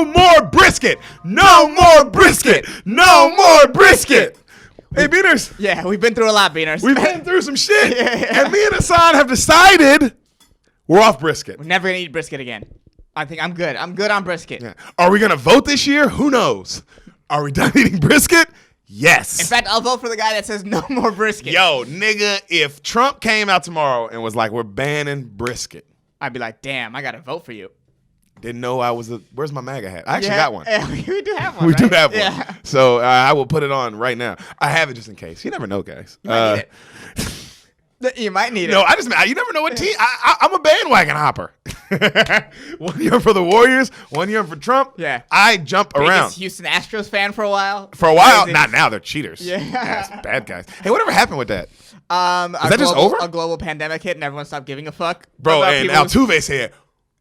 No more brisket. No more brisket. No more brisket. Hey, Beaners. Yeah, we've been through a lot, Beaners. We've been through some shit. Yeah. And me and Hassan have decided we're off brisket. We're never going to eat brisket again. I think I'm good. I'm good on brisket. Yeah. Are we going to vote this year? Who knows? Are we done eating brisket? Yes. In fact, I'll vote for the guy that says no more brisket. Yo, nigga, if Trump came out tomorrow and was like, we're banning brisket. I'd be like, damn, I got to vote for you. Didn't know I was where's my MAGA hat? I actually got one. Yeah, we do have one. We right? do have one. Yeah. So I will put it on right now. I have it just in case. You never know, guys. You might need it. You might need it. No, you never know what team. I'm a bandwagon hopper. 1 year for the Warriors, 1 year for Trump. Yeah. I jump around. Biggest Houston Astros fan for a while. Not now. They're cheaters. Yeah. Yes, bad guys. Hey, whatever happened with that? Is that just over? A global pandemic hit and everyone stopped giving a fuck. Bro, and Altuve said,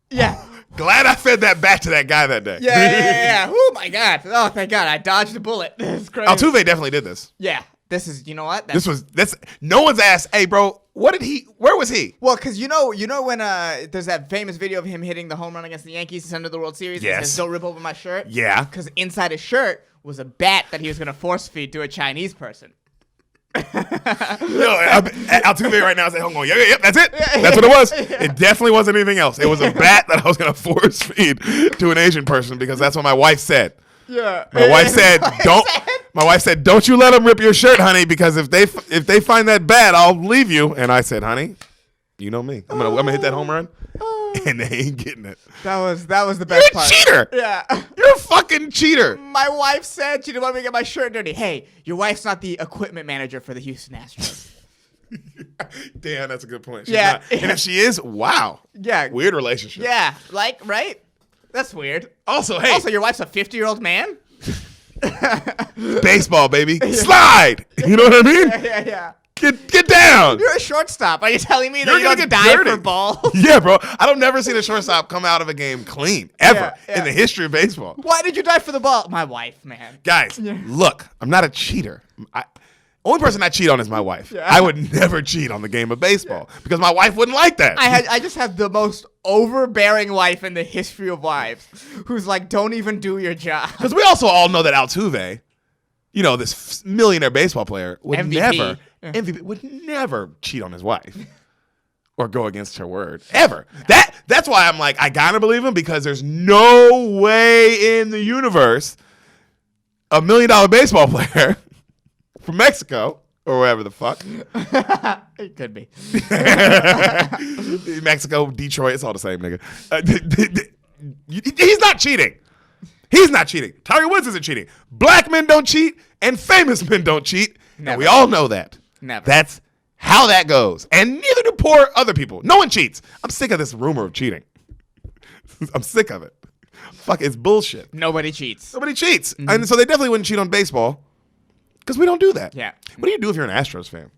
yeah. glad I fed that back to that guy that day. Yeah. Oh, my God. Oh, thank God. I dodged a bullet. It's crazy. Altuve definitely did this. Yeah. This is, you know what? That's no one's asked, hey, bro, where was he? Well, because you know when there's that famous video of him hitting the home run against the Yankees to send to the World Series. Yes. And says, don't rip open my shirt. Yeah. Because inside his shirt was a bat that he was going to force feed to a Chinese person. Yo, Altuve right now is at home going, yep, that's it. That's what it was. It definitely wasn't anything else. It was a bat that I was going to force feed to an Asian person because that's what my wife said. Yeah. My wife said, don't you let them rip your shirt, honey, because if they find that bat, I'll leave you. And I said, honey, you know me. I'm gonna hit that home run. And they ain't getting it. That was the best part. You're a cheater. Yeah. You're a fucking cheater. My wife said she didn't want me to get my shirt dirty. Hey, your wife's not the equipment manager for the Houston Astros. Damn, that's a good point. She's Yeah. not. And if she is, wow. Yeah. Weird relationship. Yeah. Right? That's weird. Also, hey. Your wife's a 50-year-old man? Baseball, baby. Slide. You know what I mean? Yeah. Get down. You're a shortstop. Are you telling me that You're you gonna don't get die dirty. for balls? Yeah, bro. I don't never see the shortstop come out of a game clean ever in the history of baseball. Why did you die for the ball? My wife, man. Guys, look, I'm not a cheater. Only person I cheat on is my wife. Yeah. I would never cheat on the game of baseball because my wife wouldn't like that. I just have the most overbearing wife in the history of wives who's like, don't even do your job. Because we also all know that Altuve, you know, this millionaire baseball player, would MVP. would never cheat on his wife or go against her word ever. That's why I'm like, I gotta believe him because there's no way in the universe $1 million baseball player from Mexico or wherever the fuck. It could be. Mexico, Detroit, it's all the same, nigga. He's not cheating. He's not cheating. Tiger Woods isn't cheating. Black men don't cheat, and famous men don't cheat. Never. And we all know that. Never. That's how that goes. And neither do poor other people. No one cheats. I'm sick of this rumor of cheating. I'm sick of it. Fuck, it's bullshit. Nobody cheats. Nobody cheats. And so they definitely wouldn't cheat on baseball because we don't do that. Yeah. What do you do if you're an Astros fan?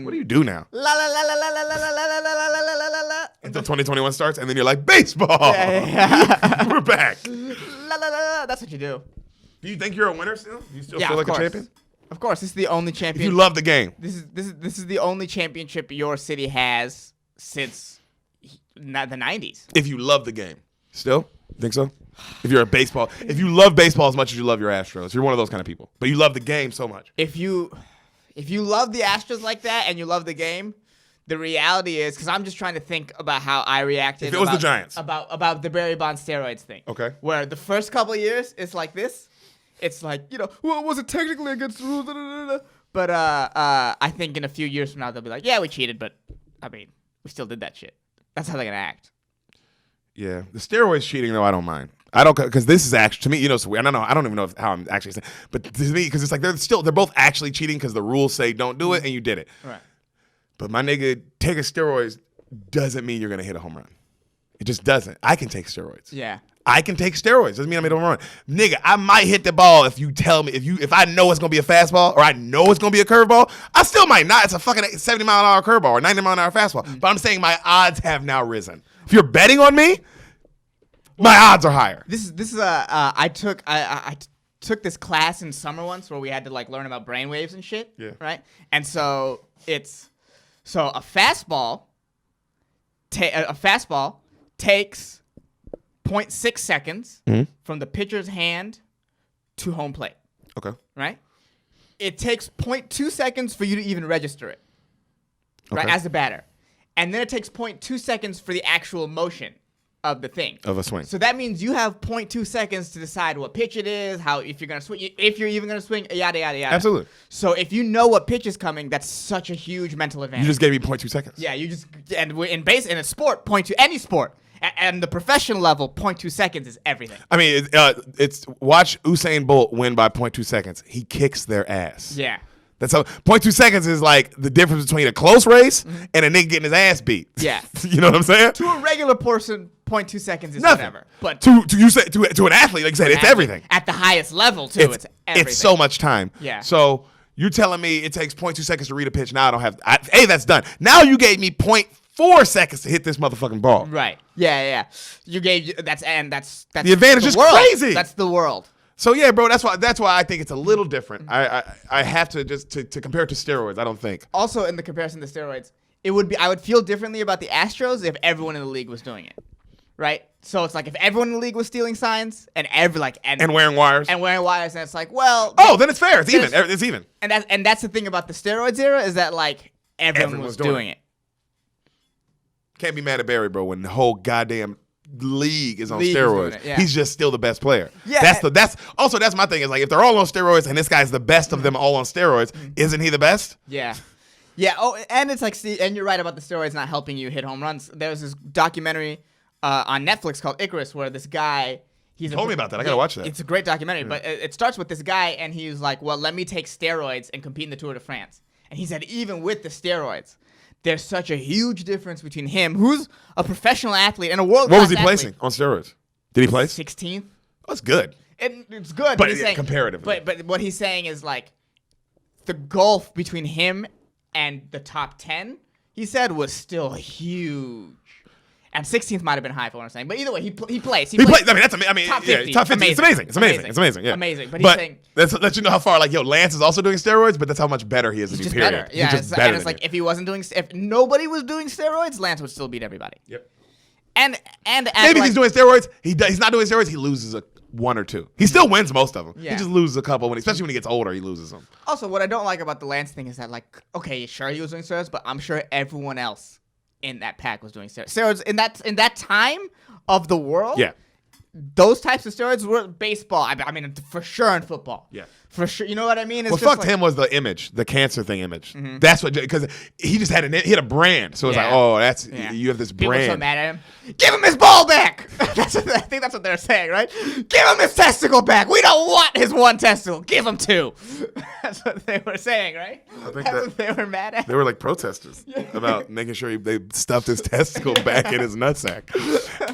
What do you do now? La la la la la la la la la la la la la la. Until 2021 starts, and then you're like, baseball. Yeah. We're back. La la la la. That's what you do. Do you think you're a winner still? Do you still Yeah, feel of like course. a champion? Of course, this is the only If champion. you love the game. This is the only championship your city has since the 90s. If you love the game. Still? Think so? If you're a baseball. If you love baseball as much as you love your Astros. You're one of those kind of people. But you love the game so much. If you love the Astros like that and you love the game, the reality is, because I'm just trying to think about how I reacted. If it was the Giants. About the Barry Bonds steroids thing. Okay. Where the first couple of years, it's like this. It's like, well, was it technically against the rules? Da, da, da, da. But I think in a few years from now, they'll be like, yeah, we cheated, but, I mean, we still did that shit. That's how they're going to act. Yeah. The steroids cheating, though, I don't mind. I don't, because this is actually, to me, so weird. I don't even know how I'm actually saying, but to me, because it's like they're both actually cheating because the rules say don't do it and you did it. Right. But my nigga, taking steroids doesn't mean you're going to hit a home run. It just doesn't. I can take steroids. Yeah. I can take steroids. Doesn't mean I'm going to run. Nigga, I might hit the ball if you tell me, if I know it's going to be a fastball or I know it's going to be a curveball. I still might not. It's a fucking 70-mile-an-hour curveball or 90-mile-an-hour fastball. But I'm saying my odds have now risen. If you're betting on me, my odds are higher. This is I took this class in summer once where we had to like learn about brainwaves and shit. Yeah. Right. And so a fastball takes 0.6 seconds from the pitcher's hand to home plate. Okay. Right? It takes 0.2 seconds for you to even register it. Right? Okay. As a batter. And then it takes 0.2 seconds for the actual motion of the thing. Of a swing. So that means you have 0.2 seconds to decide what pitch it is, if you're going to swing, if you're even going to swing, yada, yada, yada. Absolutely. So if you know what pitch is coming, that's such a huge mental advantage. You just gave me 0.2 seconds. Yeah, you just, and in a sport, 0.2, any sport, and the professional level, 0.2 seconds is everything. I mean, it's watch Usain Bolt win by 0.2 seconds. He kicks their ass. Yeah. That's how 0.2 seconds is like the difference between a close race and a nigga getting his ass beat. Yeah. You know what I'm saying? To a regular person, 0.2 seconds is Nothing. whatever. But to an athlete, like I said, it's everything. At the highest level, too, it's everything. It's so much time. Yeah. So you're telling me it takes 0.2 seconds to read a pitch. Now I don't have. That's done. Now you gave me 0.4 seconds to hit this motherfucking ball. Right. Yeah. You gave that's the advantage is world. crazy. That's the world. So yeah, bro, that's why I think it's a little different. I have to just to compare it to steroids. I don't think. Also, in the comparison to steroids, I would feel differently about the Astros if everyone in the league was doing it, right? So it's like if everyone in the league was stealing signs and and wearing wires and it's like, well, then it's fair. It's even. It's even. And that's the thing about the steroids era is that like everyone was doing it. Can't be mad at Barry, bro, when the whole goddamn league is on League is steroids. doing it, yeah. He's just still the best player. Yeah. That's my thing is like if they're all on steroids and this guy's the best of them all on steroids, isn't he the best? Yeah. Yeah. Oh, and it's like, see, and you're right about the steroids not helping you hit home runs. There's this documentary on Netflix called Icarus where this guy. You told me about that. I gotta watch that. It's a great documentary, but it starts with this guy, and he's like, well, let me take steroids and compete in the Tour de France. And he said, even with the steroids, there's such a huge difference between him, who's a professional athlete and a world-class What was he athlete. placing on steroids? Did he place? 16th. Oh, that's good. It's good, But he's saying, comparatively. But what he's saying is like the gulf between him and the top 10, he said, was still huge. And 16th might have been high for what I'm saying, but either way, he plays. He plays. I mean, that's amazing. I mean, top 50. Yeah, top 50. It's amazing. It's amazing. It's amazing. Yeah. Amazing. But he's saying that's let you know how far. Like, yo, Lance is also doing steroids, but that's how much better he is. he's than just you, period. better. Yeah, he's just and better it's than like you. if nobody was doing steroids, Lance would still beat everybody. Yep. And Maybe he's doing steroids. He's not doing steroids. He loses one or two. He still wins most of them. Yeah. He just loses a couple especially when he gets older. He loses them. Also, what I don't like about the Lance thing is that, like, okay, sure he was doing steroids, but I'm sure everyone else in that pack was doing steroids. Steroids in that time of the world. Yeah. Those types of steroids were baseball. I mean, for sure in football. Yeah. For sure. You know what I mean? It's What just fucked like, him was the image, the cancer thing image. That's what, because he just had he had a brand. So it's Yeah. like, oh, that's Yeah. you have this People are brand. so mad at him. Give him his ball back. I think that's what they're saying, right? Give him his testicle back. We don't want his one testicle. Give him two. That's what they were saying, right? That's what they were mad at. They were like protesters about making sure they stuffed his testicle back in his nutsack.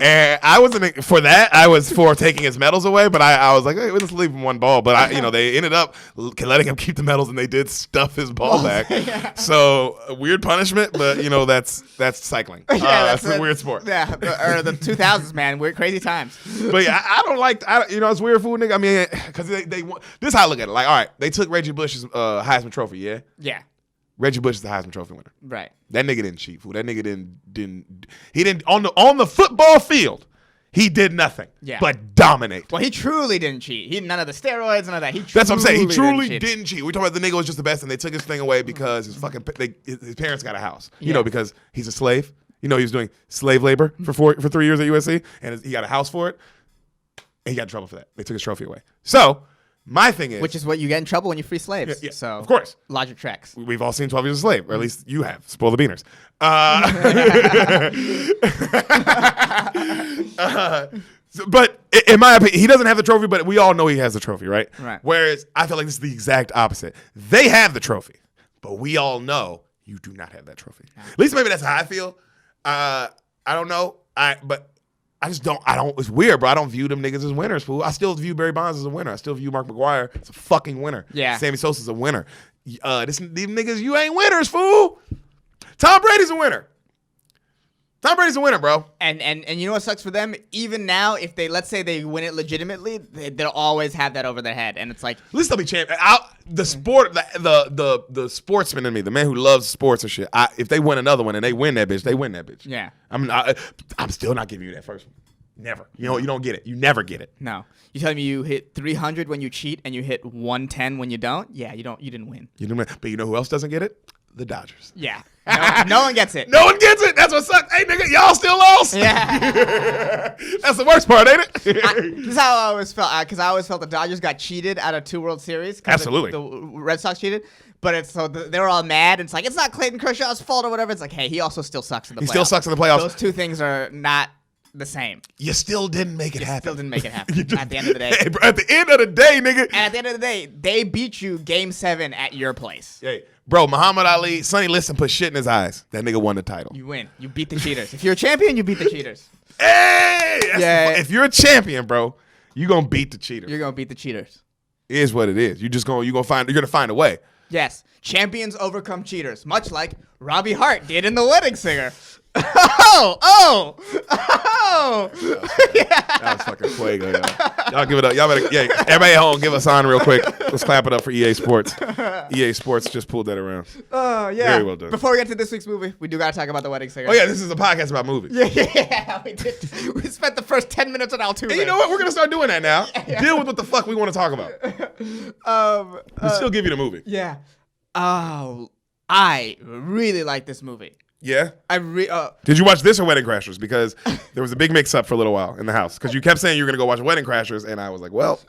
And I wasn't for that. I was for taking his medals away, but I was like, hey, we'll just leave him one ball. But they ended up letting him keep the medals, and they did stuff his ball back. Yeah. So a weird punishment, but that's cycling. That's a weird sport. Yeah, or the 2000s, man. Weird, crazy times. But yeah, I don't like. It's weird food, nigga. I mean, because they this is how I look at it. Like, all right, they took Reggie Bush's Heisman Trophy. Yeah. Yeah. Reggie Bush is the Heisman Trophy winner. Right. That nigga didn't cheat, fool. That nigga didn't on the football field. He did nothing. Yeah. But dominate. Well, he truly didn't cheat. He none of the steroids, none of that. That's what I'm saying. He truly didn't cheat. didn't cheat. We're talking about the nigga was just the best, and they took his thing away because his parents got a house. You know, because he's a slave. You know, he was doing slave labor for 3 years at USC, and he got a house for it, and he got in trouble for that. They took his trophy away. So my thing is, which is what you get in trouble when you free slaves. Yeah, so of course, logic tracks. We've all seen 12 Years a Slave, or at least you have. Spoil the beaners. But in my opinion, he doesn't have the trophy, but we all know he has the trophy, right? Right. Whereas I feel like this is the exact opposite. They have the trophy, but we all know you do not have that trophy. At least maybe that's how I feel. I don't know. But I just don't. It's weird, bro. I don't view them niggas as winners, fool. I still view Barry Bonds as a winner. I still view Mark McGwire as a fucking winner. Yeah. Sammy Sosa's a winner. These niggas, you ain't winners, fool. Tom Brady's a winner. Tom Brady's a winner, bro. And you know what sucks for them? Even now, if let's say they win it legitimately, they'll always have that over their head, and it's like at least they'll be champ. The sport, the sportsman in me, the man who loves sports and shit. If they win another one and they win that bitch, they win that bitch. Yeah. I'm still not giving you that first one. Never. You know, you don't get it. You never get it. No. You telling me you hit 300 when you cheat and you hit 110 when you don't? Yeah, you didn't win. You didn't win. But you know who else doesn't get it? The Dodgers. Yeah. No one gets it. No one gets it. That's what sucks. Hey, nigga, y'all still lost. Yeah. That's the worst part, ain't it? This is how I always felt. Because I always felt the Dodgers got cheated out of 2 World Series. Absolutely. The Red Sox cheated. But it's they were all mad. And it's like, it's not Clayton Kershaw's fault or whatever. It's like, hey, he also still sucks in the playoffs. He still sucks in the playoffs. Those 2 things are not the same. You still didn't make it happen. Still didn't make it happen at the end of the day. Hey, bro, at the end of the day, nigga. And at the end of the day, they beat you Game 7 at your place. Hey, bro, Muhammad Ali, Sonny Liston put shit in his eyes. That nigga won the title. You win. You beat the cheaters. If you're a champion, you beat the cheaters. Hey! If you're a champion, bro, you gonna beat the cheaters. You're gonna beat the cheaters. It is what it is. You're gonna find a way. Yes. Champions overcome cheaters, much like Robbie Hart did in The Wedding Singer. Oh! That was fucking fuego, y'all give it up. Y'all better, everybody at home, give us on real quick. Let's clap it up for EA Sports. EA Sports just pulled that around. Oh, yeah. Very well done. Before we get to this week's movie, we do gotta talk about The Wedding Singer. Oh, yeah, this is a podcast about movies. Yeah, we did. We spent the first 10 minutes on Altuve. And you know what? We're gonna start doing that now. Deal with what the fuck we want to talk about. We'll still give you the movie. Yeah. Oh, I really like this movie. Yeah? Did Did you watch this or Wedding Crashers? Because there was a big mix-up for a little while in the house. Because you kept saying you were going to go watch Wedding Crashers, and I was like, well,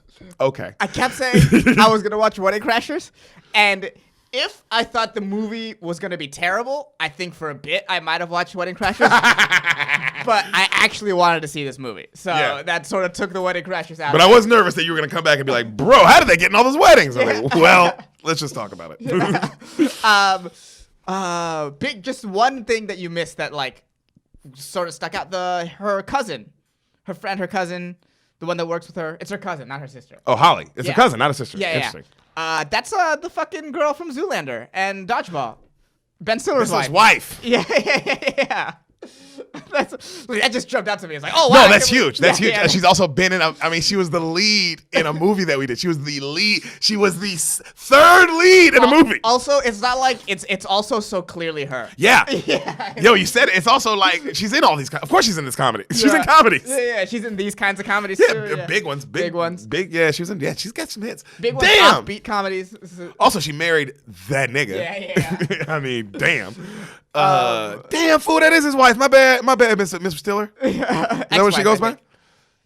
okay. I kept saying I was going to watch Wedding Crashers, and if I thought the movie was going to be terrible, I think for a bit I might have watched Wedding Crashers. But I actually wanted to see this movie. So that sort of took the Wedding Crashers out. But I was nervous that you were going to come back and be like, bro, how did they get in all those weddings? I'm like, well, let's just talk about it. Just one thing that you missed that like sort of stuck out. Her cousin, the one that works with her. It's her cousin, not her sister. Oh, Holly. It's a cousin, not a sister. Yeah, Interesting. Yeah. That's the fucking girl from Zoolander and Dodgeball. Ben Stiller's wife. Yeah. That just jumped out to me. It's like, oh wow. No, that's huge. That's huge. Yeah. She's also been in she was the lead in a movie that we did. She was the lead. She was the third lead in a movie. Also, it's not like it's also so clearly her. Yeah. Yo, you said it. It's also like she's in all these. Of course, she's in this comedy. She's in comedies. Yeah, she's in these kinds of comedies too. Yeah. Big ones. Big ones. Yeah, she's in. Yeah, she's got some hits. Big ones. Damn. Offbeat comedies. Also, she married that nigga. Yeah. I mean, damn. Damn, fool, that is his wife. My bad, Mr. Stiller. Is that what she goes by?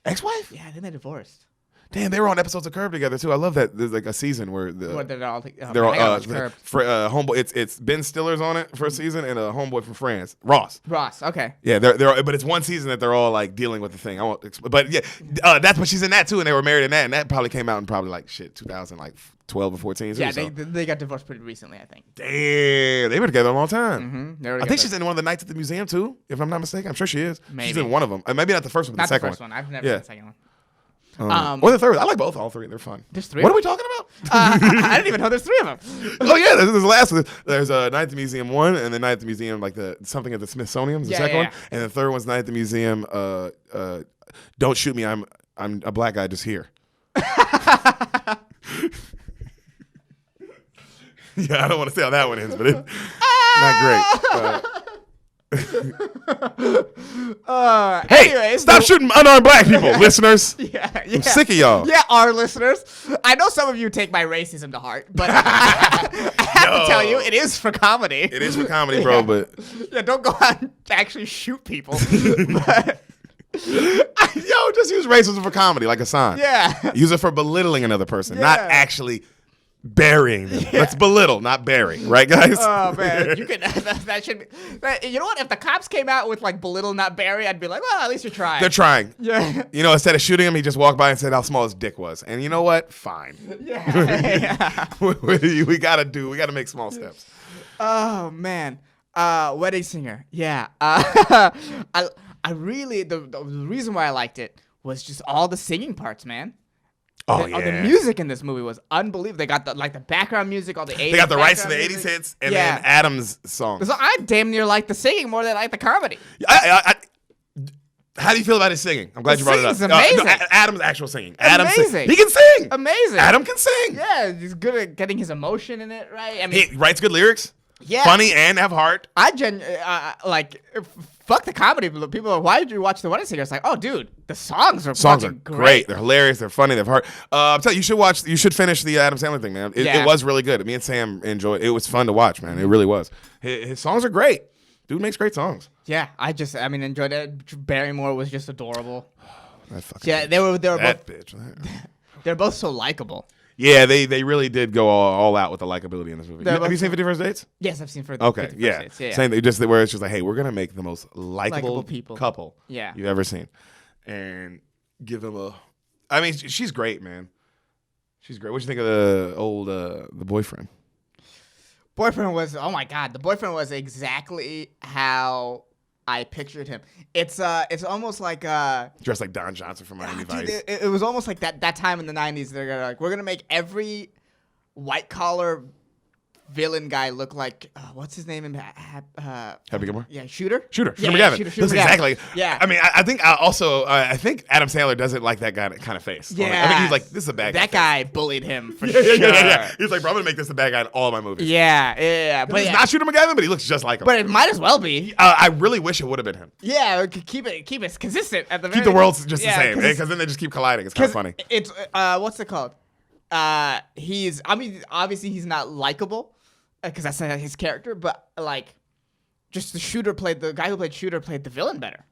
Ex-wife? Yeah, then they divorced. Damn, they were on episodes of Curb together too. I love that. There's like a season where they're all homeboy. It's Ben Stiller's on it for a season and a homeboy from France, Ross. Okay. Yeah, they're but it's one season that they're all like dealing with the thing. But yeah, that's what she's in that too, and they were married in that, and that probably came out in probably like 2012 or 14. Yeah, they got divorced pretty recently, I think. Damn, they were together a long time. Mm-hmm. I think she's in one of the nights at the museum too, if I'm not mistaken. I'm sure she is. Maybe. She's in one of them. Maybe not the first one, but the second one. Not the first one. I've never seen the second one. Or the third. I like all three. They're fun. There's 3. What are we talking about? I didn't even know there's 3 of them. Oh yeah, there's the last one. There's Night at the Museum 1, and then Night at the Museum like something at the Smithsonian, the second one, and the third one's Night at the Museum. Don't shoot me. I'm a black guy just here. Yeah, I don't want to say how that one ends, but it's not great. Hey, anyways, stop shooting unarmed black people, listeners. Yeah. I'm sick of y'all. Yeah, our listeners. I know some of you take my racism to heart, but I have to tell you, it is for comedy. It is for comedy, bro, but... Yeah, don't go out and actually shoot people. But... Yo, just use racism for comedy, like a sign. Yeah. Use it for belittling another person, not actually... burying them. Let's belittle, not bury. Right, guys? Oh, man. You could. That should be. You know what? If the cops came out with, like, belittle, not bury, I'd be like, well, at least you're trying. They're trying. Yeah. You know, instead of shooting him, he just walked by and said how small his dick was. And you know what? Fine. Yeah. we gotta make small steps. Oh, man. Wedding Singer. Yeah. I really, the reason why I liked it was just all the singing parts, man. The music in this movie was unbelievable. They got the background music, all the 80s. They got the rights to the 80s hits and then Adam's songs. So I damn near like the singing more than I like the comedy. How do you feel about his singing? I'm glad you brought it up. It's amazing. Adam's actual singing. Amazing. He can sing. Amazing. Adam can sing. Yeah, he's good at getting his emotion in it, right? I mean, he writes good lyrics. Yeah. Funny and have heart. fuck the comedy. People are, why did you watch The Wedding Singer? It's like, oh, dude, the songs are great. They're hilarious. They're funny. They're hard. I'm telling you, you should finish the Adam Sandler thing, man. It was really good. Me and Sam enjoyed it. It was fun to watch, man. It really was. His songs are great. Dude makes great songs. Yeah, I enjoyed it. Barrymore was just adorable. That fucking yeah, they were that both bitch. they're both so likable. Yeah, they really did go all out with the likability in this movie. Have you seen 50 First Dates? Yes, I've seen Okay, 50 yeah. First Dates. Same thing. Just where it's just like, hey, we're gonna make the most likable couple you've ever seen, and give them a. I mean, she's great, man. She's great. What you think of the old the boyfriend? Boyfriend was, oh my god, the boyfriend was exactly how I pictured him. It's almost like dressed like Don Johnson from Miami Vice. Dude, it was almost like that time in the 90s. They're like, we're gonna make every white collar villain guy look like what's his name in Happy Gilmore? Yeah, Shooter McGavin. Shooter That's exactly. Yeah. I mean, I think I think Adam Sandler doesn't like that guy kind of face. Yeah. I think he's like, this is a bad guy. That guy bullied him for yeah, sure. yeah. He's like, bro, I'm gonna make this the bad guy in all my movies. Yeah. But he's not Shooter McGavin, but he looks just like him. But it might as well be. I really wish it would have been him. Yeah, keep it consistent at the very Keep the worlds just the same, because because then they just keep colliding. It's kind of funny. It's what's it called? Obviously he's not likable. Because that's his character, but like, just the guy who played Shooter played the villain better.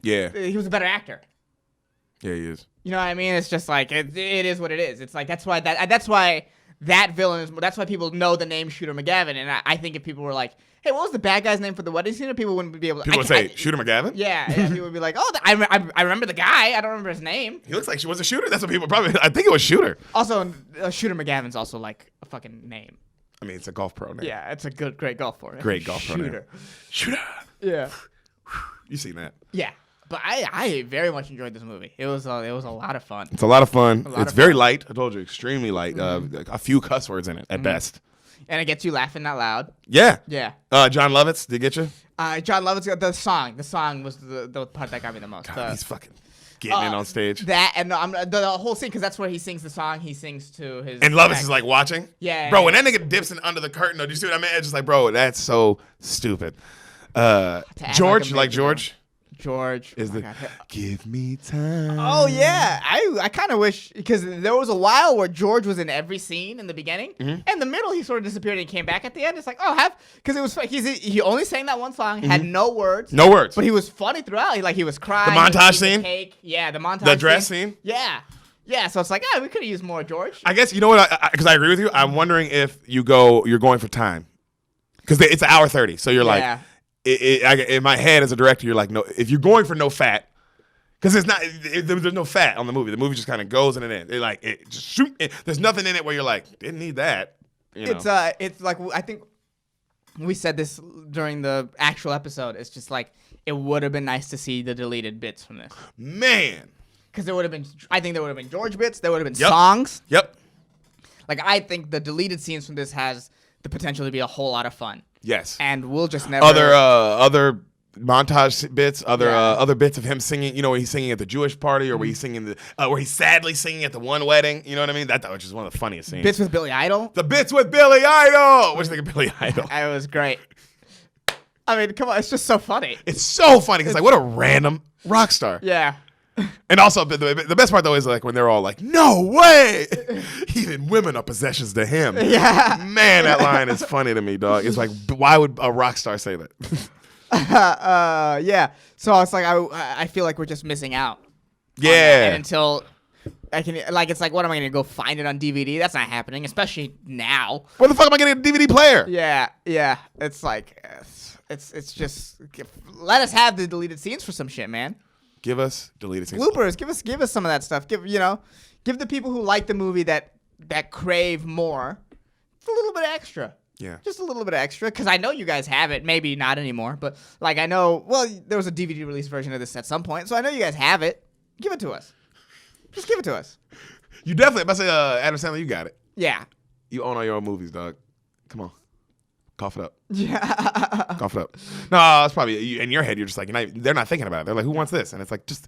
Yeah, he was a better actor. Yeah, he is. You know what I mean? It's just like it is what it is. It's like that's why that villain is. That's why people know the name Shooter McGavin. And I think if people were like, "Hey, what was the bad guy's name for the wedding singer?" People wouldn't be able to. People would say Shooter McGavin. Yeah, people would be like, "Oh, I remember the guy. I don't remember his name." He looks like she was a shooter. That's what people probably. I think it was Shooter. Also, Shooter McGavin's also like a fucking name. I mean, it's a golf pro name. Yeah, it's a great golf pro name. Great golf pro name. Shooter. Yeah. You seen that? Yeah. But I very much enjoyed this movie. It was a lot of fun. It's a lot of fun. It's very light. I told you, extremely light. A few cuss words in it at best. And it gets you laughing out loud. Yeah. Yeah. John Lovitz, did it get you? John Lovitz got the song. The song was the part that got me the most. God, he's fucking getting in on stage. That and the whole scene, because that's where he sings the song. He sings to his. And Lovitz is like watching. Yeah. Bro, when that nigga dips in under the curtain, though, do you see what I mean? It's just like, bro, that's so stupid. George, like George. George is give me time. Oh yeah, I kind of wish, because there was a while where George was in every scene in the beginning, and the middle he sort of disappeared and came back at the end. It's like, because it was he only sang that one song, had no words, but he was funny throughout. He was crying. The montage scene, the montage, the dress scene, yeah. So it's like, we could have used more George. I guess you know what? Because I agree with you. I'm wondering if you're going for time, because it's an hour 30, so you're like. In my head as a director, you're like, no. If you're going for no fat, because it's not, there's no fat on the movie. The movie just kind of goes in and in. It just shoot. There's nothing in it where you're like, didn't need that. It's like, I think we said this during the actual episode. It's just like, it would have been nice to see the deleted bits from this. Man, because there would have been. I think there would have been George bits. There would have been songs. Yep. Like, I think the deleted scenes from this has the potential to be a whole lot of fun. Yes. And we'll just never other montage bits, other bits of him singing, where he's singing at the Jewish party, or where he's singing where he's sadly singing at the one wedding, you know what I mean? That which is one of the funniest scenes. Bits with Billy Idol. The bits with Billy Idol. What do you think of Billy Idol? It was great. I mean, come on, it's just so funny. It's so funny because what a random rock star. Yeah. And also, the best part, though, is like when they're all like, no way! Even women are possessions to him. Yeah. Man, that line is funny to me, dog. It's like, why would a rock star say that? Yeah. So it's like, I feel like we're just missing out. Yeah. And until I can, it's like, what am I going to go find it on DVD? That's not happening, especially now. Where the fuck am I getting a DVD player? Yeah. It's like, it's just, let us have the deleted scenes for some shit, man. Give us deleted scenes. Bloopers. Give us some of that stuff. Give the people who like the movie that crave more a little bit extra. Yeah. Just a little bit extra, because I know you guys have it. Maybe not anymore, but I know. Well, there was a DVD release version of this at some point, so I know you guys have it. Give it to us. Just give it to us. You definitely. If I say Adam Sandler, you got it. Yeah. You own all your own movies, dog. Come on. Cough it up. Yeah. Cough it up. No, it's probably in your head. You're just like, they're not thinking about it. They're like, who wants this? And it's like, just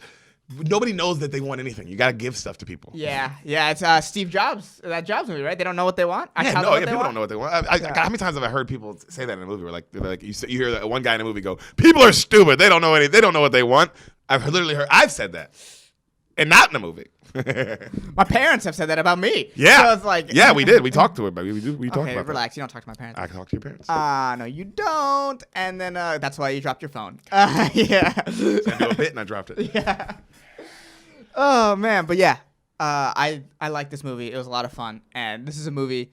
nobody knows that they want anything. You gotta give stuff to people. Yeah, it's Steve Jobs, that Jobs movie, right? They don't know what they want. People don't know what they want. How many times have I heard people say that in a movie? Where like you hear that one guy in a movie go, "People are stupid. They don't know anything. They don't know what they want." I've said that, and not in a movie. My parents have said that about me. Yeah, so it's like, yeah, we did. We talked to it, but we talked okay, about relax. that. You don't talk to my parents. I can talk to your parents. No, you don't. And then that's why you dropped your phone. Yeah. So I do a bit and I dropped it. Yeah. Oh man, but yeah, I like this movie. It was a lot of fun, and this is a movie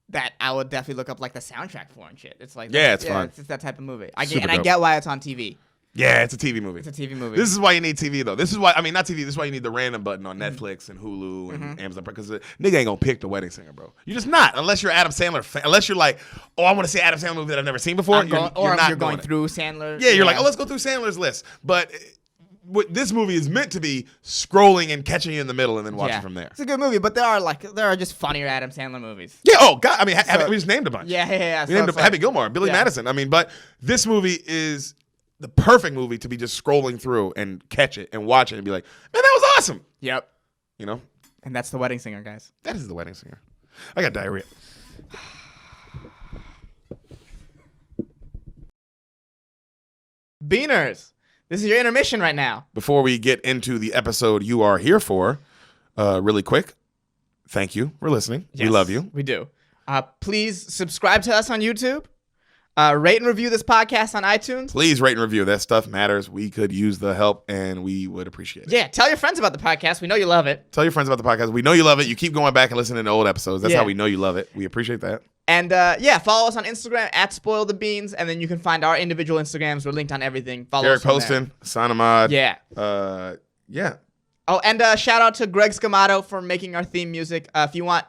that I would definitely look up like the soundtrack for and shit. It's like it's fun. It's that type of movie. Super I dope. get why it's on TV. Yeah, it's a TV movie. It's a TV movie. This is why you need TV though. This is why not TV. This is why you need the random button on Netflix and Hulu and Amazon because the nigga ain't gonna pick The Wedding Singer, bro. You're just not unless you're Adam Sandler. Unless you're like, oh, I want to see Adam Sandler movie that I've never seen before. You're going through Sandler. Yeah, you're like, oh, let's go through Sandler's list. But what this movie is meant to be scrolling and catching you in the middle and then watching from there. It's a good movie, but there are just funnier Adam Sandler movies. Yeah. Oh God. I mean, we just named a bunch. Yeah. We named Happy Gilmore, Billy Madison. I mean, but this movie is the perfect movie to be just scrolling through and catch it and watch it and be like, man, that was awesome. Yep. You know? And that's The Wedding Singer, guys. That is The Wedding Singer. I got diarrhea. Beaners, this is your intermission right now. Before we get into the episode you are here for, really quick, thank you for listening. Yes, we love you. We do. Please subscribe to us on YouTube. Rate and review this podcast on iTunes. Please rate and review. That stuff matters. We could use the help, and we would appreciate it. Yeah, tell your friends about the podcast. We know you love it. Tell your friends about the podcast. We know you love it. You keep going back and listening to old episodes. That's how we know you love it. We appreciate that. And follow us on Instagram at Spoil the Beans, and then you can find our individual Instagrams. We're linked on everything. Follow Derek us from Poston, Sanamad. there. Yeah. Oh, and shout out to Greg Scamato for making our theme music. If you want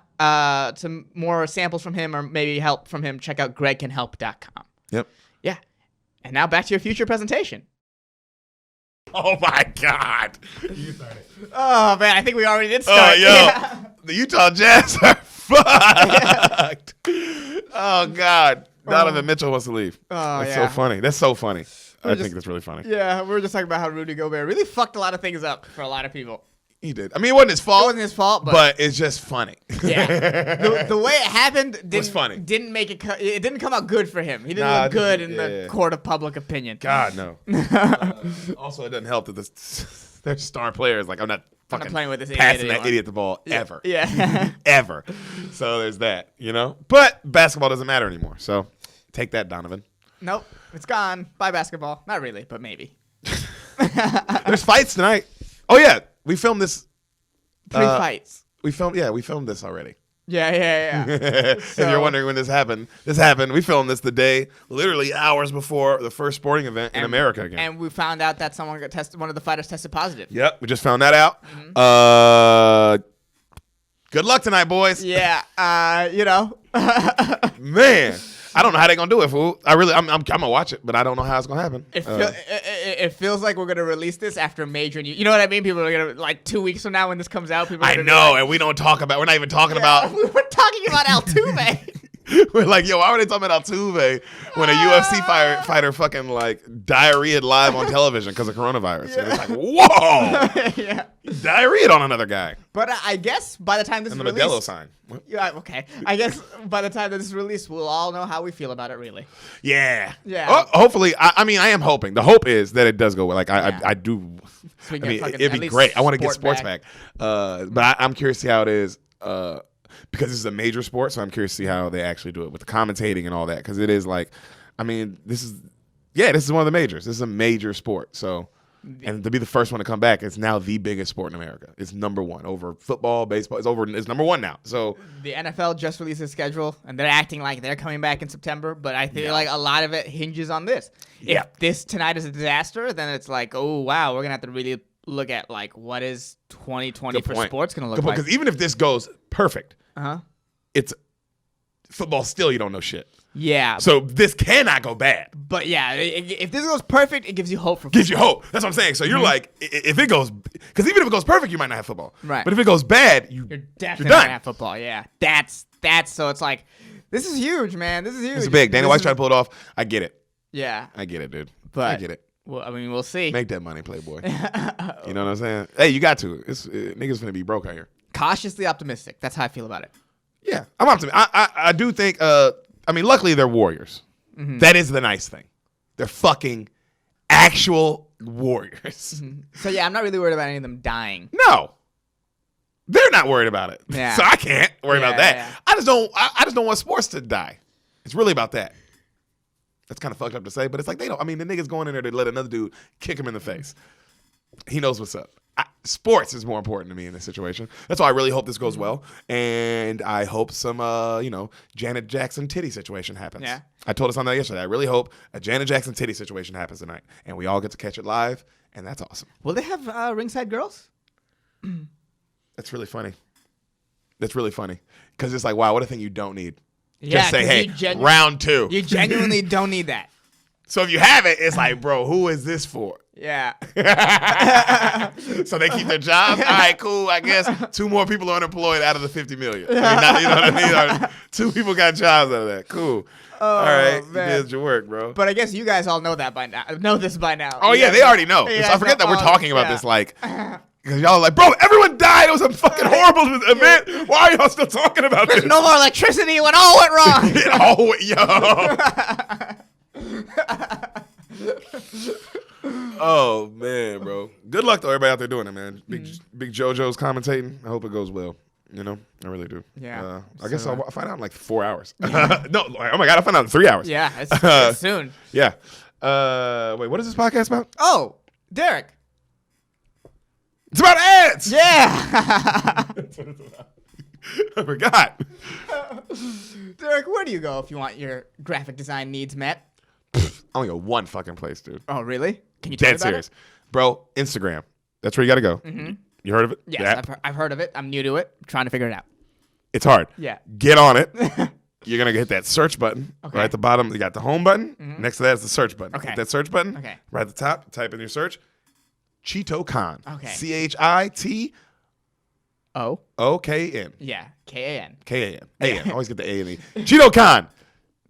some more samples from him or maybe help from him, check out gregcanhelp.com. Yep. Yeah. And now back to your future presentation. Oh my God. You started. Oh man, I think we already did start. Oh, yo. Yeah. The Utah Jazz are fucked. Oh God. Donovan Mitchell wants to leave. Oh, that's so funny. That's so funny. I think that's really funny. Yeah, we were just talking about how Rudy Gobert really fucked a lot of things up for a lot of people. He did. I mean, it wasn't his fault. It wasn't his fault, but it's just funny. Yeah, the way it happened was funny. Didn't make it. It didn't come out good for him. He didn't look good in the court of public opinion. God no. Also, it doesn't help that their star players like I'm not fucking playing with this passing idiot that idiot the ball ever. Yeah. Ever. So there's that. You know. But basketball doesn't matter anymore. So take that, Donovan. Nope, it's gone. Bye basketball. Not really, but maybe. There's fights tonight. Oh yeah. We filmed this. 3 fights. We filmed this already. Yeah. If you're wondering when this happened. We filmed this the day, literally hours before the first sporting event in America again. And we found out that someone got tested. One of the fighters tested positive. Yep, we just found that out. Good luck tonight, boys. Yeah, Man. I don't know how they're gonna do it, fool. I'm gonna watch it, but I don't know how it's gonna happen. It feels like we're gonna release this after major news. You know what I mean? People are gonna 2 weeks from now when this comes out. People. I know, and we don't talk about. We're not even talking about. We were talking about Altuve. We're like, yo, why were they talking about Altuve when a UFC fighter fucking diarrheaed live on television because of coronavirus? Yeah. And it's like, whoa, yeah, diarrheaed on another guy. But I guess by the time this is released, the Modelo sign. What? Yeah, okay. I guess by the time that this is released, we'll all know how we feel about it. Really. Yeah. Yeah. Hopefully, I mean, I am hoping. The hope is that it does go well. I do. I mean, it'd be great. I want to get sports back. But I'm curious to see how it is. Because this is a major sport, so I'm curious to see how they actually do it with the commentating and all that. Because it is this is one of the majors. This is a major sport. So, and to be the first one to come back, it's now the biggest sport in America. It's number one over football, baseball. It's number one now. So the NFL just released a schedule, and they're acting like they're coming back in September. But I feel like a lot of it hinges on this. Yeah. If this tonight is a disaster, then it's like, oh wow, we're gonna have to really look at what is 2020 for sports gonna look like. Because even if this goes perfect. It's football still you don't know shit. Yeah. So this cannot go bad. But yeah, if this goes perfect, it gives you hope for football. Gives you hope. That's what I'm saying. So you're like, if it goes, because even if it goes perfect, you might not have football. Right. But if it goes bad, you're definitely done. Not have football. Yeah. That's so it's like, this is huge, man. This is huge. It's big. Dana White's trying to pull it off. I get it. Yeah. I get it, dude. But I get it. Well, I mean, we'll see. Make that money, Playboy. You know what I'm saying? Hey, you got to. It's niggas finna be broke out here. Cautiously optimistic. That's how I feel about it. Yeah, I'm optimistic. I do think. I mean, luckily they're warriors. Mm-hmm. That is the nice thing. They're fucking actual warriors. Mm-hmm. So yeah, I'm not really worried about any of them dying. No, they're not worried about it. Yeah. So I can't worry about that. Yeah. I just don't. I just don't want sports to die. It's really about that. That's kind of fucked up to say, but it's like they don't. I mean, the nigga's going in there to let another dude kick him in the face. He knows what's up. Sports is more important to me in this situation. That's why I really hope this goes well, and I hope some, Janet Jackson titty situation happens. Yeah. I told us on that yesterday. I really hope a Janet Jackson titty situation happens tonight, and we all get to catch it live, and that's awesome. Will they have ringside girls? That's really funny. That's really funny because it's like, wow, what a thing you don't need. Yeah, Just say, 'cause hey, round 2. You genuinely don't need that. So if you have it, it's like, bro, who is this for? Yeah. So they keep their jobs? All right, cool. I guess 2 more people are unemployed out of the 50 million. I mean, you know what I mean? 2 people got jobs out of that. Cool. All right, you did your work, bro. But I guess you guys all know that by now. Know this by now. Oh, yeah, they already know. So I forget that we're talking about this like... Because y'all are like, bro, everyone died. It was a fucking horrible event. Why are y'all still talking about this? There's no more electricity when all went wrong. Oh, man, bro. Good luck to everybody out there doing it, man. Big JoJo's commentating. I hope it goes well. You know, I really do. Yeah. I guess I'll find out in like 4 hours. No, oh my God, I'll find out in 3 hours. Yeah, it's soon. Yeah. Wait, what is this podcast about? Oh, Derek. It's about ads. Yeah. I forgot. Derek, where do you go if you want your graphic design needs met? I only go one fucking place, dude. Oh, really? Can you tell me Dead about serious. Bro, Instagram. That's where you got to go. Mm-hmm. You heard of it? Yes, Yeah. I've heard of it. I'm new to it. I'm trying to figure it out. It's hard. Yeah. Get on it. You're going to hit that search button. Okay. Right at the bottom, you got the home button. Mm-hmm. Next to that is the search button. Okay. Hit that search button. Okay. Right at the top, type in your search. ChitoKan. Okay. ChitoKan. Yeah. K-A-N. K-A-N. A-N. I always get the A and E. ChitoKan.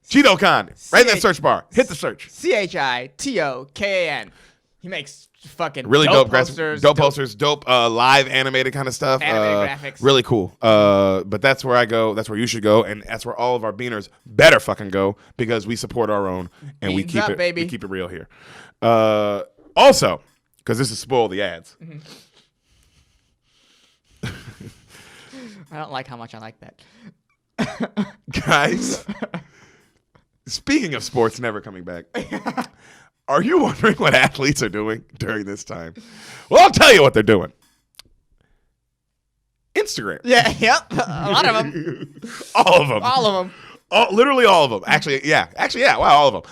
ChitoKan. Right in that search bar. Hit the search. ChitoKan. He makes fucking Really dope posters. Dope live animated kind of stuff. Animated graphics. Really cool. But that's where I go. That's where you should go, and that's where all of our beaners better fucking go because we support our own and we Beans keep up, it. baby. We keep it real here. Also, because this is spoil the ads. Mm-hmm. I don't like how much I like that. Guys, speaking of sports never coming back, are you wondering what athletes are doing during this time? Well, I'll tell you what they're doing. Instagram. Yeah, yep. A lot of them. All of them. All of them. Literally all of them. Actually, yeah. Wow, all of them.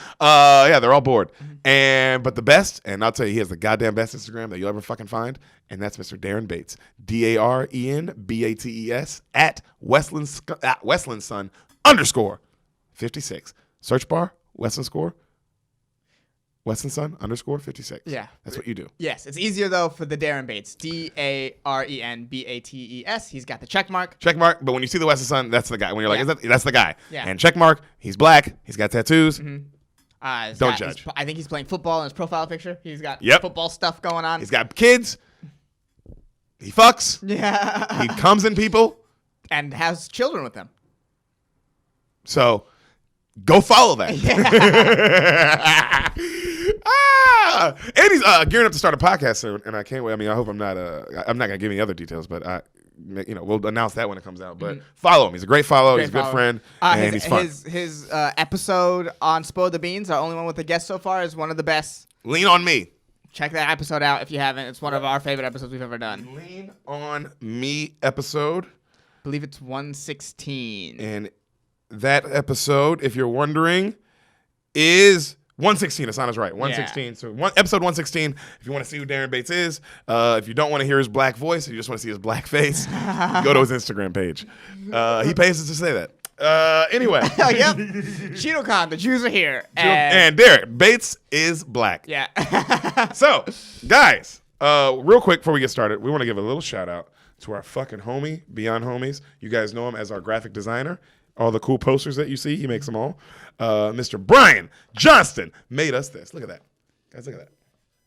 They're all bored. But the best, and I'll tell you, he has the goddamn best Instagram that you'll ever fucking find, and that's Mr. Darren Bates. DarenBates at Westland Son _56. Search bar, Westland Son _56. Yeah. That's what you do. Yes, it's easier though for the Darren Bates. DarenBates. He's got the check mark. Check mark, but when you see the Westland Son, that's the guy. When you're like, Yeah. that's the guy. Yeah. And check mark, he's black, he's got tattoos. Mm-hmm. Don't judge. I think he's playing football in his profile picture. He's got Yep. football stuff going on. He's got kids. He fucks. Yeah. He comes in people. And has children with them. So go follow that. And he's gearing up to start a podcast soon, and I can't wait. I mean, I hope I'm not gonna give any other details, but we'll announce that when it comes out. But follow him. He's a great follow. He's a good friend, and he's fun. His episode on Spoil the Beans, our only one with a guest so far, is one of the best. Lean on me. Check that episode out if you haven't. It's one of our favorite episodes we've ever done. Lean on me episode. I believe it's 116. And that episode, if you're wondering, is 116. Asana's right. 116. Yeah. So episode 116. If you want to see who Darren Bates is, if you don't want to hear his black voice, if you just want to see his black face, go to his Instagram page. He pays us to say that. Anyway. Yep. ChitoKan, the Jews are here. And Derek Bates is black. Yeah. So, guys, real quick before we get started, we want to give a little shout out to our fucking homie, Beyond Homies. You guys know him as our graphic designer. All the cool posters that you see, he makes them all. Mr. Brian Johnston made us this. Look at that. Guys, look at that.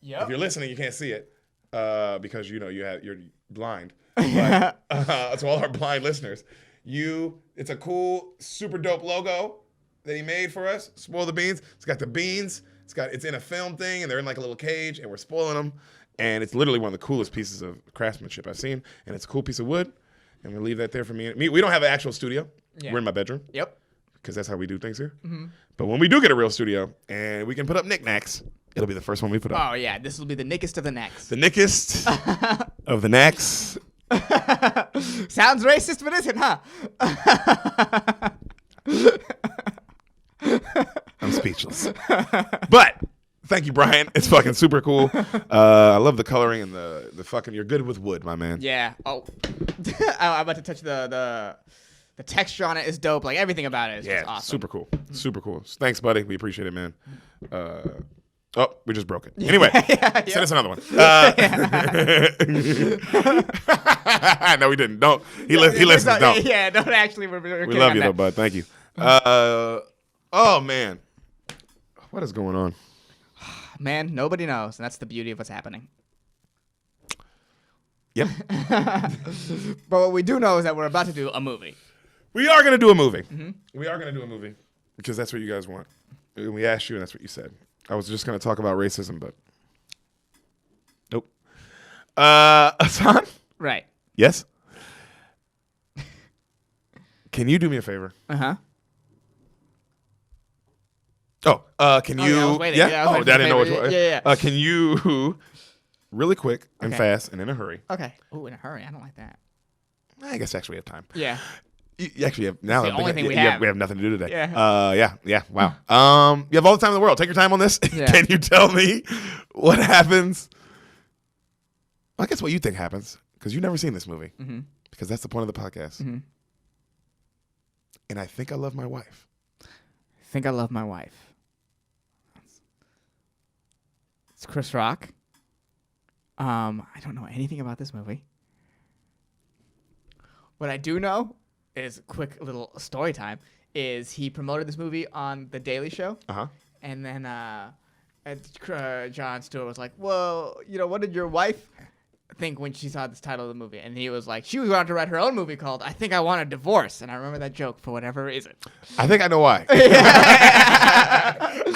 If you're listening, you can't see it because you're blind. But to all our blind listeners, it's a cool, super dope logo that he made for us. Spoil the Beans. It's got the beans. It's in a film thing, and they're in like a little cage, and we're spoiling them. And it's literally one of the coolest pieces of craftsmanship I've seen. And it's a cool piece of wood. And we'll leave that there for me. We don't have an actual studio. Yeah. We're in my bedroom. Yep. Because that's how we do things here. Mm-hmm. But when we do get a real studio and we can put up knickknacks, it'll be the first one we put up. Oh, yeah. This will be the nickest of the necks. The nickest of the necks. Sounds racist, but isn't, huh? I'm speechless. But thank you, Brian. It's fucking super cool. I love the coloring and the fucking. You're good with wood, my man. Yeah. Oh, I'm about to touch the texture on it is dope. Like everything about it is just awesome. Super cool. Super cool. Thanks, buddy. We appreciate it, man. We just broke it. Anyway, send us another one. No, we didn't. Don't. He listens. Don't. Yeah, don't actually. We love you though, bud. Thank you. Oh man, what is going on? Man, nobody knows, and that's the beauty of what's happening. Yep. But what we do know is that we're about to do a movie. We are going to do a movie. Mm-hmm. We are going to do a movie because that's what you guys want. And we asked you, and that's what you said. I was just going to talk about racism, but nope. Hassan? Right. Yes? Can you do me a favor? Uh-huh. Can you? Yeah, I was waiting. Yeah. I didn't know which one. Yeah. Can you, really quick and fast and in a hurry? Okay. Ooh, in a hurry. I don't like that. I guess actually we have time. Yeah. You actually have now. It's the only thing we have. We have nothing to do today. Yeah. Yeah. Wow. You have all the time in the world. Take your time on this. Yeah. Can you tell me what happens? Well, I guess what you think happens because you've never seen this movie. Mm-hmm. Because that's the point of the podcast. Mm-hmm. And I think I love my wife. I think I love my wife. It's Chris Rock. I don't know anything about this movie. What I do know is quick little story time. Is he promoted this movie on The Daily Show? Uh-huh. And then Jon Stewart was like, "Well, what did your wife think when she saw this title of the movie?" And he was like, "She was going to write her own movie called I Think I Want a Divorce." And I remember that joke for whatever reason. I think I know why.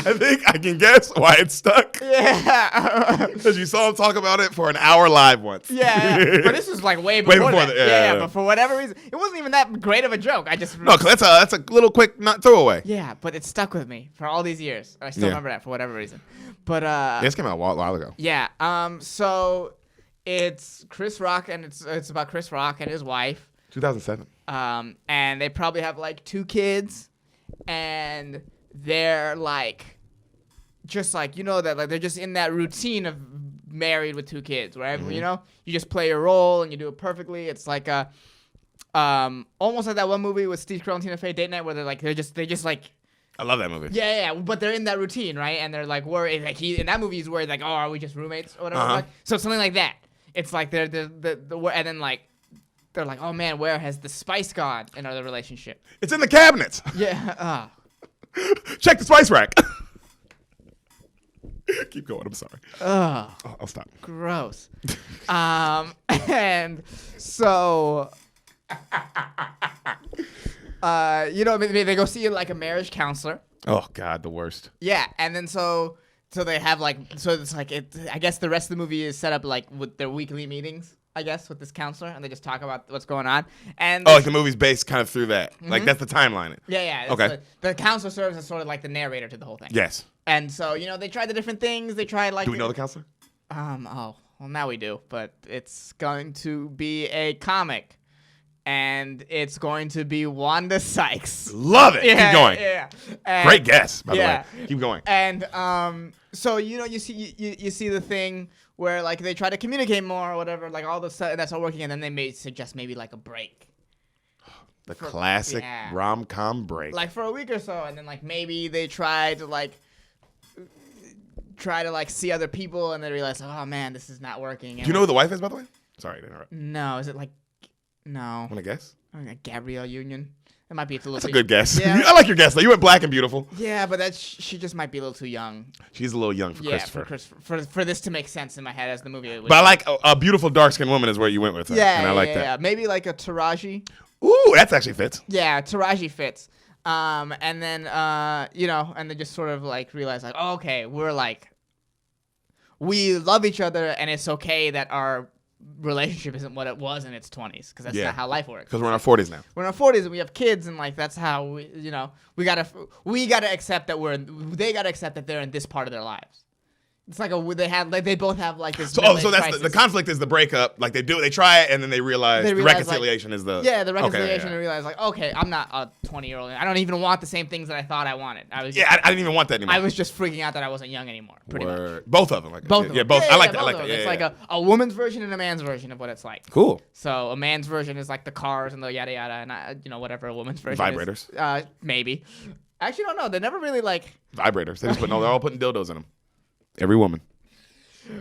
I think I can guess why it's stuck. Yeah. Because you saw him talk about it for an hour live once. Yeah. But this was like way before that. Yeah. But for whatever reason, it wasn't even that great of a joke. I just No, because that's a little quick not throwaway. Yeah, but it stuck with me for all these years. I still remember that for whatever reason. But this came out a while ago. Yeah. So it's Chris Rock, and it's about Chris Rock and his wife. 2007. And they probably have like 2 kids, and they're like, just like that, like they're just in that routine of married with 2 kids, right? Mm-hmm. You just play your role and you do it perfectly. It's like almost like that one movie with Steve Carell and Tina Fey, Date Night, where they're just like. I love that movie. Yeah, but they're in that routine, right? And they're like worried, like in that movie he's worried, like, oh, are we just roommates or whatever? Uh-huh. Like, so something like that. It's like they're and then like they're like, oh man, where has the spice gone in our relationship? It's in the cabinets. Yeah. Check the spice rack. Keep going. I'm sorry. I'll stop. Gross. And so, they go see like a marriage counselor. Oh God, the worst. Yeah, and then so they have like, so it's like I guess the rest of the movie is set up like with their weekly meetings, I guess, with this counselor, and they just talk about what's going on. And like the movie's based kind of through that. Mm-hmm. Like that's the timeline. Yeah. Okay. The counselor serves as sort of like the narrator to the whole thing. Yes. And so they tried the different things. They tried like. Do we know the counselor? Well now we do, but it's going to be a comic. And it's going to be Wanda Sykes. Love it. Yeah, keep going. Yeah. Great guess, by the way. Keep going. And so you see the thing where like they try to communicate more or whatever, like all the stuff that's all working, and then they may suggest maybe like a break. The classic rom-com break. Like for a week or so, and then like maybe they try to see other people, and they realize, oh man, this is not working. Do you know who the wife is, by the way? Sorry to interrupt. No, is it like? No. Want to guess? Gabrielle Union. It might be a little. That's a good guess. Yeah. I like your guess though. You went Black and Beautiful. Yeah, but she just might be a little too young. She's a little young for Yeah, Christopher. for this to make sense in my head as the movie. But I like a beautiful dark-skinned woman is where you went with her. Yeah, and I like that. Yeah. Maybe like a Taraji. Ooh, that's actually fits. Yeah, Taraji fits. And then and then just sort of like realize like, oh, okay, we love each other, and it's okay that our relationship isn't what it was in its 20s, because that's not how life works. Because we're in our 40s now. We're in our 40s and we have kids, and like that's how we gotta accept that they gotta accept that they're in this part of their lives. It's like they both have like this. So that's the conflict is the breakup. Like they try it, and then they realize the reconciliation is the. Yeah, the reconciliation. And realize like, okay, I'm not a 20-year-old. I don't even want the same things that I thought I wanted. I didn't even want that anymore. I was just freaking out that I wasn't young anymore. Pretty much. Both of them. Like both. Yeah, both. I like that. It's like a woman's version and a man's version of what it's like. Cool. So a man's version is like the cars and the yada yada, and whatever a woman's version vibrators. Is. Maybe. Actually, don't know. They never really like vibrators. They're all putting dildos in them. Every woman.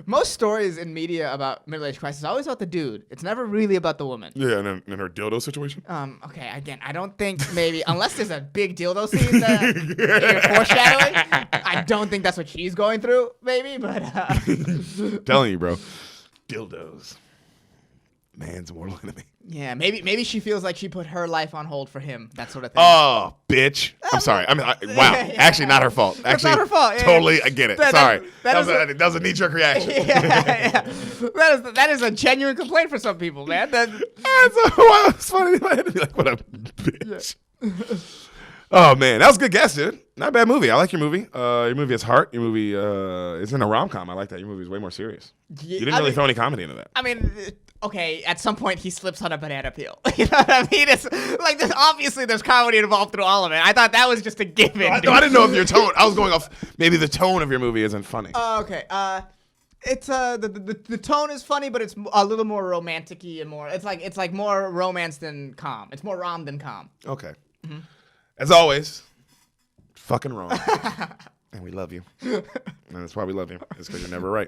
Most stories in media about middle-age crisis are always about the dude. It's never really about the woman. Yeah, and then her dildo situation. Okay, again, I don't think maybe unless there's a big dildo scene that you're foreshadowing. I don't think that's what she's going through. Maybe, but telling you, bro, dildos, man's mortal enemy. Yeah, maybe she feels like she put her life on hold for him. That sort of thing. Oh, bitch! I'm sorry. Wow. Yeah. Actually, not her fault. That's not her fault. Yeah, totally, I get it. Sorry. That was a knee-jerk reaction. Yeah. That is a genuine complaint for some people, man. It's funny in my head to be like, what a bitch. Yeah. Oh man, that was a good guess, dude. Not a bad movie. I like your movie. Your movie has heart. Your movie is in a rom-com. I like that. Your movie is way more serious. You didn't really throw any comedy into that. I mean, okay, at some point he slips on a banana peel. You know what I mean? It's like obviously there's comedy involved through all of it. I thought that was just a given. I didn't know if your tone. I was going off. Maybe the tone of your movie isn't funny. Okay. It's the tone is funny, but it's a little more romantic-y and more. It's like more romance than calm. It's more rom than calm. Okay. Mm-hmm. As always, fucking wrong. And we love you. And that's why we love you. It's because you're never right.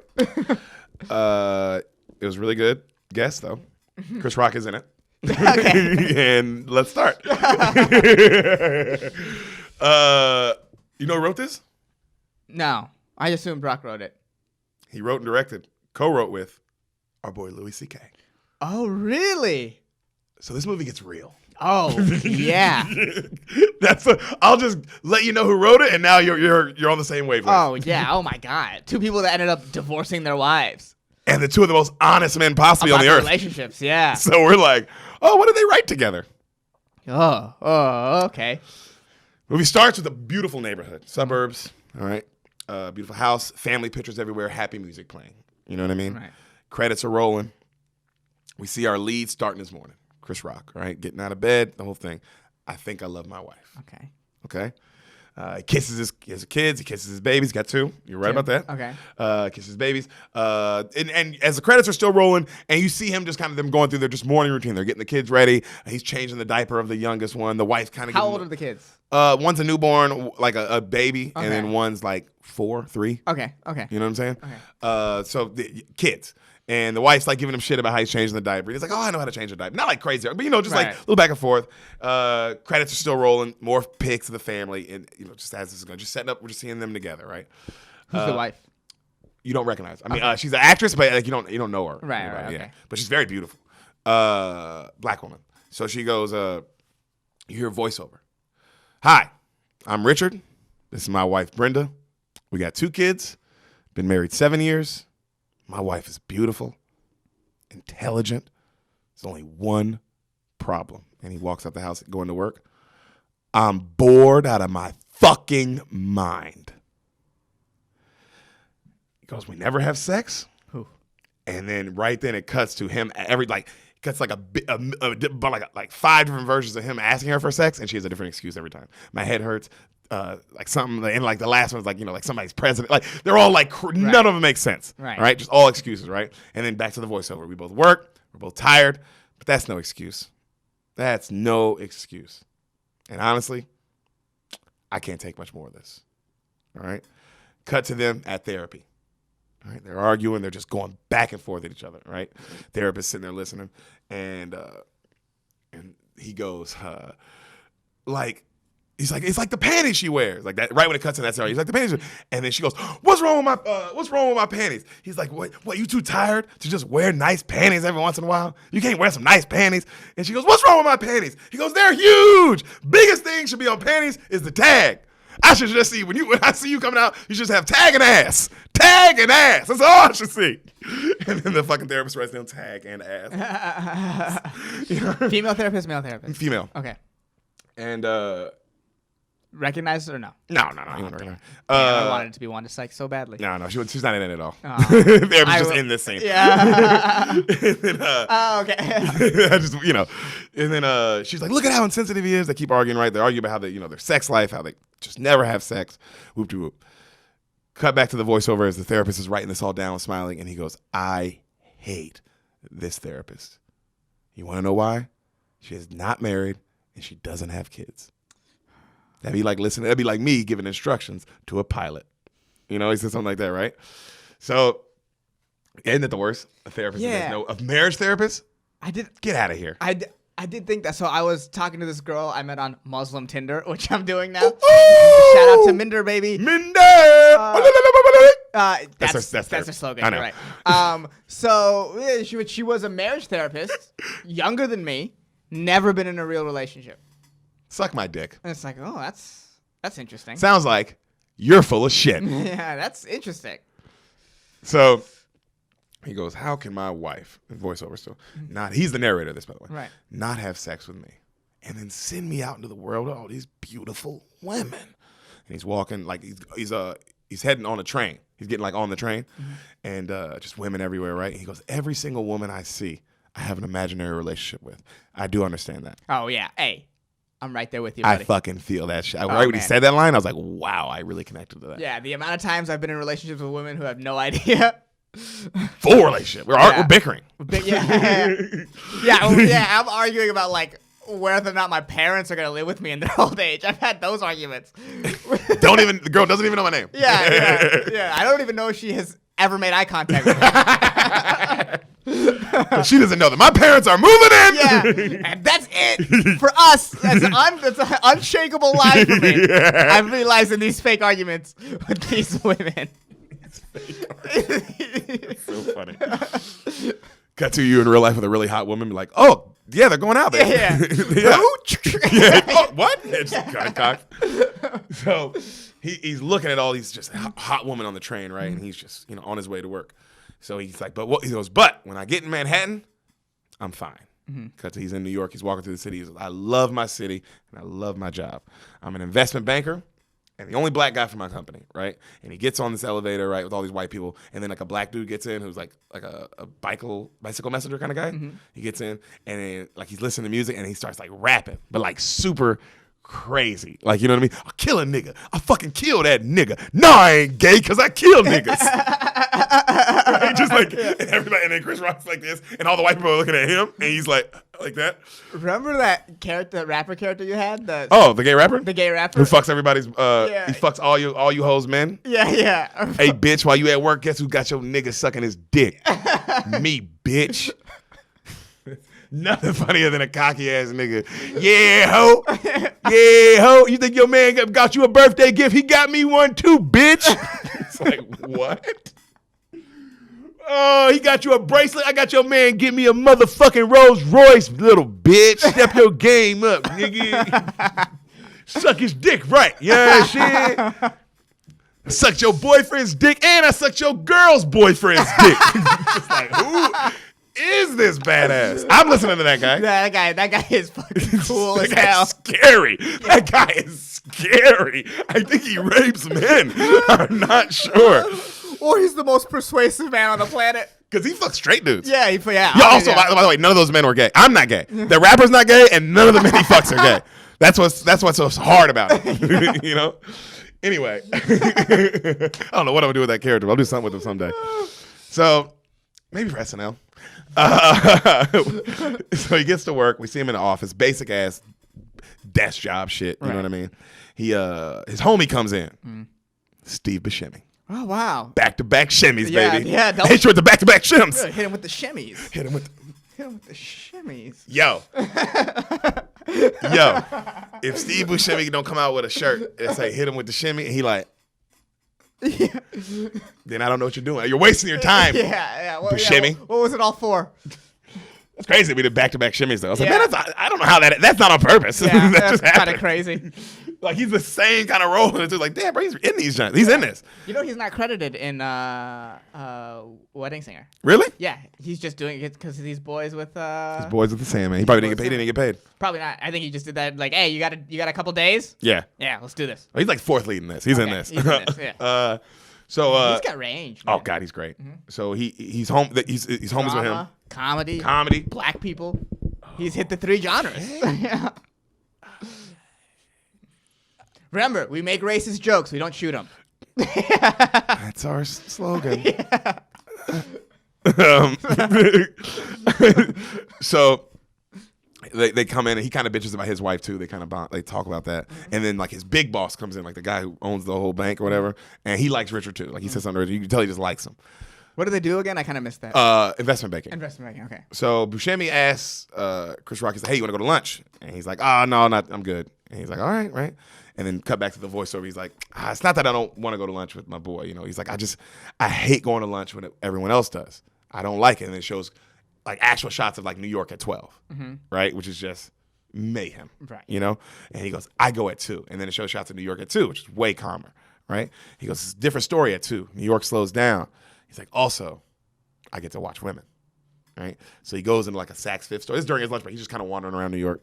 It was really good. Guess, though. Chris Rock is in it. Okay. And let's start. You know who wrote this? No. I assumed Brock wrote it. He wrote and directed, co-wrote with our boy Louis C.K. Oh, really? So this movie gets real. Oh, yeah. I'll just let you know who wrote it, and now you're on the same wavelength. Oh, yeah. Oh, my God. Two people that ended up divorcing their wives. And the two of the most honest men possibly on the earth. Relationships, yeah. So we're like, oh, what did they write together? Oh, okay. Movie starts with a beautiful neighborhood, suburbs, all right? Beautiful house, family pictures everywhere, happy music playing. You know what I mean? Right. Credits are rolling. We see our lead starting this morning. Chris Rock, right? Getting out of bed, the whole thing. I think I love my wife. Okay. He kisses his kids. He kisses his babies. Got two. You're right about that. Okay. Kisses babies. And as the credits are still rolling, and you see him just kind of them going through their just morning routine. They're getting the kids ready. He's changing the diaper of the youngest one. The wife kind of. How old are the kids? One's a newborn, like a baby, okay. and then one's like 4, 3. Okay. You know what I'm saying? Okay. So the kids. And the wife's like giving him shit about how he's changing the diaper. He's like, oh, I know how to change the diaper. Not like crazy, but just like a little back and forth. Credits are still rolling. More pics of the family. And, just as this is going, just setting up, we're just seeing them together, right? Who's the wife? You don't recognize. I mean, she's an actress, but like you don't know her. Right, okay. Yeah. But she's very beautiful. Black woman. So she goes, you hear a voiceover. Hi, I'm Richard. This is my wife, Brenda. We got 2 kids. Been married 7 years. My wife is beautiful, intelligent. There's only one problem. And he walks out the house going to work. I'm bored out of my fucking mind. He goes, we never have sex. Who? And then right then it cuts to him cuts like like 5 different versions of him asking her for sex, and she has a different excuse every time. My head hurts. Like something, and like the last one's like like somebody's president. Like they're all like none of them make sense. Right? Just all excuses, right? And then back to the voiceover. We both work. We're both tired, but that's no excuse. That's no excuse. And honestly, I can't take much more of this. All right. Cut to them at therapy. All right. They're arguing. They're just going back and forth at each other. Right. Therapist sitting there listening, and he goes. like, he's like, it's like the panties she wears. Like that, right when it cuts in that story. He's like, the panties. And then she goes, what's wrong with my panties? He's like, what, you too tired to just wear nice panties every once in a while? You can't wear some nice panties? And she goes, what's wrong with my panties? He goes, they're huge. Biggest thing should be on panties is the tag. I should just see, when I see you coming out, you should just have tag and ass. Tag and ass. That's all I should see. And then the fucking therapist writes down tag and ass. Female therapist, male therapist? Female. Okay. And, recognized it or no? No. He wouldn't recognize. I wanted it to be one to psych so badly. No, she's not in it at all. Oh. They're just in this scene. Yeah. And then, okay. I just, and then she's like, look at how insensitive he is. They keep arguing, right? They argue about how they, their sex life, how they just never have sex. Whoop de whoop. Cut back to the voiceover as the therapist is writing this all down, smiling, and he goes, I hate this therapist. You want to know why? She is not married and she doesn't have kids. That'd be like listening. That'd be like me giving instructions to a pilot. He said something like that, right? So, isn't it the worst? A therapist a marriage therapist? Get out of here. I did think that. So I was talking to this girl I met on Muslim Tinder, which I'm doing now. Ooh! Shout out to Minder, baby. Minder. That's her slogan. I know. You're right. So yeah, she was a marriage therapist, younger than me, never been in a real relationship. Suck my dick. And it's like, oh, that's interesting. Sounds like you're full of shit. Yeah, that's interesting. So he goes, how can my wife, voiceover still, he's the narrator of this, by the way, right, not have sex with me and then send me out into the world of all these beautiful women? And he's walking, like he's heading on a train. He's getting like on the train and just women everywhere, right? And he goes, every single woman I see, I have an imaginary relationship with. I do understand that. Oh, yeah. Hey. I'm right there with you, buddy. I fucking feel that shit. Right when he said that line, I was like, wow, I really connected to that. Yeah, the amount of times I've been in relationships with women who have no idea. Full relationship. We're bickering. Yeah, I'm arguing about like whether or not my parents are going to live with me in their old age. I've had those arguments. The girl doesn't even know my name. Yeah. I don't even know if she has ever made eye contact with me. She doesn't know that my parents are moving in. Yeah, and that's it for us. That's an unshakable lie for me. Yeah. I'm realizing these fake arguments with these women. It's fake arguments. So funny. Cut to you in real life with a really hot woman, be like, oh, yeah, they're going out there. Yeah. Yeah. Oh, what? It's just cock. So he's looking at all these just hot women on the train, right? And he's just on his way to work. So he's like, but when I get in Manhattan, I'm fine. Because he's in New York, he's walking through the city. He says, I love my city and I love my job. I'm an investment banker and the only black guy from my company, right? And he gets on this elevator, right, with all these white people, and then like a black dude gets in who's like a bicycle messenger kind of guy. He gets in and then like he's listening to music and he starts like rapping, but like super crazy. Like, you know what I mean? I'll kill a nigga. I'll fucking kill that nigga. No, I ain't gay because I kill niggas. Right? Just like, and everybody, and then Chris Rock's like this, and all the white people are looking at him, and he's like that. Remember that rapper character you had? The gay rapper? The gay rapper? Who fucks everybody's, he fucks all you hoes men? Yeah. Hey, bitch, while you at work, guess who got your nigga sucking his dick? Me, bitch. Nothing funnier than a cocky ass nigga. Yeah, ho. Yeah, ho. You think your man got you a birthday gift? He got me one too, bitch. It's like, what? Oh, he got you a bracelet. I got your man give me a motherfucking Rolls Royce, little bitch. Step your game up, nigga. Suck his dick right. Yeah, shit. I sucked your boyfriend's dick and I sucked your girl's boyfriend's dick. It's like, who is this badass? I'm listening to that guy. Yeah, that guy is fucking cool as hell. Scary. That guy is scary. I think he rapes men. I'm not sure. Or he's the most persuasive man on the planet. Because he fucks straight dudes. Yeah. Yo, also, by the way, none of those men were gay. I'm not gay. The rapper's not gay, and none of the men he fucks are gay. That's what's so hard about it. You know? Anyway. I don't know what I'm going to do with that character. I'll do something with him someday. So, maybe for SNL. So he gets to work. We see him in the office. Basic ass desk job shit. You know what I mean? His homie comes in. Steve Buscemi. Oh, wow. Back-to-back shimmies, baby. Yeah. Hit you with the back-to-back shims. Hit him with the shimmies. Hit him with the shimmies. Yo. if Steve Buscemi don't come out with a shirt and say hit him with the shimmy, and he like, Yeah. then I don't know what you're doing. You're wasting your time. Yeah. Well, Buscemi. What was it all for? It's crazy. We did back-to-back shimmies though. I was like, Yeah. man, I don't know how that's not on purpose. Yeah, that that's just kind happened. of crazy. Like he's the same kind of role, and it's just like, damn, bro, he's in these giants. He's in this. You know he's not credited in Wedding Singer. Really? Yeah, he's just doing it because he's boys with. His boys with the Sandman. He probably didn't get paid. He didn't get paid. Probably not. I think he just did that. Like, hey, you got a couple days? Yeah. Yeah, let's do this. Oh, he's like fourth lead in this. He's in Okay, this. he's in this, yeah. So He's got range. Man. oh god, he's great. So he's home. He's homies with him. Drama, comedy, Comedy. black people. He's hit the 3 genres. Yeah. Remember, we make racist jokes. We don't shoot them. That's our slogan. So they come in and he kind of bitches about his wife too. They kind of they talk about that, and then like his big boss comes in, like the guy who owns the whole bank or whatever, and he likes Richard too. Like he says something to Richard. You can tell he just likes him. What do they do again? I kind of missed that. Investment banking. Investment banking. Okay. So Buscemi asks Chris Rock, he's like, hey, you want to go to lunch? And he's like, oh, no, I'm good. And he's like, all right, right. And then cut back to the voiceover. He's like, it's not that I don't want to go to lunch with my boy. You know, he's like, I hate going to lunch when everyone else does. I don't like it. And it shows like actual shots of like New York at 12, right? Which is just mayhem, Right. you know? And he goes, I go at 2. And then it shows shots of New York at 2, which is way calmer, right? He goes, it's a different story at 2. New York slows down. He's like, also, I get to watch women, right? So he goes into like a Saks Fifth store. This is during his lunch break. He's just kind of wandering around New York,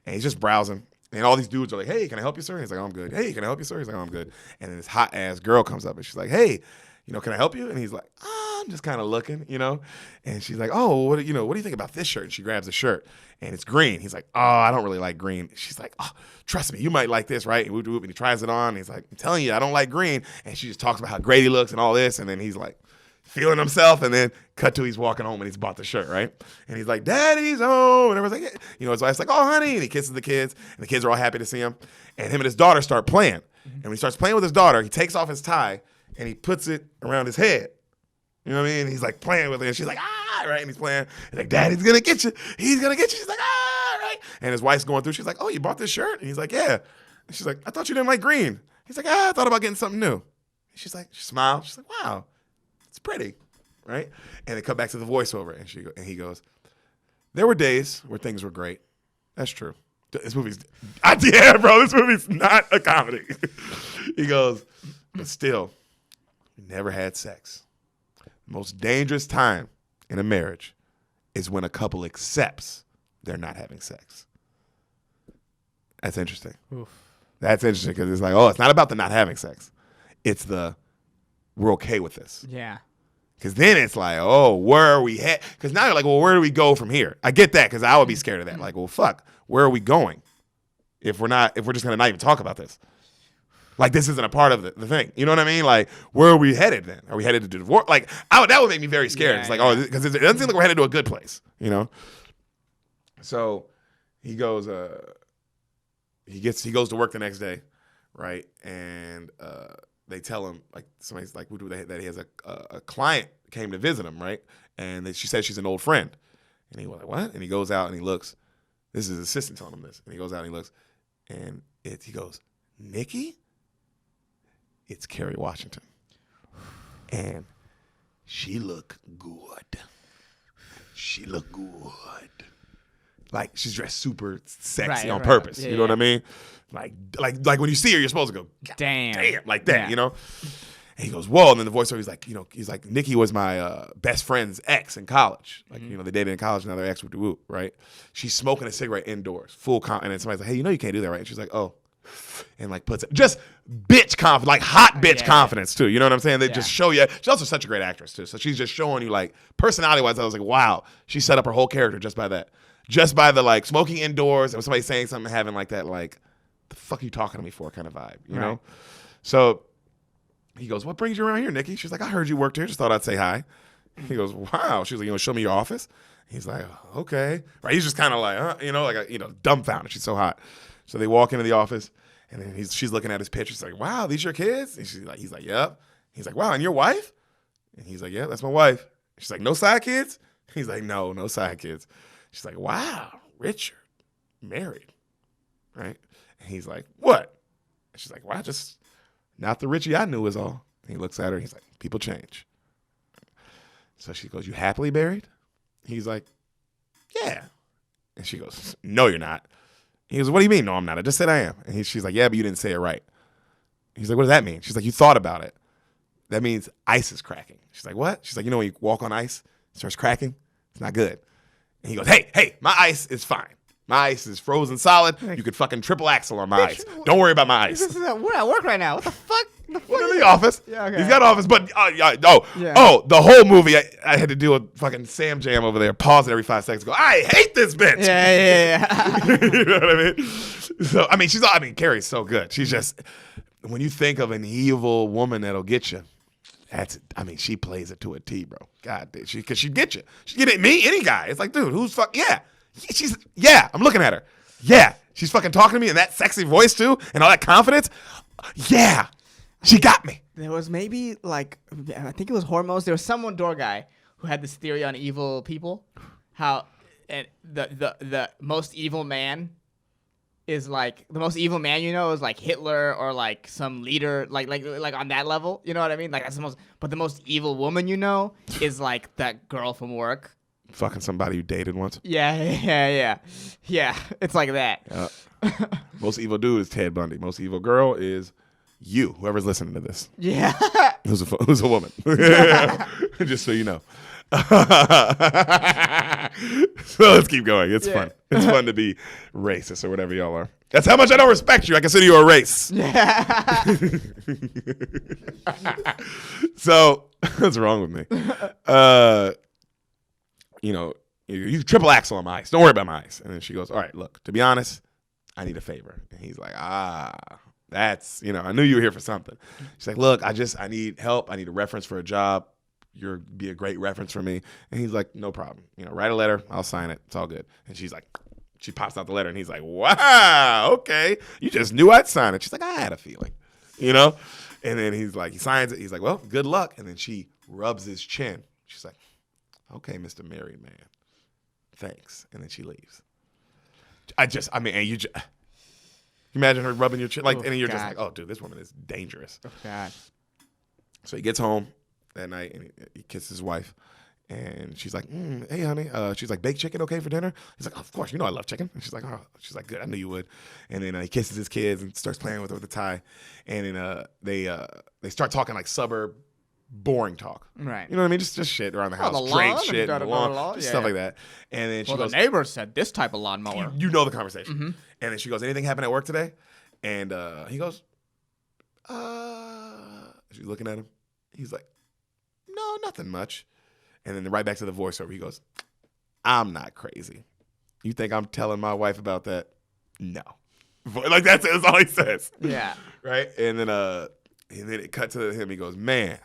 and he's just browsing. And all these dudes are like, hey, can I help you, sir? And he's like, oh, I'm good. Hey, can I help you, sir? He's like, oh, I'm good. And then this hot-ass girl comes up, and she's like, hey, can I help you? And he's like, I'm just kind of looking, And she's like, oh, what do you think about this shirt? And she grabs the shirt, and it's green. He's like, oh, I don't really like green. She's like, oh, trust me, you might like this, right? And whoop, whoop, and he tries it on. And he's like, I'm telling you, I don't like green. And she just talks about how great he looks and all this, and then he's like, feeling himself, and then cut to he's walking home and he's bought the shirt, right? And he's like, Daddy's home. And everyone's like, his wife's like, oh, honey. And he kisses the kids, and the kids are all happy to see him. And him and his daughter start playing. And when he starts playing with his daughter, he takes off his tie, and he puts it around his head. You know what I mean? And he's like playing with it, and she's like, ah, right? And he's playing. He's like, Daddy's going to get you. He's going to get you. She's like, ah, right? And his wife's going through. She's like, oh, you bought this shirt? And he's like, yeah. And she's like, I thought you didn't like green. He's like, I thought about getting something new. And she smiles. She's like, wow, it's pretty. Right? And they cut back to the voiceover, and he goes, there were days where things were great. That's true. This movie's not a comedy. He goes, but still, we never had sex. The most dangerous time in a marriage is when a couple accepts they're not having sex. That's interesting. Oof. That's interesting because it's like, oh, it's not about the not having sex. It's we're okay with this. Yeah. Because then it's like, oh, where are we at? Because now you're like, well, where do we go from here? I get that because I would be scared of that. Like, well, fuck, where are we going if we're just going to not even talk about this? Like, this isn't a part of the thing. You know what I mean? Like, where are we headed then? Are we headed to divorce? Like, that would make me very scared. Yeah, it's like, oh, because it doesn't seem like we're headed to a good place, So he goes, he goes to work the next day, right? And they tell him, like, somebody's like, that he has a client came to visit him, right? And she says she's an old friend. And he was like, what? And he goes out and he looks. This is his assistant telling him this. And he goes out and he looks. And he goes, Nikki? It's Kerry Washington. And she look good. She look good. Like, she's dressed super sexy on purpose. Yeah, you know what I mean? Like when you see her, you're supposed to go, damn, like that, And he goes, whoa. And then the voiceover, he's like, Nikki was my best friend's ex in college. Like, they dated in college, now they're ex with the whoop, right? She's smoking a cigarette indoors, and then somebody's like, hey, you can't do that, right? And she's like, oh. And like puts it, just bitch confidence, like hot bitch confidence too. You know what I'm saying? They just show you. She's also such a great actress too. So she's just showing you like personality-wise, I was like, wow, she set up her whole character just by that. Just by the like smoking indoors and somebody saying something, having like that, like, the fuck are you talking to me for kind of vibe, you know? So he goes, what brings you around here, Nikki? She's like, I heard you worked here. Just thought I'd say hi. He goes, wow. She's like, show me your office? He's like, okay. Right? He's just kind of like, dumbfounded. She's so hot. So they walk into the office, and then she's looking at his picture. She's like, wow, these your kids? And he's like, yep. He's like, wow, and your wife? And he's like, yeah, that's my wife. She's like, no side kids? He's like, no side kids. She's like, wow, Richard, married. right? And he's like, what? And she's like, well, just not the Richie I knew is all. And he looks at her. He's like, people change. So she goes, you happily married? He's like, yeah. And she goes, no, you're not. He goes, what do you mean? No, I'm not. I just said I am. And she's like, yeah, but you didn't say it right. He's like, what does that mean? She's like, you thought about it. That means ice is cracking. She's like, what? She's like, you know when you walk on ice, it starts cracking? It's not good. And he goes, hey, my ice is fine. My ice is frozen solid. You could fucking triple axle on my ice. Don't worry about my ice. We're at work right now. What the fuck? We're in the office. Yeah, okay. He's got office, but the whole movie, I had to do a fucking Sam Jam over there, pause it every 5 seconds, go, I hate this bitch. Yeah. You know what I mean? So, Carrie's so good. She's just, when you think of an evil woman that'll get you, she plays it to a T, bro. God, because she'd get you. She'd get it, me, any guy. It's like, dude, who's fuck, I'm looking at her. Yeah, she's fucking talking to me in that sexy voice too, and all that confidence. Yeah, she got me. There was maybe I think it was Hormones. There was some door guy who had this theory on evil people, how and the most evil man is like the most evil man is like Hitler or like some leader like on that level. You know what I mean? Like that's but the most evil woman is like that girl from work. Fucking somebody you dated once. Yeah. It's like that. Most evil dude is Ted Bundy. Most evil girl is you. Whoever's listening to this. Yeah. Who's a woman? Just so you know. So let's keep going. It's fun. It's fun to be racist or whatever y'all are. That's how much I don't respect you. I consider you a race. Yeah. So what's wrong with me? You triple axle on my ice. Don't worry about my ice. And then she goes, all right, look, to be honest, I need a favor. And he's like, that's, I knew you were here for something. She's like, look, I need help. I need a reference for a job. You'll be a great reference for me. And he's like, no problem. Write a letter. I'll sign it. It's all good. And she's like, she pops out the letter and he's like, wow, okay. You just knew I'd sign it. She's like, I had a feeling, And then he's like, he signs it. He's like, well, good luck. And then she rubs his chin. She's like, okay, Mr. Married Man. Thanks. And then she leaves. You imagine her rubbing your chin, and then you're just like, oh, dude, this woman is dangerous. Oh, God. So he gets home that night and he kisses his wife. And she's like, hey, honey. She's like, baked chicken okay for dinner? He's like, oh, of course, I love chicken. And she's like, oh. She's like, good, I knew you would. And then he kisses his kids and starts playing with her with the tie. And then they start talking like suburb boring talk. Right. You know what I mean? Just shit around the house. Trade shit, the lawn, just stuff like that. And then she goes, the neighbor said this type of lawnmower. You know the conversation. Mm-hmm. And then she goes, anything happened at work today? And he goes, she's looking at him. He's like, no, nothing much. And then right back to the voiceover, he goes, I'm not crazy. You think I'm telling my wife about that? No. Like that's all he says. Yeah. Right? And then it cut to him. He goes, man,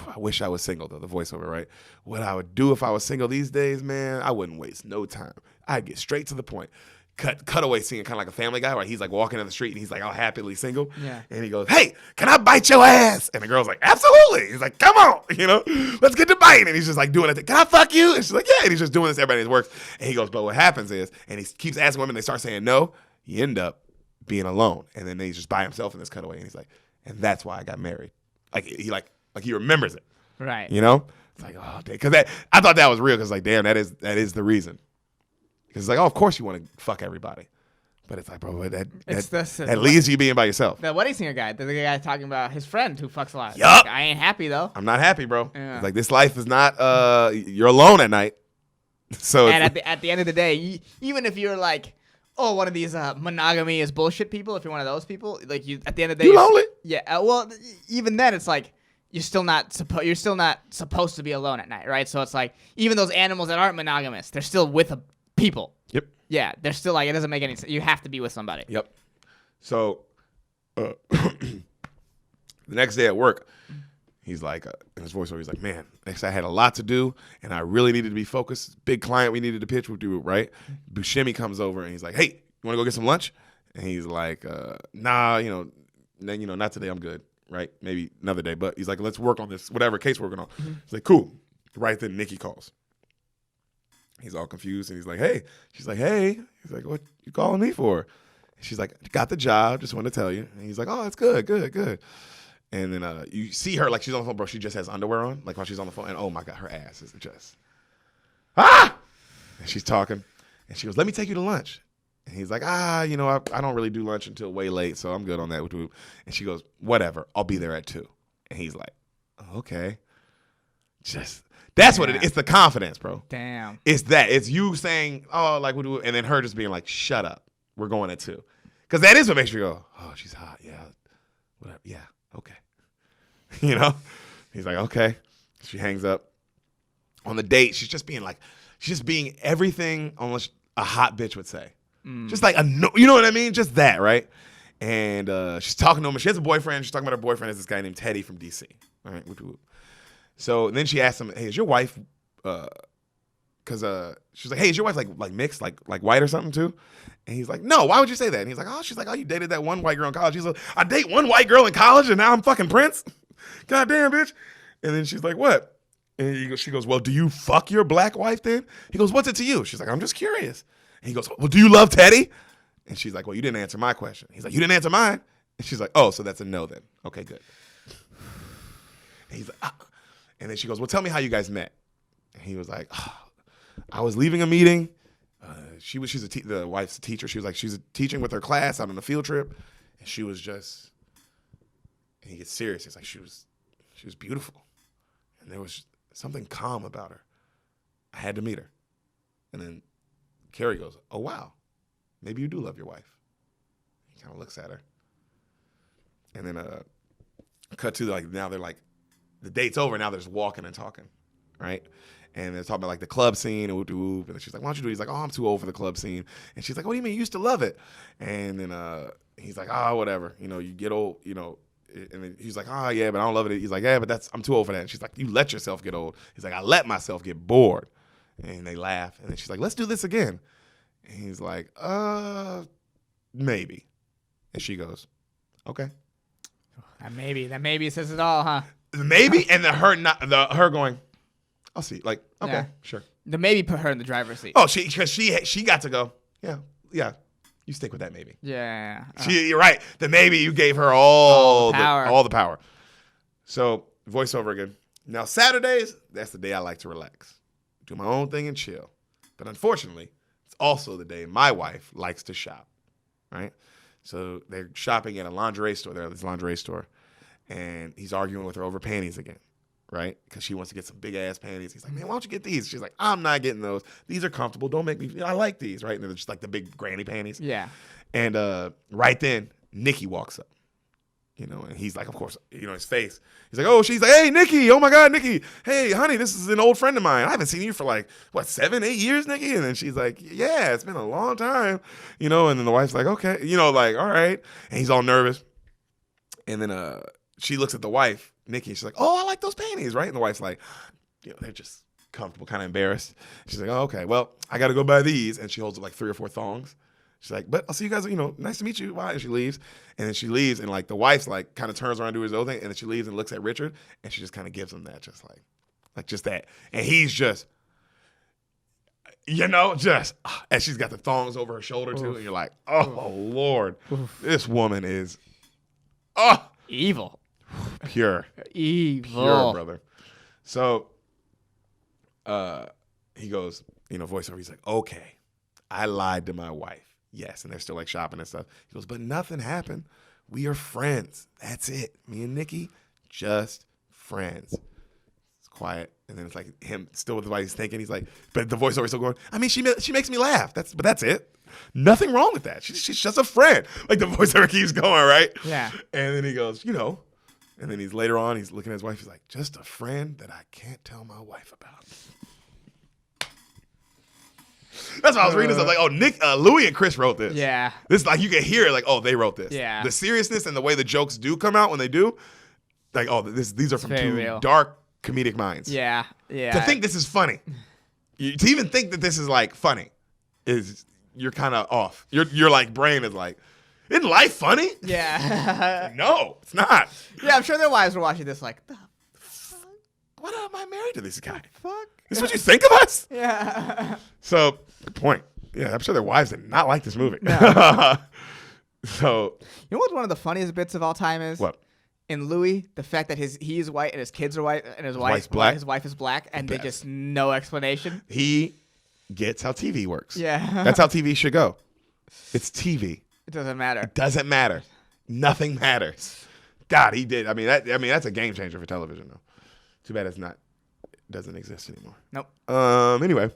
I wish I was single, though, the voiceover, right? What I would do if I was single these days, man, I wouldn't waste no time. I'd get straight to the point. Cutaway scene, kind of like a Family Guy, where he's like walking down the street and he's like all happily single. Yeah. And he goes, hey, can I bite your ass? And the girl's like, absolutely. He's like, come on, let's get to biting. And he's just like doing it. Can I fuck you? And she's like, yeah. And he's just doing this. Everybody works. And he goes, but what happens is, and he keeps asking women, they start saying no. You end up being alone. And then he's just by himself in this cutaway. And he's like, and that's why I got married. Like he remembers it. Right. It's like, oh, because I thought that was real. Because like, damn, that is the reason. Because it's like, oh, of course you want to fuck everybody. But it's like, bro, that leaves you being by yourself. The wedding singer guy, the guy talking about his friend who fucks a lot. Yup. Like, I ain't happy, though. I'm not happy, bro. Yeah. It's like, this life is not, you're alone at night. So and at the end of the day, even if you're like, oh, one of these monogamy is bullshit people, if you're one of those people, like you at the end of the day, you lonely. Yeah. Well, even then, it's like you're still not supposed to be alone at night, right? So it's like even those animals that aren't monogamous, they're still with people. Yep. Yeah, they're still like, it doesn't make any sense. You have to be with somebody. Yep. So the next day at work, he's like, in his voiceover, he's like, man, next I had a lot to do, and I really needed to be focused. Big client we needed to pitch with, right? Buscemi comes over, and he's like, hey, you want to go get some lunch? And he's like, nah, not today, I'm good, right? Maybe another day. But he's like, let's work on this, whatever case we're working on. Mm-hmm. He's like, cool. Right then, Nikki calls. He's all confused, and he's like, hey. She's like, hey. He's like, what you calling me for? She's like, got the job. Just wanted to tell you. And he's like, oh, it's good, good, good. And then you see her like she's on the phone, bro. She just has underwear on, like while she's on the phone. And oh my God, her ass is just And she's talking, and she goes, let me take you to lunch. And he's like, I don't really do lunch until way late, so I'm good on that. And she goes, whatever, I'll be there at 2. And he's like, okay. That's what it is. It's the confidence, bro. Damn. It's that. It's you saying, oh, like, and then her just being like, shut up. We're going at 2. Because that is what makes you go, oh, she's hot. Yeah. Whatever. Yeah. Okay. He's like, okay. She hangs up. On the date, she's just being everything almost a hot bitch would say. Just like, you know what I mean? Just that, right? And she's talking to him. She has a boyfriend. She's talking about her boyfriend as this guy named Teddy from D.C. All right. So then she asked him, hey, is your wife, because she's like, hey, is your wife like mixed, like white or something too? And he's like, no, why would you say that? And he's like, she's like, you dated that one white girl in college. He's like, I date one white girl in college and now I'm fucking Prince? Goddamn, bitch. And then she's like, what? And she goes, well, do you fuck your black wife then? He goes, what's it to you? She's like, I'm just curious. And he goes, well, do you love Teddy? And she's like, well, you didn't answer my question. He's like, you didn't answer mine? And she's like, oh, so that's a no then. Okay, good. And he's like, And then she goes, well, tell me how you guys met. And he was like, I was leaving a meeting. The wife's a teacher. She was like, she's teaching with her class out on a field trip. And she was just, and he gets serious. He's like, she was beautiful. And there was something calm about her. I had to meet her. And then Carrie goes, oh, wow. Maybe you do love your wife. He kind of looks at her. And then cut to now they're like, the date's over. Now they're just walking and talking, right? And they're talking about like the club scene and whoop whoop. And she's like, why don't you do it? He's like, oh, I'm too old for the club scene. And she's like, what do you mean? You used to love it. And then he's like, whatever. You get old, And then he's like, yeah, but I don't love it. He's like, yeah, but I'm too old for that. And she's like, you let yourself get old. He's like, I let myself get bored. And they laugh. And then she's like, let's do this again. And he's like, maybe. And she goes, okay. That maybe says it all, huh? Maybe, and her going, I'll see. Like, okay, Yeah. sure. The maybe put her in the driver's seat. Oh, because she got to go. Yeah. You stick with that maybe. Yeah. You're right. The maybe you gave her all the power. So voiceover again. Now Saturdays, that's the day I like to relax, do my own thing and chill. But unfortunately, it's also the day my wife likes to shop. Right. So they're shopping at a lingerie store. They're at this lingerie store. And he's arguing with her over panties again, right? Because she wants to get some big-ass panties. He's like, man, why don't you get these? She's like, I'm not getting those. These are comfortable. Don't make me – I like these, right? And they're just like the big granny panties. Yeah. And right then, Nikki walks up, and he's like, of course, his face. He's like, oh, she's like, hey, Nikki. Oh, my God, Nikki. Hey, honey, this is an old friend of mine. I haven't seen you for 7, 8 years, Nikki? And then she's like, yeah, it's been a long time, And then the wife's like, okay, all right. And he's all nervous. And then she looks at the wife, Nikki, and she's like, oh, I like those panties, right? And the wife's like, they're just comfortable, kind of embarrassed. She's like, oh, okay, well, I got to go buy these. And she holds up 3 or 4 thongs. She's like, but I'll see you guys, nice to meet you. Bye. And she leaves. And then she leaves, and the wife's kind of turns around to do his own thing. And then she leaves and looks at Richard, and she just kind of gives him that, just just that. And he's just, and she's got the thongs over her shoulder too. And you're like, oh, Lord, this woman is, evil. Pure. Evil. Pure, brother. So he goes, voiceover, he's like, okay, I lied to my wife. Yes, and they're still shopping and stuff. He goes, but nothing happened. We are friends. That's it. Me and Nikki, just friends. It's quiet. And then it's him still with what he's thinking. He's like, but the voiceover still going, I mean, she makes me laugh. But that's it. Nothing wrong with that. She's just a friend. The voiceover keeps going, right? Yeah. And then he goes, and then he's later on, he's looking at his wife. He's like, just a friend that I can't tell my wife about. That's what I was reading. So I was like, Louis and Chris wrote this. Yeah. This you can hear it, they wrote this. Yeah. The seriousness and the way the jokes do come out when they do, these are from two real. dark comedic minds. Yeah. Yeah. To think this is funny, to even think that this is funny, is you're kind of off. Your brain is isn't life funny? Yeah. No, it's not. Yeah, I'm sure their wives were watching this the fuck? What am I married to this guy? Fuck. This is what you think of us? Yeah. So, good point. Yeah, I'm sure their wives did not like this movie. No. So You know what one of the funniest bits of all time is? what? In Louis, the fact that he's white and his kids are white and his wife's wife black? his wife is black and they Best. just no explanation. He gets how TV works. Yeah. That's how TV should go. It's TV. It doesn't matter. It doesn't matter. Nothing matters. God, he did. I mean, that's a game changer for television, though. Too bad it doesn't exist anymore. Nope. Anyway.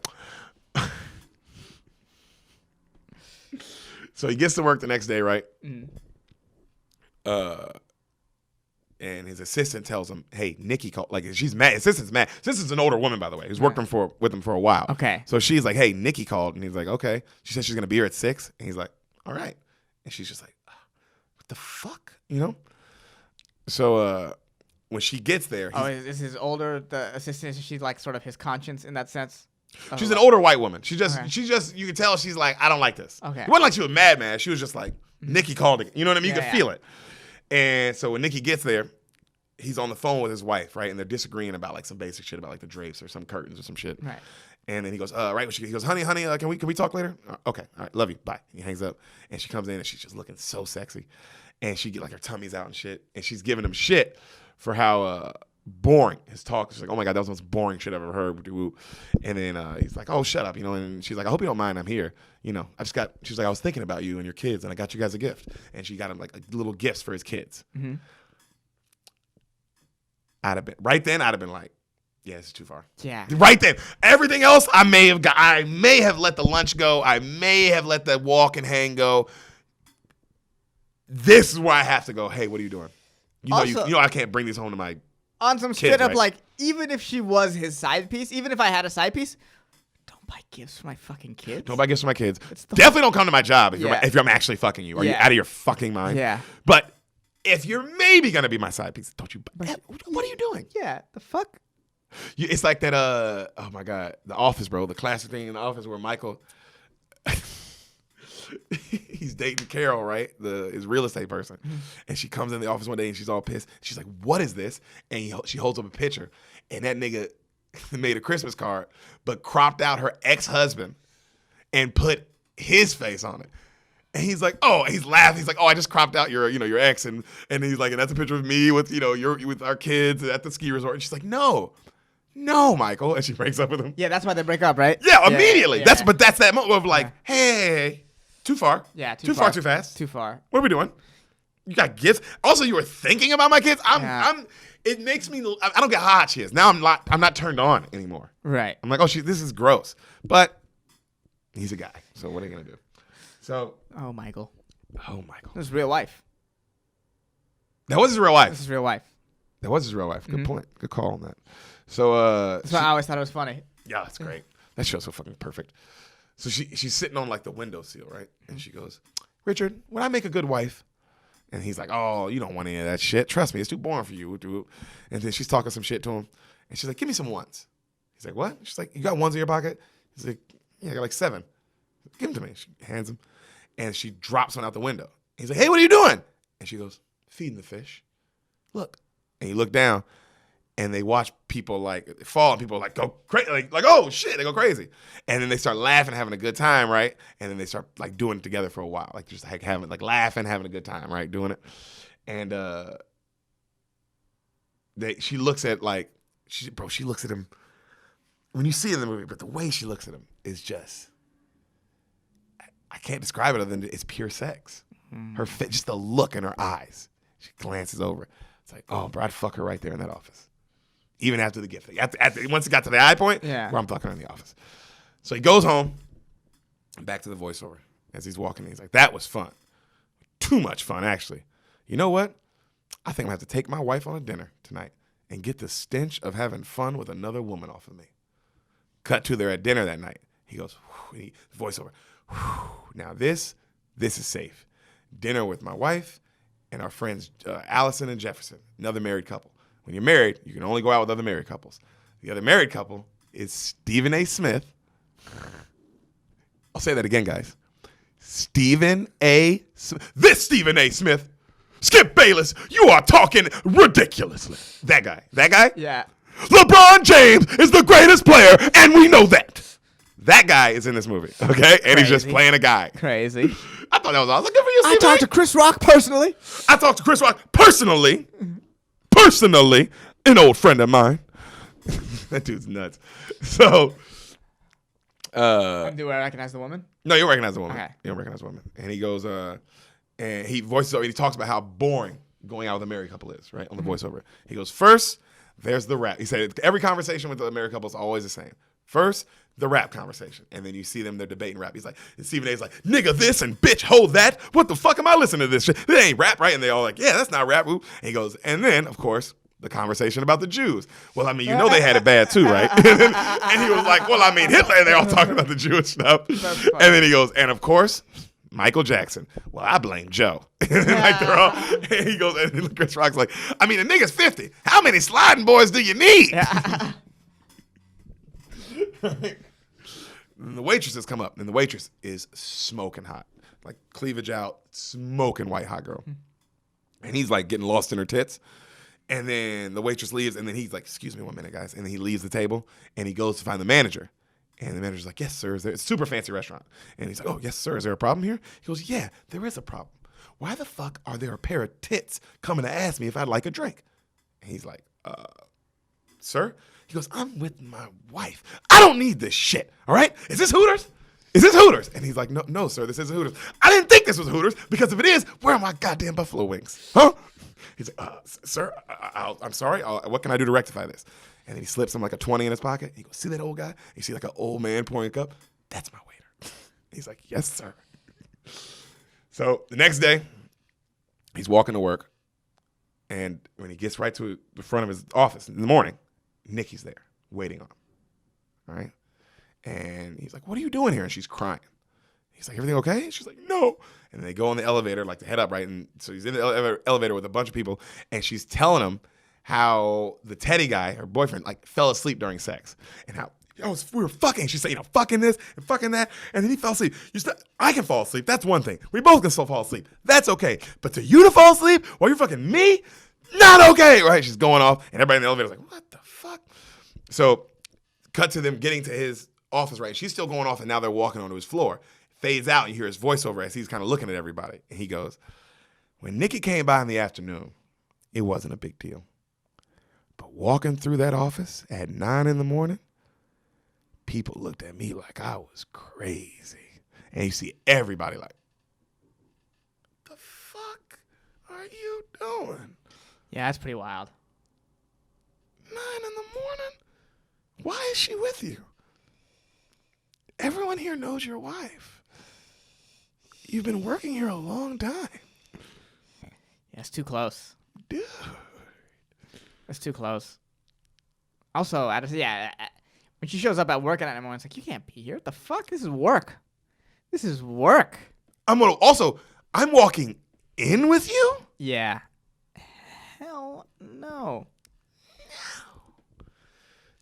So he gets to work the next day, right? Mm. And his assistant tells him, "Hey, Nikki called." Like she's mad. Assistant's mad. Assistant's an older woman, by the way, who's worked with him for a while. Okay. So she's like, "Hey, Nikki called," and he's like, "Okay." She said she's gonna be here at 6, and he's like, "All right." And she's just like, "What the fuck?" You know. So when she gets there, Is his the assistant? Is she like sort of his conscience in that sense? she's an older white woman. She just Okay. you can tell she's like, I don't like this. Okay. It wasn't like she was mad. She was just like, Nikki called it. You know what I mean? You Yeah, could feel it. And so when Nikki gets there, he's on the phone with his wife, right? And they're disagreeing about like some basic shit about like the drapes or some curtains or some shit. Right. And then he goes, right. He goes, honey, can we talk later? Okay. All right. Love you. Bye. And he hangs up. And she comes in and she's just looking so sexy. And she get like her tummy's out and shit. And she's giving him shit for how boring his talk. She's like, oh my God, that was the most boring shit I've ever heard. And then he's like, oh, shut up. You know, and she's like, I hope you don't mind I'm here. You know, she's like, I was thinking about you and your kids and I got you guys a gift. And she got him like little gifts for his kids. Mm-hmm. I'd have been like, yeah, this is too far. Yeah. Right then. Everything else I may have let the lunch go. I may have let the walk and hang go. This is where I have to go, hey, what are you doing? You know I can't bring these home to my On some kids, straight up, right? like, even if she was his side piece, even if I had a side piece, don't buy gifts for my fucking kids. Don't buy gifts for my kids. Definitely don't come to my job if I'm actually fucking you. Are you Yeah. out of your fucking mind? Yeah. But if you're maybe going to be my side piece, don't you what are you doing? Yeah, the fuck? It's like that, oh my God, The Office, bro. The classic thing in The Office where Michael, he's dating Carol, right? His real estate person. And she comes in the office one day and she's all pissed. She's like, what is this? And she holds up a picture. And that nigga made a Christmas card, but cropped out her ex-husband and put his face on it. And he's like, oh, he's laughing. He's like, oh, I just cropped out your ex. And he's like, and that's a picture of me with, with our kids at the ski resort. And she's like, no, Michael. And she breaks up with him. Yeah, that's why they break up, right? Yeah, immediately. Yeah. But that's that moment of like, hey, too far. Yeah, too far, too fast. Too far. What are we doing? You got gifts. Also, you were thinking about my kids. It makes me. I don't get how hot she is. Now I'm not turned on anymore. Right. I'm like, oh, this is gross. But he's a guy. So what are you gonna do? So. Oh, Michael. This is real life. That was his real wife. This is real life. That was his real wife. Good point. Good call on that. So. That's why I always thought it was funny. Yeah, that's great. That show's so fucking perfect. So she's sitting on like the windowsill, right? And she goes, Richard, when I make a good wife. And he's like, oh, you don't want any of that shit. Trust me, it's too boring for you. And then she's talking some shit to him. And she's like, give me some ones. He's like, what? She's like, you got ones in your pocket? He's like, yeah, I got like 7. Give them to me. She hands him. And she drops one out the window. He's like, hey, what are you doing? And she goes, feeding the fish. Look. And you look down. And they watch people like fall, and people like go crazy, like oh shit, they go crazy, and then they start laughing, having a good time, right? And then they start like doing it together for a while, like just like having like laughing, having a good time, right? Doing it, and she looks at she looks at him when you see it in the movie, but the way she looks at him is just I can't describe it other than it's pure sex. Her just the look in her eyes. She glances over. It's like, oh, bro, I'd fuck her right there in that office. Even after the gift. Once it got to the high point, where I'm fucking her in the office. So he goes home, back to the voiceover. As he's walking, he's like, that was fun. Too much fun, actually. You know what? I think I'm going to have to take my wife on a dinner tonight and get the stench of having fun with another woman off of me. Cut to, they're at dinner that night. He goes, voiceover. Now this is safe. Dinner with my wife and our friends Allison and Jefferson, another married couple. When you're married, you can only go out with other married couples. The other married couple is Stephen A. Smith. I'll say that again, guys. Stephen A. Smith. This Stephen A. Smith. Skip Bayless, you are talking ridiculously. That guy? Yeah. LeBron James is the greatest player, and we know that. That guy is in this movie, okay? And he's just playing a guy. Crazy. I thought that was awesome. Good for you, I talked to Chris Rock personally. I talked to Chris Rock personally. Personally, an old friend of mine. That dude's nuts. So, Do I recognize the woman? no, you'll recognize the woman. Okay. You'll recognize the woman. And he goes, and he voices over, and he talks about how boring going out with a married couple is, right? On the voiceover. He goes, first, there's the rap. He said every conversation with the married couple is always the same. First, the rap conversation. And then you see them, they're debating rap. He's like, and Stephen A's like, nigga this and bitch hold that. What the fuck am I listening to this shit? This ain't rap, right? And they all like, yeah, that's not rap. And he goes, and then, of course, the conversation about the Jews. Well, I mean, you know they had it bad too, right? And he was like, well, I mean, Hitler, and they're all talking about the Jewish stuff. And then he goes, and of course, Michael Jackson. Well, I blame Joe. Like they're all, and he goes, and Chris Rock's like, I mean, the nigga's 50. How many sliding boys do you need? And the waitresses come up, and the waitress is smoking hot. Like cleavage out, smoking white hot girl. And he's like getting lost in her tits. And then the waitress leaves, and then he's like, excuse me 1 minute, guys. And then he leaves the table, and he goes to find the manager. And the manager's like, yes, sir. It's a super fancy restaurant. And he's like, oh, yes, sir. Is there a problem here? He goes, yeah, there is a problem. Why the fuck are there a pair of tits coming to ask me if I'd like a drink? And he's like, sir? He goes, I'm with my wife. I don't need this shit, all right? Is this Hooters? Is this Hooters? And he's like, no, sir, this isn't Hooters. I didn't think this was Hooters, because if it is, where are my goddamn buffalo wings? Huh? He's like, sir, I'm sorry. What can I do to rectify this? And then he slips him like a 20 in his pocket. He goes, see that old guy? You see like an old man pouring a cup? That's my waiter. He's like, yes, sir. So the next day, he's walking to work. And when he gets right to the front of his office in the morning, Nikki's there waiting on him. All right? And he's like, what are you doing here? And she's crying. He's like, everything okay? And she's like, no. And they go in the elevator, like to head up, right? And so he's in the elevator with a bunch of people, and she's telling him how the Teddy guy, her boyfriend, like fell asleep during sex, and how we were fucking. She said, fucking this and fucking that, and then he fell asleep. I can fall asleep. That's one thing. We both can still fall asleep. That's okay. But to you to fall asleep while you're fucking me, not okay, right? She's going off, and everybody in the elevator's like, what the fuck? So, cut to them getting to his office, right? She's still going off, and now they're walking onto his floor. Fades out, and you hear his voiceover as he's kind of looking at everybody. And he goes, when Nikki came by in the afternoon, it wasn't a big deal. But walking through that office at 9 in the morning, people looked at me like I was crazy. And you see everybody like, the fuck are you doing? Yeah, that's pretty wild. 9 in the morning? Why is she with you? Everyone here knows your wife. You've been working here a long time. Yeah, it's too close. Dude. It's too close. Also, when she shows up at work at night, it's like, you can't be here. What the fuck? This is work. This is work. I'm walking in with you? Yeah. Hell no.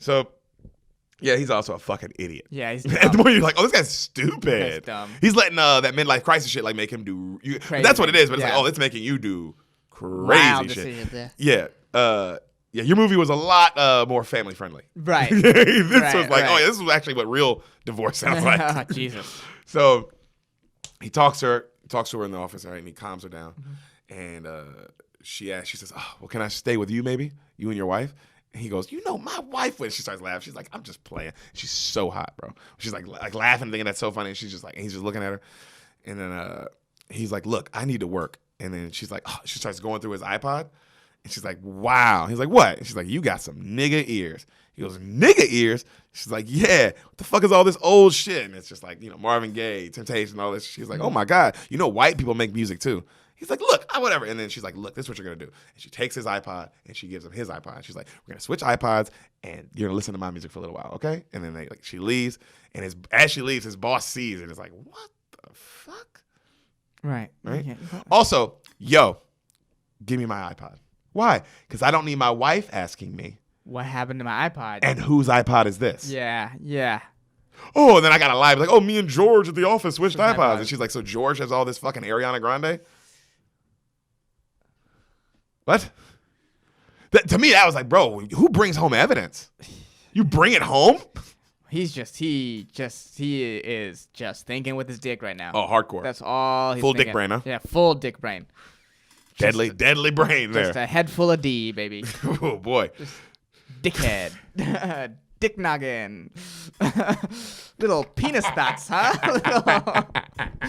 So, yeah, he's also a fucking idiot. Yeah, he's And the dumb. more you're like, oh, this guy's stupid. This guy's dumb. He's letting that midlife crisis shit like make him do. Crazy That's what it things, is, but it's yeah. like, oh, it's making you do crazy Wild shit. decisions, yeah. Yeah. Yeah, your movie was a lot more family friendly. Right. This was like, right. oh, yeah, this was actually what real divorce sounds like. Oh, Jesus. So he talks to her in the office, right, and he calms her down. Mm-hmm. And she says, oh, well, can I stay with you maybe? You and your wife? And he goes, you know, my wife would. She starts laughing. She's like, I'm just playing. She's so hot, bro. She's like laughing, thinking that's so funny. And she's just like, and he's just looking at her. And then he's like, look, I need to work. And then she's like, oh, she starts going through his iPod. And she's like, wow. He's like, what? And she's like, you got some nigga ears. He goes, nigga ears? She's like, yeah. What the fuck is all this old shit? And it's just like, you know, Marvin Gaye, Temptation, all this. She's like, oh my God. You know, white people make music too. He's like, look, whatever. And then she's like, look, this is what you're going to do. And she takes his iPod and she gives him his iPod. She's like, we're going to switch iPods and you're going to listen to my music for a little while, okay? And then she leaves. And as she leaves, his boss sees it and is like, what the fuck? Right. Right? Yeah. Also, yo, give me my iPod. Why? Because I don't need my wife asking me. What happened to my iPod? And whose iPod is this? Yeah. Oh, and then I got to lie. Like, oh, me and George at the office switched iPods. And she's like, so George has all this fucking Ariana Grande? What? To me, that was like, bro, who brings home evidence? You bring it home? He is just thinking with his dick right now. Oh, hardcore. That's all he's Full thinking. dick brain, huh? Yeah, full dick brain. Deadly brain Just there. a head full of D, baby. Oh boy. Dickhead. Dick noggin. Little penis thoughts, huh?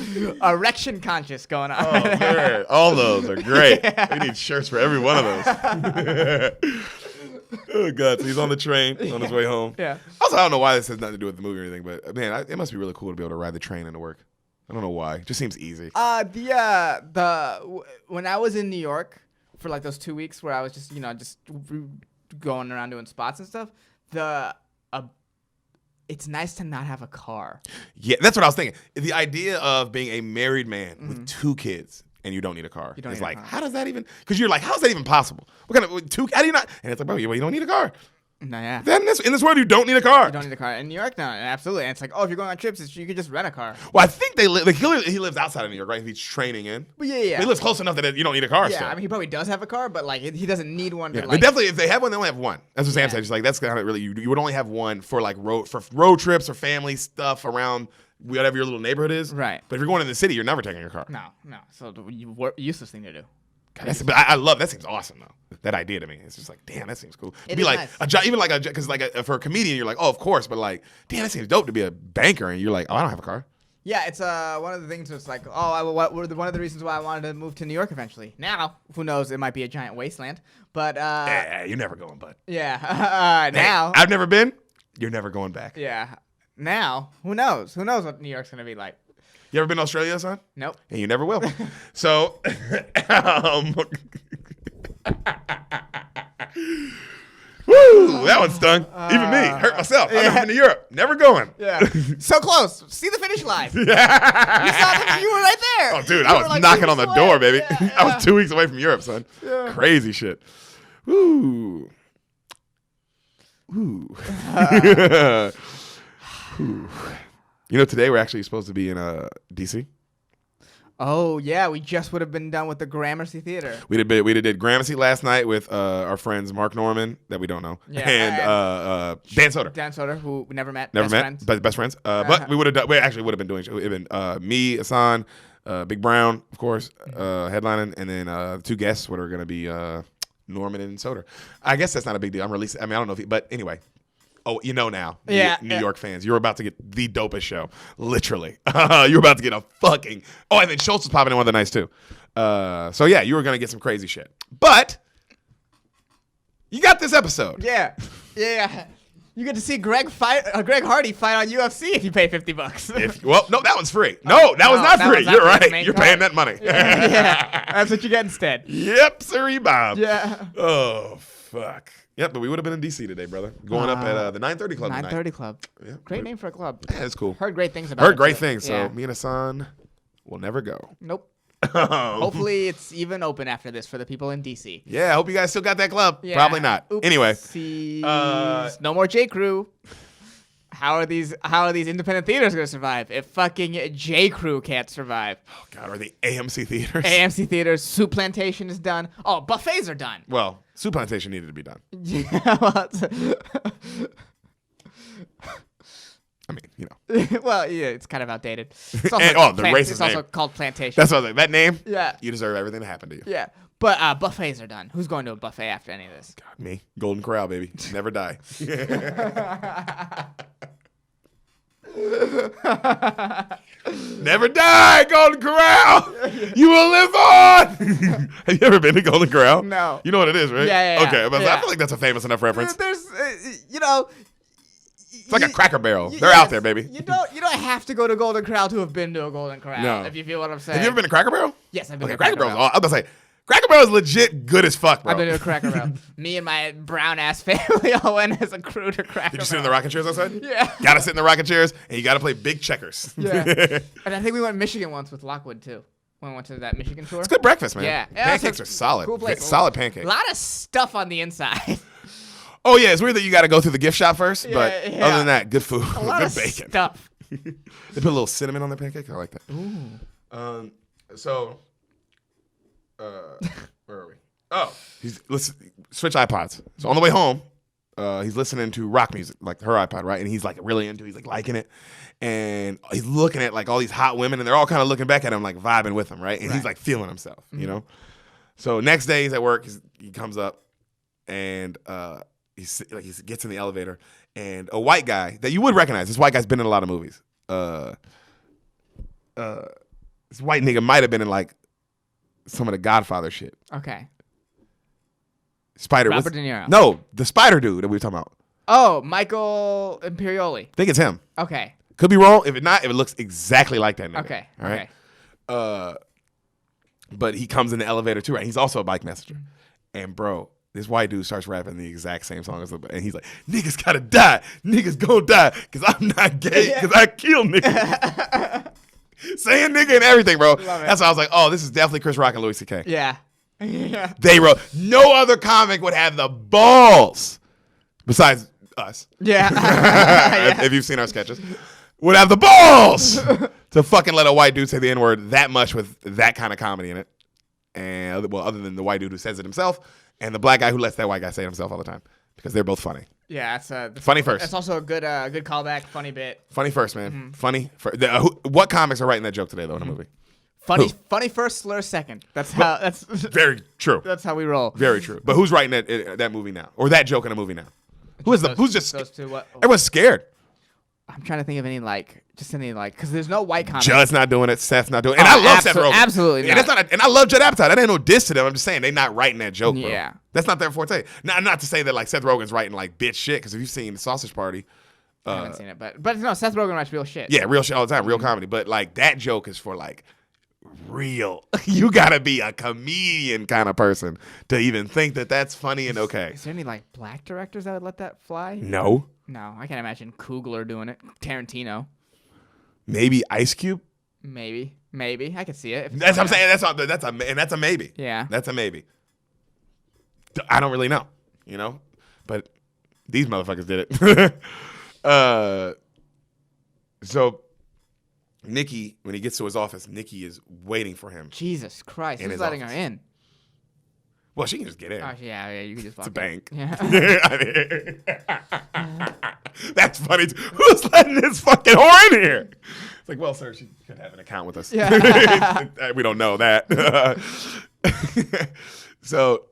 Little erection conscious going on. Oh man, all those are great. We need shirts for every one of those. Oh god, so he's on the train on his way home. Yeah. Also, I don't know why this has nothing to do with the movie or anything, but man, it must be really cool to be able to ride the train into work. I don't know why. It just seems easy. When I was in New York for like those 2 weeks where I was just going around doing spots and stuff, it's nice to not have a car. Yeah, that's what I was thinking. The idea of being a married man with 2 kids and you don't need a car. You don't it's need a like, car. how does that even? Because you're like, how is that even possible? What kind of 2? How do you not? And it's like, bro, you don't need a car. No, yeah. Then in this world, you don't need a car. You don't need a car. In New York, no, absolutely. And it's like, oh, if you're going on trips, you could just rent a car. Well, I think they live. Like, he lives outside of New York, right? He's training in. But yeah. He lives close enough that you don't need a car. Yeah, still. I mean, he probably does have a car, but like he doesn't need one. Yeah, To, they like, definitely. If they have one, they only have one. That's what Sam said. She's like, that's kind of really. You would only have one for like road trips or family stuff around whatever your little neighborhood is. Right. But if you're going in the city, you're never taking your car. No. So useless thing to do. God, but I love that. Seems awesome though. That idea to me, it's just like, damn, that seems cool. It be is like nice. a job, even like because for a comedian, you're like, oh, of course, but like, damn, that seems dope to be a banker, and you're like, oh, I don't have a car. Yeah, it's one of the things. It's like, one of the reasons why I wanted to move to New York eventually. Now, who knows? It might be a giant wasteland, but Yeah, you're never going, bud. yeah. Now, I've never been. You're never going back. yeah. Now, who knows? Who knows what New York's gonna be like? You ever been to Australia, son? Nope. And you never will. So, woo, that one stung. Even me, hurt myself. I've never been to Europe. Never going. Yeah. So close. See the finish line. You saw that? You were right there. Oh, dude, You I were was like knocking 2 on the weeks door, away. baby. Yeah, I was 2 weeks away from Europe, son. Yeah. Crazy shit. Woo. Woo. Whew. You know, today we're actually supposed to be in DC. Oh yeah, we just would have been done with the Gramercy Theater. We did Gramercy last night with our friends Mark Norman, that we don't know, Yeah, and Dan Soder. Dan Soder, who we never met. Never best met, Friends. but best friends. But we would have done. We actually would have been doing. It would have been me, Hassan, Big Brown, of course, headlining, and then 2 guests what are going to be Norman and Soder. I guess that's not a big deal. I'm releasing. I mean, I don't know if, but anyway. Oh, you know now. Yeah, New York fans, you're about to get the dopest show. Literally, you're about to get a fucking. Oh, and then Schultz was popping in one of the nights too. So yeah, you were gonna get some crazy shit, but you got this episode. Yeah. You get to see Greg Hardy fight on UFC if you pay $50. Well, no, that one's free. No, that was not that free. was not You're free. That's the right. main You're card. paying that money. Yeah, that's what you get instead. Yep, sorry, Bob. Yeah. Oh fuck. Yep, but we would have been in DC today, brother. Going up at the 9:30 Club tonight. 9:30 Club. Yeah, Great name for a club. Yeah, it's cool. Heard great things about it. Heard great too. things. So Yeah. me and Hassan will never go. Nope. Hopefully it's even open after this for the people in DC. Yeah, I hope you guys still got that club. Yeah. Probably not. Anyway, Oopsies. No more J. Crew. How are these independent theaters gonna survive if fucking J. Crew can't survive? oh God, are the AMC theaters? AMC theaters, Soup Plantation is done. Oh, buffets are done. Well, Soup Plantation needed to be done. Yeah, well, I mean, you know. well, yeah, it's kind of outdated. It's also, And- the racist it's also name. called Plantation. That's what I was like. That name? Yeah. You deserve everything to happen to you. Yeah, but buffets are done. Who's going to a buffet after any of this? God, me. Golden Corral, baby. Never die. Never die, Golden Corral. You will live on. Have you ever been to Golden Corral? No. You know what it is, right? Yeah. Okay, but I Yeah. feel like that's a famous enough reference. There's, you know. It's like a Cracker Barrel. They're out there, baby. You don't have to go to Golden Corral to have been to a Golden Corral. No. If you feel what I'm saying. Have you ever been to Cracker Barrel? Yes, I've been Okay, to Cracker Cracker Barrel's. Barrel. I was about to say, Cracker Barrel is legit good as fuck, bro. I've been to a Cracker Barrel. Me and my brown ass family all went as a crew to Cracker Did you sit in the Barrel. rocking chairs outside? Yeah. Gotta sit in the rocking chairs, and you gotta play big checkers. Yeah. And I think we went to Michigan once with Lockwood too. When we went to that Michigan tour. It's good breakfast, man. Yeah. Pancakes it's are a solid. Cool place. Solid pancakes. A lot of stuff on the inside. Oh yeah, it's weird that you got to go through the gift shop first, but Yeah, other than that, good food, A lot good of bacon. stuff. They put a little cinnamon on their pancake. I like that. Ooh. So, where are we? Oh, let's switch iPods. So on the way home, he's listening to rock music, like her iPod, right? And he's like really into it. He's like liking it. And he's looking at like all these hot women and they're all kind of looking back at him, like vibing with him, right? And he's like feeling himself, you know? So next day he's at work, he comes up and he gets in the elevator and a white guy that you would recognize, this white guy's been in a lot of movies. This white nigga might have been in like some of the Godfather shit. Okay. Robert De Niro. No, the Spider dude that we were talking about. Oh, Michael Imperioli. I think it's him. Okay. Could be wrong. If it looks exactly like that nigga. Okay. All right. But he comes in the elevator too, right? He's also a bike messenger. And bro, this white dude starts rapping the exact same song as him. And he's like, niggas gotta die. Niggas gonna die because I'm not gay because I kill niggas. Saying nigga and everything, bro. That's why I was like, oh, this is definitely Chris Rock and Louis C.K. Yeah. Yeah. They wrote, no other comic would have the balls, besides us. Yeah. If you've seen our sketches, would have the balls to fucking let a white dude say the N-word that much with that kind of comedy in it. And, well, other than the white dude who says it himself and the black guy who lets that white guy say it himself all the time because they're both funny. Yeah, that's funny first. That's also a good callback, funny bit. Funny first, man. Funny. What comics are writing that joke today, though, in a movie? Funny first, slur second. That's very true. That's how we roll. Very true. But who's writing that movie now, or that joke in a movie now? Who's just those two? What? Everyone's scared. I'm trying to think of any because there's no white comics. Judd's not doing it. Seth's not doing it. And I love Seth Rogen. Absolutely not. And I love Judd Apatow. That ain't no diss to them. I'm just saying they're not writing that joke, bro. Yeah. That's not their forte. Not to say that like Seth Rogen's writing like bitch shit, because if you've seen the Sausage Party. I haven't seen it, but no, Seth Rogen writes real shit. Yeah, real shit all the time, real comedy. But like that joke is for like real. You gotta be a comedian kind of person to even think that that's funny and okay. Is there any like black directors that would let that fly? No, I can't imagine Coogler doing it. Tarantino, maybe Ice Cube. Maybe I could see it. That's what I'm saying. That's a maybe. Yeah, that's a maybe. I don't really know, but these motherfuckers did it. So. Nikki, when he gets to his office, Nikki is waiting for him. Jesus Christ. Who's letting her in? Well, she can just get in. Oh, yeah, you can just It's a bank. Yeah. That's funny. Who's letting this fucking whore in here? It's like, well, sir, she could have an account with us. Yeah. We don't know that. So,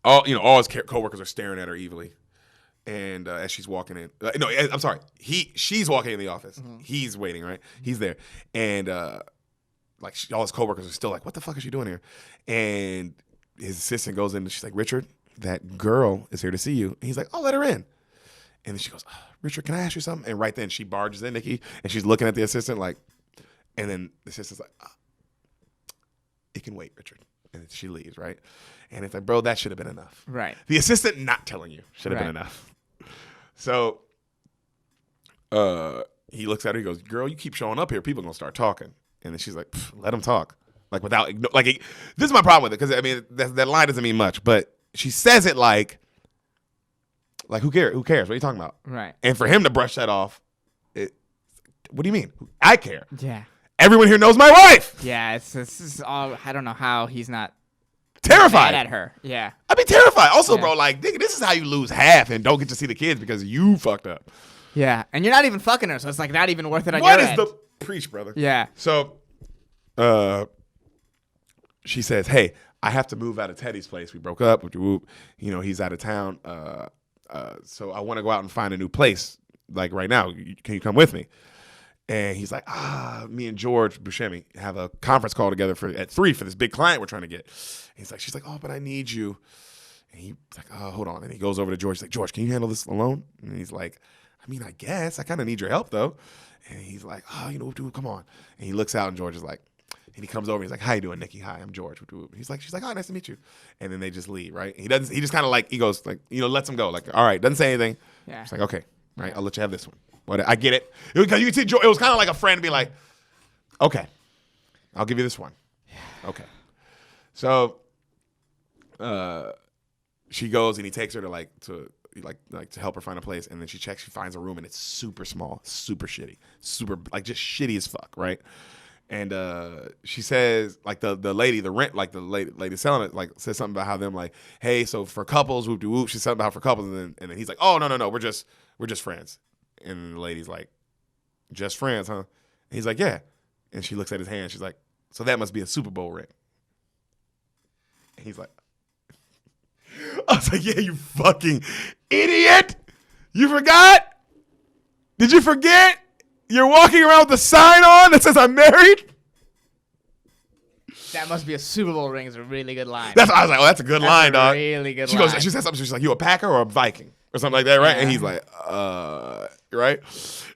all his coworkers are staring at her evilly. And as she's walking in, I'm sorry. She's walking in the office. Mm-hmm. He's waiting, right? He's there, and all his coworkers are still like, "What the fuck is she doing here?" And his assistant goes in, and she's like, "Richard, that girl is here to see you." And he's like, "Oh, let her in." And then she goes, "Richard, can I ask you something?" And right then she barges in, Nikki, and she's looking at the assistant like, and then the assistant's like, "It can wait, Richard." And she leaves, right? And it's like, bro, that should have been enough. Right. The assistant not telling you should have been enough. So he looks at her, he goes, "Girl, you keep showing up here, people are going to start talking." And then she's like, "Let them talk." Like this is my problem with it, because I mean, that line doesn't mean much, but she says it like who cares? Who cares? What are you talking about? Right. And for him to brush that off, what do you mean? I care. Yeah. Everyone here knows my wife. Yeah, it's all, I don't know how he's not terrified at her. Yeah. I'd be terrified. Also, bro, like, nigga, this is how you lose half and don't get to see the kids because you fucked up. Yeah. And you're not even fucking her, so it's like not even worth it on your end. What is the preach, brother? Yeah. So she says, "Hey, I have to move out of Teddy's place. We broke up. He's out of town. So I want to go out and find a new place, like right now. Can you come with me?" And he's like, me and George Buscemi have a conference call together at 3 for this big client we're trying to get. And she's like, "Oh, but I need you." And he's like, "Oh, hold on." And he goes over to George. He's like, "George, can you handle this alone?" And he's like, "I mean, I guess. I kind of need your help, though." And he's like, "Oh, dude, come on." And he looks out, and George is like, and he comes over, and he's like, "How you doing, Nikki? Hi, I'm George." She's like, "Oh, nice to meet you." And then they just leave, right? He just kind of like, he goes like, lets him go. Like, all right, doesn't say anything. Yeah. He's like, "Okay, all right, I'll let you have this one." But I get it. Because you can see George, it was kind of like a friend be like, "Okay, I'll give you this one." Okay. So she goes, and he takes her to help her find a place, and then she finds a room, and it's super small, super shitty, super just shitty as fuck, right? And she says, like the lady, the rent, like the lady selling it, like says something about how them like, hey, so for couples, whoop de whoop. She said something about for couples, and then he's like, oh no, we're just friends. And the lady's like, just friends, huh? And he's like, yeah. And she looks at his hand. She's like, so that must be a Super Bowl ring. And he's like, I was like, yeah, you fucking idiot. You forgot? Did you forget? You're walking around with the sign on that says I'm married? That must be a Super Bowl ring is a really good line. I was like, oh, that's a good line, dog. Really good she line. She says something. She's like, you a Packer or a Viking? Or something like that, right? Yeah. And he's like, right?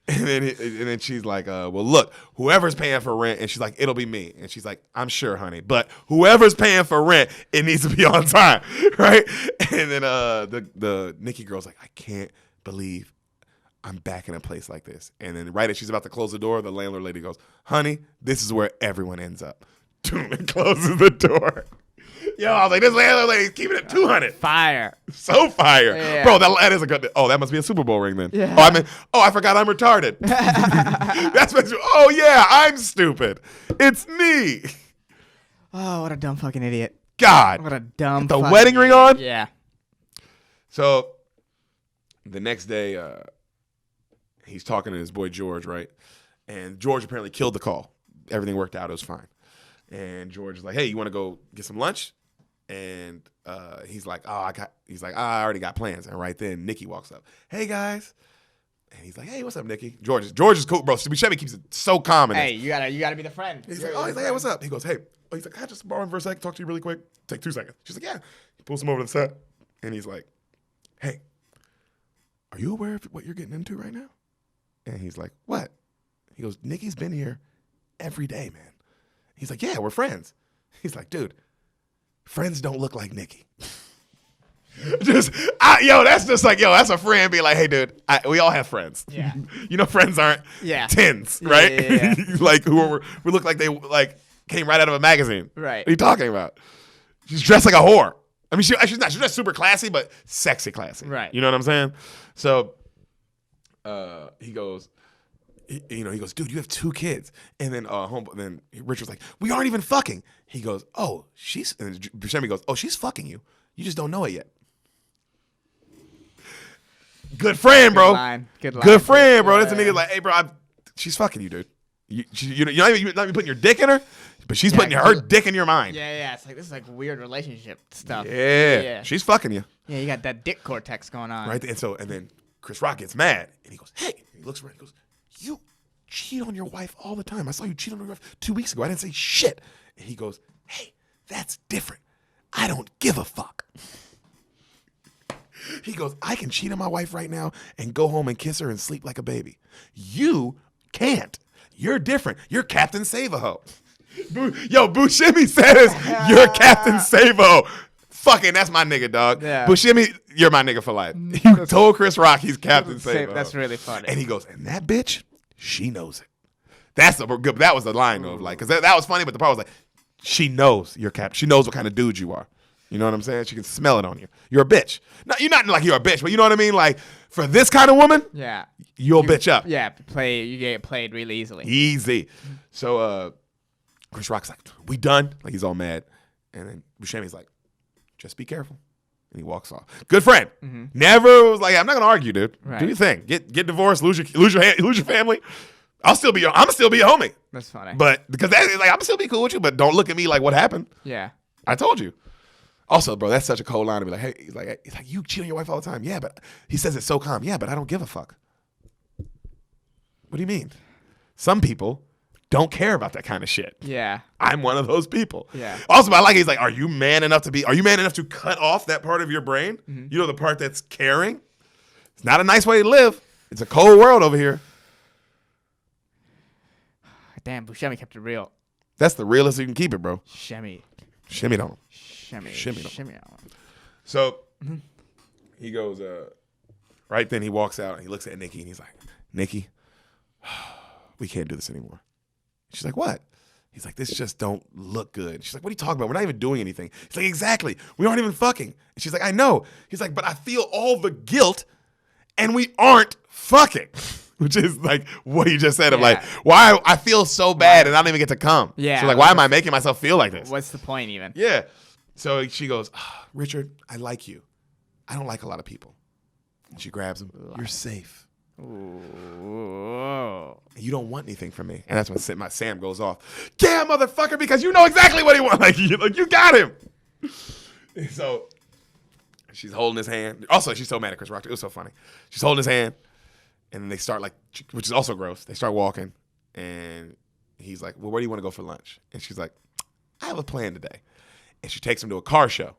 And then she's like, well, look, whoever's paying for rent, and she's like, it'll be me. And she's like, I'm sure, honey, but whoever's paying for rent, it needs to be on time, right? And then the Nikki girl's like, I can't believe I'm back in a place like this. And then right as she's about to close the door, the landlord lady goes, honey, this is where everyone ends up. And closes the door. Yo, I was like, this landlord lady's keeping it 200. Fire. So fire. Yeah. Bro, that is a good, that must be a Super Bowl ring then. Yeah. I forgot I'm retarded. That's what I'm stupid. It's me. Oh, what a dumb fucking idiot. God. What a dumb The fucking wedding ring idiot. on? Yeah. So the next day, he's talking to his boy George, right? And George apparently killed the call. Everything worked out. It was fine. And George is like, hey, you want to go get some lunch? And he's like, I already got plans. And right then, Nikki walks up. Hey, guys. And he's like, hey, what's up, Nikki? George is cool, bro. Buscemi keeps it so calm. Hey, you gotta be the friend. He's like, hey, what's up? He goes, hey. He's like, can I just borrow him for a second, talk to you really quick? Take 2 seconds. She's like, yeah. He pulls him over to the set. And he's like, hey, are you aware of what you're getting into right now? And he's like, what? He goes, Nikki's been here every day, man. He's like, yeah, we're friends. He's like, dude, friends don't look like Nikki. That's a friend being like, hey, dude, we all have friends. Yeah. Friends aren't tens, right? Yeah. Like, we look like they like came right out of a magazine. Right. What are you talking about? She's dressed like a whore. I mean, she's not. She's not super classy, but sexy classy. Right. You know what I'm saying? So, he goes, he goes, dude, you have 2 kids, and then then Richard's like, we aren't even fucking. He goes, oh, and Buscemi goes, oh, she's fucking you. You just don't know it yet. Good friend, bro. Good line. Good friend, bro. That's a nigga like, hey, bro, she's fucking you, dude. You're not even putting your dick in her, but she's putting her dick in your mind. Yeah. It's like this is like weird relationship stuff. Yeah. She's fucking you. Yeah, you got that dick cortex going on. Right. And then Chris Rock gets mad and he goes, hey. He looks around. He goes, you cheat on your wife all the time. I saw you cheat on your wife 2 weeks ago. I didn't say shit. And he goes, hey, that's different. I don't give a fuck. He goes, I can cheat on my wife right now and go home and kiss her and sleep like a baby. You can't. You're different. You're Captain Save-A-Ho. Yo, Buscemi says you're Captain Save-A-Ho. Fucking, that's my nigga, dog. Yeah. Buscemi, you're my nigga for life. You told Chris Rock he's Captain Save-A-Ho. That's really funny. And he goes, and that bitch, she knows it. That was the line though, like, because that was funny, but the part was like, she knows you're Captain. She knows what kind of dude you are. You know what I'm saying? She can smell it on you. You're a bitch. No, you're not like you're a bitch, but you know what I mean? Like, for this kind of woman, you'll bitch up. Yeah, you get played really easily. Easy. So Chris Rock's like, we done? Like, he's all mad. And then Buscemi's like, just be careful. And he walks off. Good friend. Mm-hmm. Never was like, I'm not gonna argue, dude. Right. Do your thing. Get divorced, lose your family. I'm still be your homie. That's funny. But because I'm still be cool with you, but don't look at me like what happened. Yeah. I told you. Also, bro, that's such a cold line to be like, hey, he's like, you cheat on your wife all the time. Yeah, but he says it so calm. Yeah, but I don't give a fuck. What do you mean? Some people don't care about that kind of shit. Yeah. I'm one of those people. Yeah. Also, I like he's like, are you man enough to cut off that part of your brain? Mm-hmm. You know, the part that's caring? It's not a nice way to live. It's a cold world over here. Damn, Buscemi kept it real. That's the realest you can keep it, bro. Shimmy don't. So he goes, right then he walks out and he looks at Nikki and he's like, Nikki, we can't do this anymore. She's like, what? He's like, this just don't look good. She's like, what are you talking about? We're not even doing anything. He's like, exactly. We aren't even fucking. And she's like, I know. He's like, but I feel all the guilt and we aren't fucking. which is like what you just said. Of Yeah. like, why I feel so bad and I don't even get to come. Yeah. So like, why am I making myself feel like this? What's the point even? Yeah. So she goes, Richard, I like you. I don't like a lot of people. And she grabs him. You're safe. Ooh. You don't want anything from me. And that's when my Sam goes off. Yeah, motherfucker, because you know exactly what he wants. Like you got him. And so she's holding his hand. Also, she's so mad at Chris Rock. It was so funny. She's holding his hand. And then they start like, which is also gross. They start walking. And he's like, well, where do you want to go for lunch? And she's like, I have a plan today. And she takes him to a car show.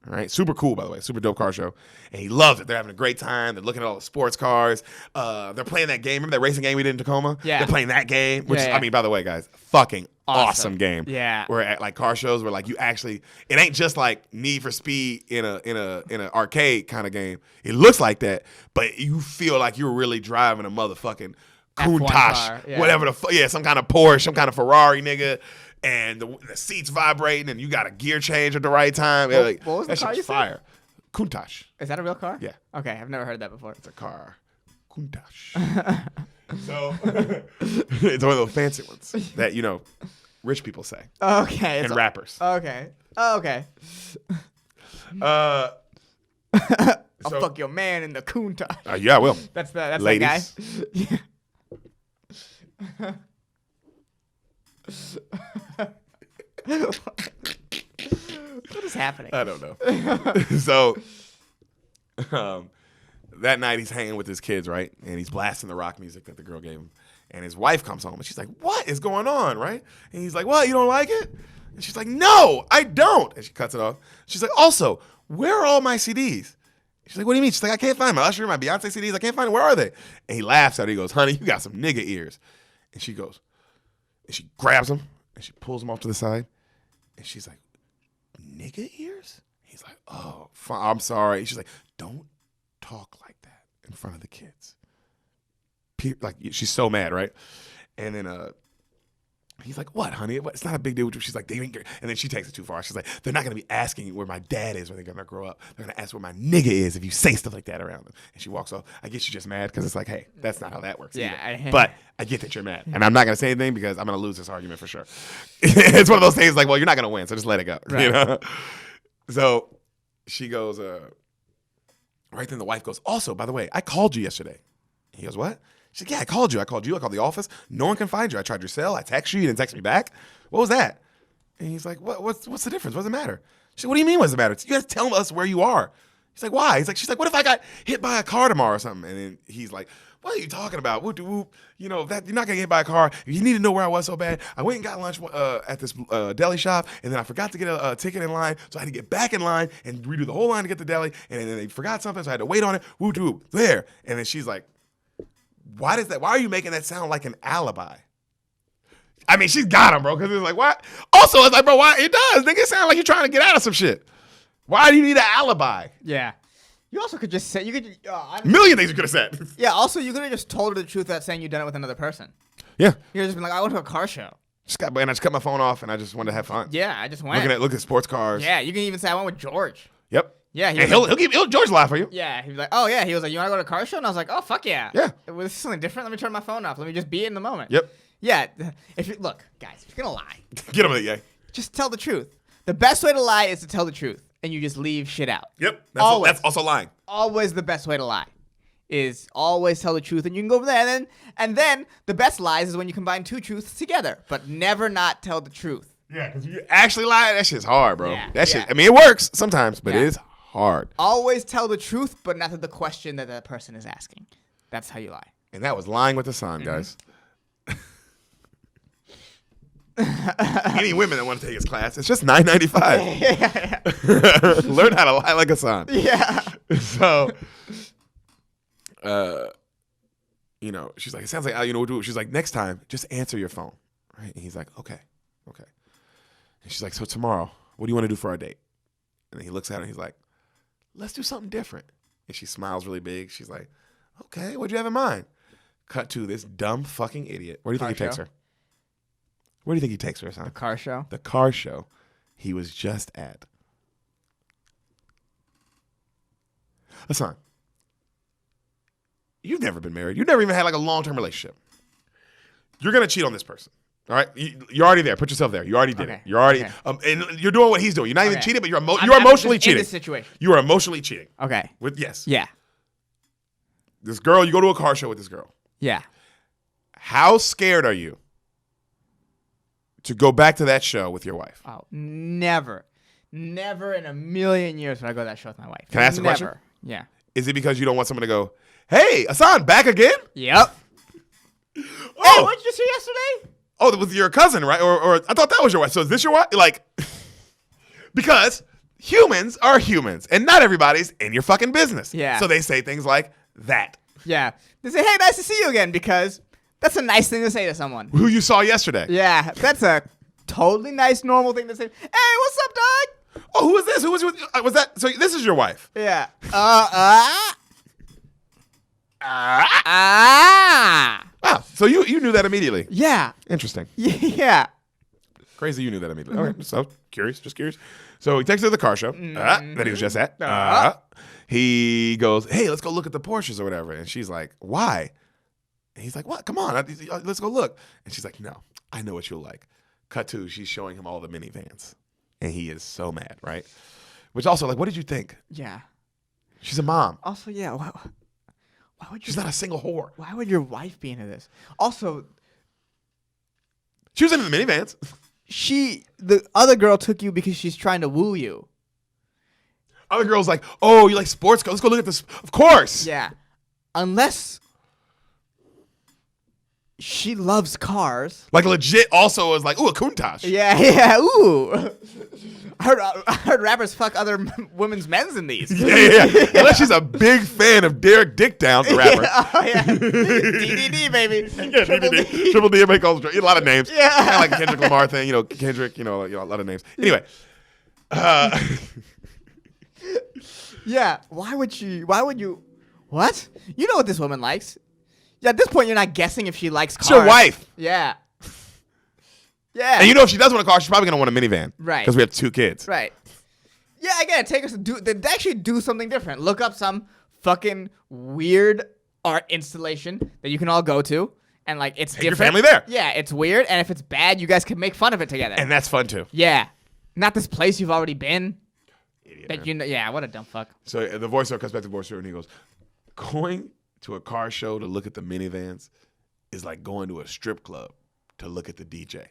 All right, super cool, by the way, super dope car show, and he loves it. They're having a great time. They're looking at all the sports cars. They're playing that game. Remember that racing game we did in Tacoma? Yeah. They're playing that game, which Yeah. I mean, by the way, guys, fucking awesome game. Yeah. We're at like car shows where like you actually, it ain't just like Need for Speed in a arcade kind of game. It looks like that, but you feel like you're really driving a motherfucking F1 Countach, car, yeah. whatever some kind of Porsche, some kind of Ferrari, nigga. And the seats vibrating, and you got a gear change at the right time. What was the that car shit's you said? fire. Countach. Is that a real car? Yeah. Okay, I've never heard that before. It's a car. Countach. So it's one of those fancy ones that rich people say Okay. and rappers. Okay. Oh, okay. I'll I'll fuck your man in the Countach. Yeah, I will. That's that Ladies. guy. What is happening? I don't know. So that night he's hanging with his kids, right? And he's blasting the rock music that the girl gave him. And his wife comes home and she's like, what is going on, right? And he's like, what, you don't like it? And she's like, no, I don't. And she cuts it off. She's like, also, where are all my CDs? She's like, what do you mean? She's like, I can't find my Usher, my Beyonce CDs. I can't find them. Where are they? And he laughs at her. He goes, honey, you got some nigga ears. And she goes, and she grabs him and she pulls him off to the side. And she's like, nigga ears? He's like, oh, I'm sorry. She's like, don't talk like that in front of the kids. Like, she's so mad, right? And then he's like, what, honey? It's not a big deal. She's like, they ain't. And then she takes it too far. She's like, they're not going to be asking where my dad is when they're going to grow up. They're going to ask where my nigga is if you say stuff like that around them. And she walks off. I guess she's just mad because it's like, hey, that's not how that works. Yeah. But I get that you're mad. And I'm not going to say anything because I'm going to lose this argument for sure. It's one of those things like, well, you're not going to win, so just let it go. Right. You know? So she goes, right then the wife goes, also, by the way, I called you yesterday. He goes, what? She's like, yeah, I called you. I called the office. No one can find you. I tried your cell. I texted you. You didn't text me back. What was that? And he's like, what's the difference? What does it matter? She's like, what do you mean what's the matter? You got to tell us where you are. He's like, why? She's like, what if I got hit by a car tomorrow or something? And then he's like, what are you talking about? Whoop, whoop. That you're not going to get hit by a car. You need to know where I was so bad. I went and got lunch at this deli shop, and then I forgot to get a ticket in line, so I had to get back in line and redo the whole line to get the deli, and then they forgot something, so I had to wait on it. Whoop, whoop, there. And then she's like, why are you making that sound like an alibi? I mean, she's got him, bro, because it's like, what? Also, it's like, bro, why? It does. Nigga, it sound like you're trying to get out of some shit. Why do you need an alibi? Yeah. You also could just say, Million things you could have said. Yeah, also, you could have just told her the truth without saying you'd done it with another person. Yeah. You could have just been like, I went to a car show. I just cut my phone off, and I just wanted to have fun. Yeah, I just went. Look at sports cars. Yeah, you can even say I went with George. Yep. Yeah, And he'll George laugh for you. Yeah, he was like, oh yeah, he was like, you want to go to a car show? And I was like, oh fuck yeah. Yeah. Well, this is something different. Let me turn my phone off. Let me just be in the moment. Yep. Yeah. If you look, guys, if you're gonna lie, Get him with it, yeah. just tell the truth. The best way to lie is to tell the truth, and you just leave shit out. Yep. Always. That's also lying. Always the best way to lie is always tell the truth, and you can go from there. And then the best lies is when you combine two truths together, but never not tell the truth. Yeah, because you actually lie, that shit's hard, bro. Yeah, That shit, yeah. I mean, it works sometimes, but Yeah. it is hard. Always tell the truth, but not to the question that person is asking. That's how you lie. And that was lying with the sun, guys. Any women that want to take his class, it's just $9.95. Learn how to lie like a son. Yeah. So, she's like, it sounds like Al, you know what to do. She's like, next time, just answer your phone. Right? And he's like, okay. And she's like, so tomorrow, what do you want to do for our date? And then he looks at her and he's like, let's do something different. And she smiles really big. She's like, okay, what'd you have in mind? Cut to this dumb fucking idiot. Where do you think he takes her? Where do you think he takes her, son? The car show. The car show he was just at. Hassan, You've never been married. You've never even had like a long-term relationship. You're going to cheat on this person. All right? You're already there. Put yourself there. You already did it. You're already, and you're doing what he's doing. You're not even cheating, but you're emotionally cheating. In this situation. You are emotionally cheating. Okay. Yes. Yeah. This girl, you go to a car show with this girl. Yeah. How scared are you to go back to that show with your wife? Oh, never. Never in a million years would I go to that show with my wife. Can I ask a question? Yeah. Is it because you don't want someone to go, hey, Hassan, back again? Yep. Oh. Hey, what did you see yesterday? Oh, that was your cousin, right? Or I thought that was your wife. So is this your wife? Like, because humans are humans, and not everybody's in your fucking business. Yeah. So they say things like that. Yeah. They say, hey, nice to see you again, because that's a nice thing to say to someone. Who you saw yesterday. Yeah, that's a totally nice, normal thing to say. Hey, what's up, dog? Oh, who is this? Who was that? So this is your wife? Yeah. Wow. So you knew that immediately. Yeah. Interesting. Yeah. Crazy you knew that immediately. Okay. So just curious. So he takes her to the car show that he was just at. He goes, hey, let's go look at the Porsches or whatever. And she's like, why? And he's like, what? Come on. Let's go look. And she's like, no, I know what you'll like. Cut to, she's showing him all the minivans. And he is so mad, right? Which also, like, what did you think? Yeah. She's a mom. Also, yeah. Why would She's not a single whore. Why would your wife be into this? Also, she was into the minivans. The other girl took you because she's trying to woo you. Other girl's like, oh, you like sports cars? Let's go look at this. Of course. Yeah. Unless she loves cars. Like legit also was like, ooh, a Countach. Yeah. Ooh. I heard rappers fuck other women's men's in these. Yeah. Unless she's a big fan of Derek Dick Down, the rapper. Yeah. Oh, yeah. DDD, baby. Yeah, DDD. Triple D, everybody calls him. A lot of names. Yeah. Kind of like a Kendrick Lamar thing. Kendrick, a lot of names. Anyway. Yeah. Why would you? What? You know what this woman likes. Yeah, at this point, you're not guessing if she likes cars. It's your wife. Yeah. Yeah. And if she does want a car, she's probably going to want a minivan. Right. Because we have 2 kids. Right. Yeah, I gotta take us to actually do something different. Look up some fucking weird art installation that you can all go to. And, like, it's Take different. your family there. Yeah, it's weird. And if it's bad, you guys can make fun of it together. And that's fun, too. Yeah. Not this place you've already been. Idiot, That yeah, what a dumb fuck. So the voiceover comes back to the voiceover and he goes, going to a car show to look at the minivans is like going to a strip club to look at the DJ.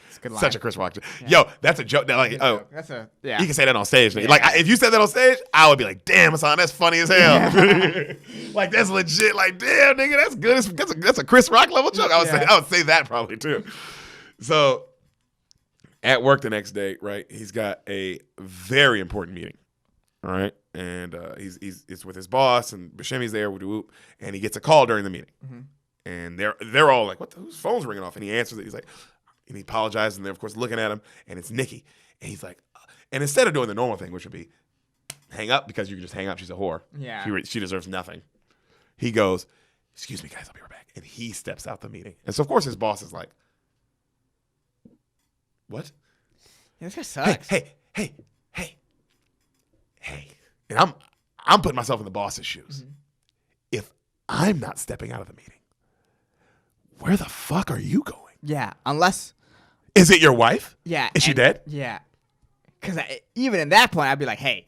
It's a good line. Such a Chris Rock. Yeah. Yo, that's a joke. That's a, yeah. You can say that on stage. Yeah. Like, if you said that on stage, I would be like, damn, Hassan, that's funny as hell. Yeah. Like, that's legit. Like, damn, nigga, that's good. That's a Chris Rock level joke. I would say that probably too. So at work the next day, right, he's got a very important meeting. All right. And it's with his boss and Bashemi's there, whoop, and he gets a call during the meeting. Mm-hmm. And they're all like, what whose phone's ringing off? And he answers it. He's like, and he apologizes, and they're, of course, looking at him, and it's Nikki. And he's like, and instead of doing the normal thing, which would be hang up, because you can just hang up, she's a whore. Yeah. She deserves nothing. He goes, excuse me, guys, I'll be right back. And he steps out the meeting. And so, of course, his boss is like, what? Yeah, this guy sucks. Hey. And I'm putting myself in the boss's shoes. Mm-hmm. If I'm not stepping out of the meeting, where the fuck are you going? Yeah, unless... Is it your wife? Yeah. Is she dead? Yeah. Because even in that point, I'd be like, hey.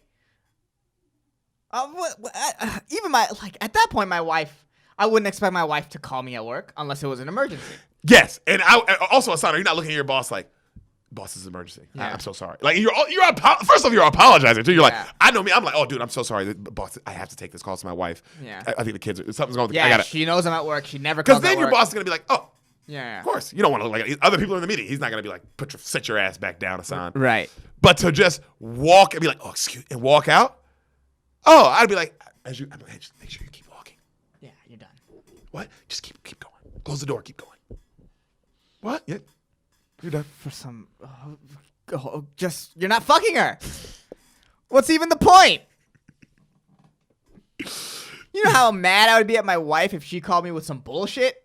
Even at that point, my wife, I wouldn't expect my wife to call me at work unless it was an emergency. Yes. And also, Asana, you're not looking at your boss like, boss, this is an emergency. Yeah. I'm so sorry. Like, first off, you're apologizing too. You're like, I know me. I'm like, oh, dude, I'm so sorry. Boss, I have to take this call to my wife. Yeah. I think the kids, something's going on. Yeah, I gotta. she knows I'm at work. She never calls. Because then your boss is going to be like, oh. Yeah. Of course. You don't want to look like other people in the meeting. He's not going to be like, sit your ass back down, Hassan. Right. But to just walk and be like, oh, excuse, and walk out. Oh, I'd be like, I'm like, hey, just make sure you keep walking. Yeah, you're done. What? Just keep going. Close the door. Keep going. What? Yeah. You're done. For some, you're not fucking her. What's even the point? You know how mad I would be at my wife if she called me with some bullshit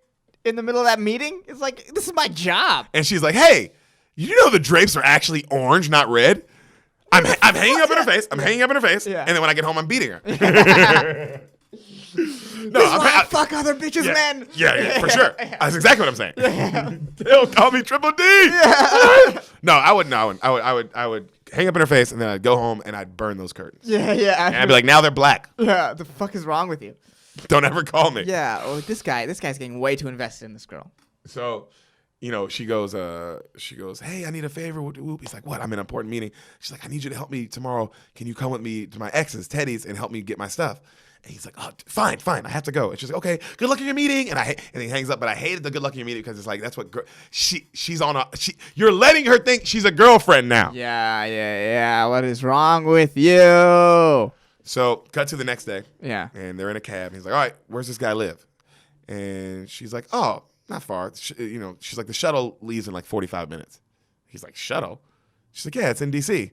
in the middle of that meeting? It's like, this is my job. And she's like, hey, you know the drapes are actually orange, not red? I'm hanging up in her face. I'm hanging up in her face. Yeah. And then when I get home, I'm beating her. No, This is why I fuck other bitches, yeah, man. Yeah, for sure. That's exactly what I'm saying. They'll call me Triple D. No, I wouldn't. No, I would hang up in her face, and then I'd go home and I'd burn those curtains. Yeah. And I'd be like, now they're black. Yeah, the fuck is wrong with you? Don't ever call me. Yeah, well, this guy's getting way too invested in this girl. So, she goes, hey, I need a favor. Whoop. He's like, what? I'm in an important meeting. She's like, I need you to help me tomorrow. Can you come with me to my ex's, Teddy's, and help me get my stuff? And he's like, oh, fine. I have to go. And she's like, okay, good luck in your meeting. And he hangs up. But I hated the good luck in your meeting because it's like, that's what she's on you're letting her think she's a girlfriend now. Yeah. What is wrong with you? So, cut to the next day. Yeah. And they're in a cab. He's like, all right, where's this guy live? And she's like, oh, not far. She's like, the shuttle leaves in like 45 minutes. He's like, shuttle? She's like, yeah, it's in D.C.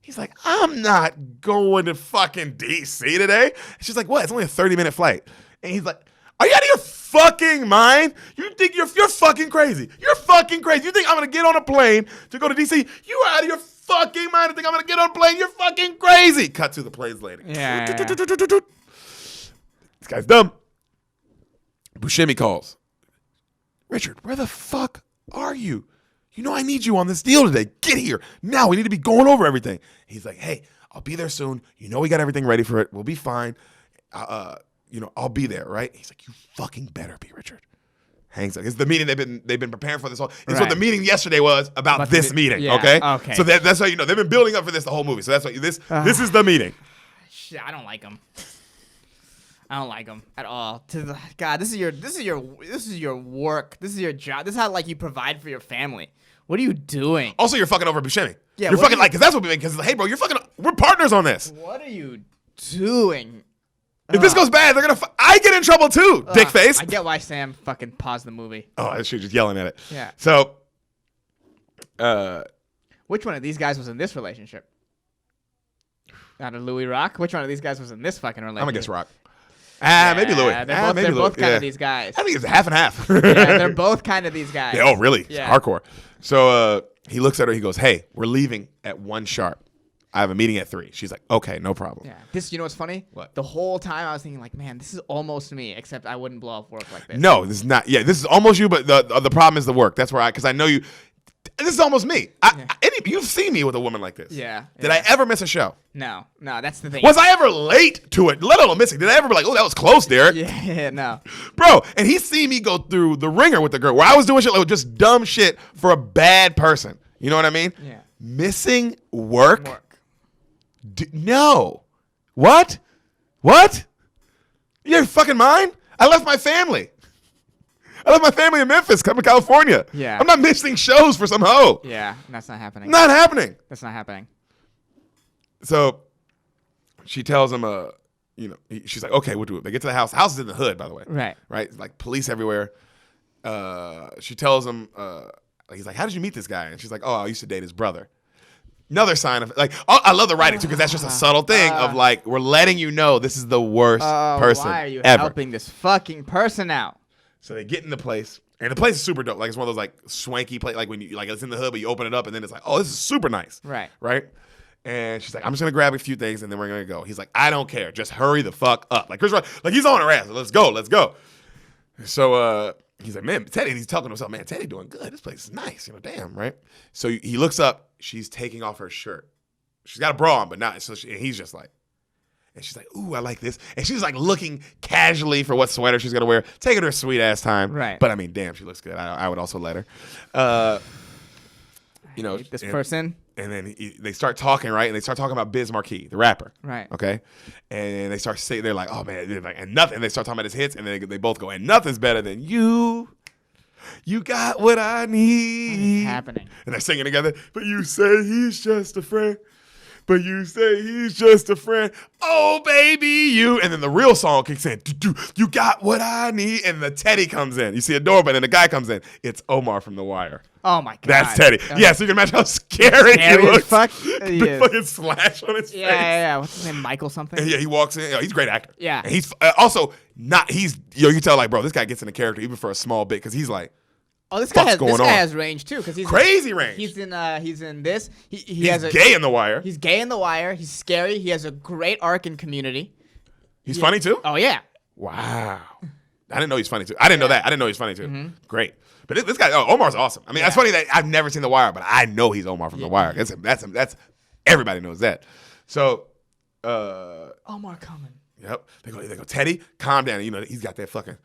He's like, I'm not going to fucking D.C. today. She's like, what? It's only a 30-minute flight. And he's like, are you out of your fucking mind? You think you're fucking crazy. You're fucking crazy. You think I'm going to get on a plane to go to D.C.? You are out of your fucking mind to think I'm going to get on a plane. You're fucking crazy. Cut to the planes later. Yeah. This guy's dumb. Buscemi calls. Richard, where the fuck are you? You know I need you on this deal today. Get here. Now we need to be going over everything. He's like, hey, I'll be there soon. You know we got everything ready for it. We'll be fine. I'll be there, right? He's like, you fucking better be, Richard. Hangs up. It's the meeting they've been preparing for this whole. It's what the meeting yesterday was about this meeting. Yeah, okay. So that's how you know they've been building up for this the whole movie. So that's why this is the meeting. Shit, I don't like him. I don't like him at all. God, this is your work. This is your job. This is how like you provide for your family. What are you doing? Also, you're fucking over Buscemi. Yeah, you're fucking because that's what we make. Because hey, bro, you're fucking. We're partners on this. What are you doing? If this goes bad, they're gonna. I get in trouble too, dick face. I get why Sam fucking paused the movie. Oh, she's just yelling at it. Yeah. So, which one of these guys was in this relationship? Out of Louis Rock, which one of these guys was in this fucking relationship? I'm gonna guess Rock. Maybe Louis. They're both kind of these guys. I think it's half and half. Yeah, they're both kind of these guys. Yeah, oh, really? Yeah. Hardcore. So he looks at her. He goes, "Hey, we're leaving at 1 sharp. I have a meeting at 3." She's like, "Okay, no problem." Yeah. You know what's funny? What? The whole time I was thinking, like, man, this is almost me, except I wouldn't blow off work like this. No, this is not. Yeah, this is almost you, but the problem is the work. That's where because I know you. This is almost me. You've seen me with a woman like this. Yeah. Did I ever miss a show? No, that's the thing. Was I ever late to it? Let alone missing. Did I ever be like, oh, that was close, Derek? Yeah, no. Bro, and he seen me go through the ringer with the girl where I was doing shit like just dumb shit for a bad person. You know what I mean? Yeah. Missing work? No. What? You're fucking mine? I left my family. In Memphis, come to California. Yeah. I'm not missing shows for some hoe. Yeah, that's not happening. Not happening. That's not happening. So she tells him, she's like, okay, we'll do it. They get to the house. The house is in the hood, by the way. Right. Right? Like police everywhere. She tells him, he's like, how did you meet this guy? And she's like, oh, I used to date his brother. Another sign of I love the writing too because that's just a subtle thing of like we're letting you know this is the worst person why are you ever. helping this fucking person out? So they get in the place, and the place is super dope. Like it's one of those like swanky place, like when you like it's in the hood, but you open it up, and then it's like, oh, this is super nice, right? And she's like, I'm just gonna grab a few things, and then we're gonna go. He's like, I don't care, just hurry the fuck up. Like Chris Rock, like he's on her ass. Let's go. So he's like, man, Teddy. He's talking to himself, man. Teddy doing good. This place is nice, damn, right? So he looks up. She's taking off her shirt. She's got a bra on, but not. So and he's just like. And she's like, ooh, I like this. And she's like looking casually for what sweater she's going to wear, taking her sweet ass time. Right. But I mean, damn, she looks good. I would also let her. This person. And then they start talking, right? And they start talking about Biz Markie, the rapper. Right. Okay. And they start saying, they're like, oh man, they're like, and nothing. And they start talking about his hits. And then they both go, and nothing's better than you. You got what I need. What's happening? And they're singing together. But you say he's just a friend. But you say he's just a friend. Oh, baby, you. And then the real song kicks in. You got what I need. And the Teddy comes in. You see a doorbell, and the guy comes in. It's Omar from The Wire. Oh, my God. That's Teddy. Yeah, so you can imagine how scary he looks. Fuck. The fucking slash on his face. Yeah. What's his name? Michael something? And yeah, he walks in. He's a great actor. Yeah. And he's also not, you tell like, bro, this guy gets in the character even for a small bit because he's like, oh, this guy has range too, because he's crazy range. He's in this. He's gay in The Wire. He's gay in The Wire. He's scary. He has a great arc in Community. He's funny too. Oh yeah. Wow. I didn't know he's funny too. I didn't know that. I didn't know he's funny too. Great. But this guy, Omar's awesome. I mean, it's funny that I've never seen The Wire, but I know he's Omar from The Wire. That's everybody knows that. So, Omar coming. Yep. They go, Teddy, calm down. You know, he's got that fucking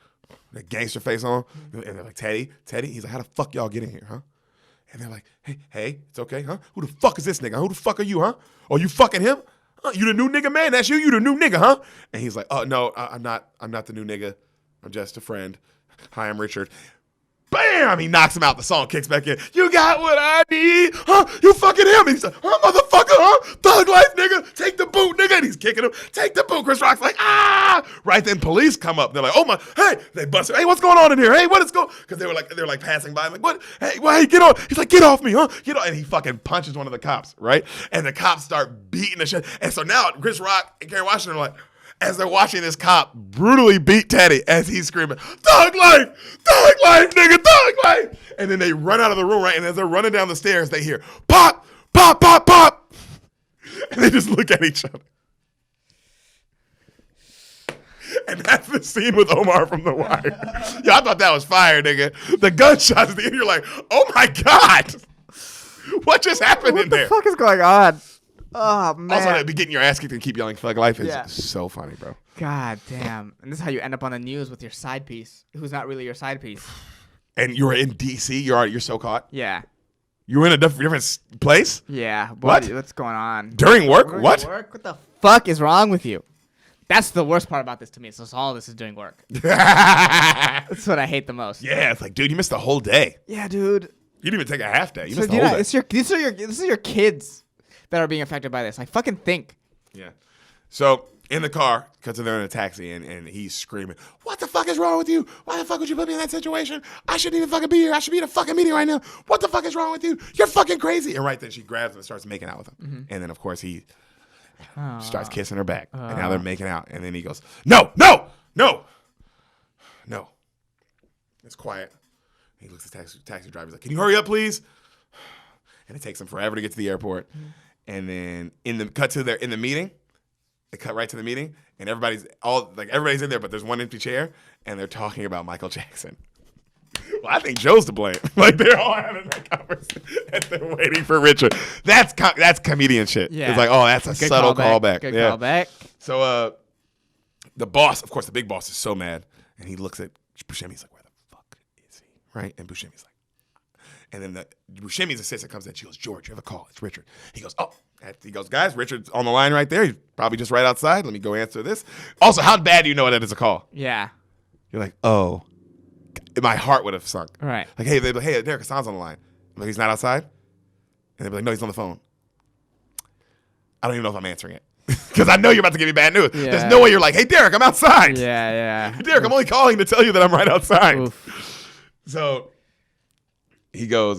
that gangster face on. And they're like, Teddy. He's like, how the fuck y'all get in here, huh? And they're like, hey, it's okay, huh? Who the fuck is this nigga? Who the fuck are you, huh? Oh, you fucking him? Huh? You the new nigga, man? That's you? You the new nigga, huh? And he's like, oh, no, I'm not the new nigga. I'm just a friend. Hi, I'm Richard. Bam! He knocks him out. The song kicks back in. You got what I need, huh? You fucking him. He's like, huh, motherfucker, huh? Thug life, nigga. Take the boot, nigga. And he's kicking him. Take the boot. Chris Rock's like, ah! Right then, police come up. They're like, oh my, hey! They bust him. Hey, what's going on in here? Hey, what is going? Because they were like passing by. I'm like, what? Hey, get on. He's like, get off me, huh? Get on. And he fucking punches one of the cops, right? And the cops start beating the shit. And so now Chris Rock and Kerry Washington are like, as they're watching this cop brutally beat Teddy as he's screaming, thug life, nigga, thug life. And then they run out of the room, right? And as they're running down the stairs, they hear, pop, pop, pop, pop. And they just look at each other. And that's the scene with Omar from The Wire. Yo, I thought that was fire, nigga. The gunshots at the end, you're like, oh my God. What just happened in there? What the fuck is going on? Oh, man. Also, that'd be getting your ass kicked and keep yelling thug life is so funny, bro. God damn. And this is how you end up on the news with your side piece, who's not really your side piece. And you're in D.C., you're so caught? Yeah. You were in a different place? Yeah. What? What's going on? During work? What? What the fuck is wrong with you? That's the worst part about this to me. So all this is doing work. That's what I hate the most. Yeah, it's like, dude, you missed the whole day. Yeah, dude. You didn't even take a half day. You So missed the whole day. This is your kids that are being affected by this. Like, fucking think. Yeah. So in the car, because they're in a taxi, and he's screaming, what the fuck is wrong with you? Why the fuck would you put me in that situation? I shouldn't even fucking be here. I should be in a fucking meeting right now. What the fuck is wrong with you? You're fucking crazy. And right then she grabs him and starts making out with him. And then, of course, he starts kissing her back. And now they're making out. And then he goes, no. It's quiet. He looks at the taxi driver. He's like, can you hurry up, please? And it takes him forever to get to the airport. And then in the meeting, they cut right to the meeting, and everybody's in there, but there's one empty chair, and they're talking about Michael Jackson. Well, I think Joe's to blame. Like, they're all having that conversation, and they're waiting for Richard. That's comedian shit. Yeah. It's like, oh, that's a Good subtle callback. Good callback. So the boss, of course, the big boss is so mad, and he looks at Buscemi. He's like, where the fuck is he? Right? And Buscemi's like, and then Buscemi's assistant comes in. She goes, George, you have a call. It's Richard. He goes, oh. He goes, guys, Richard's on the line right there. He's probably just right outside. Let me go answer this. Also, how bad do you know that it's a call? Yeah. You're like, oh. My heart would have sunk. Right. Like, hey, Derek Hassan's on the line. I'm like, he's not outside? And they'd be like, no, he's on the phone. I don't even know if I'm answering it. Because I know you're about to give me bad news. Yeah. There's no way you're like, hey, Derek, I'm outside. Yeah. Derek, I'm only calling to tell you that I'm right outside. Oof. So he goes,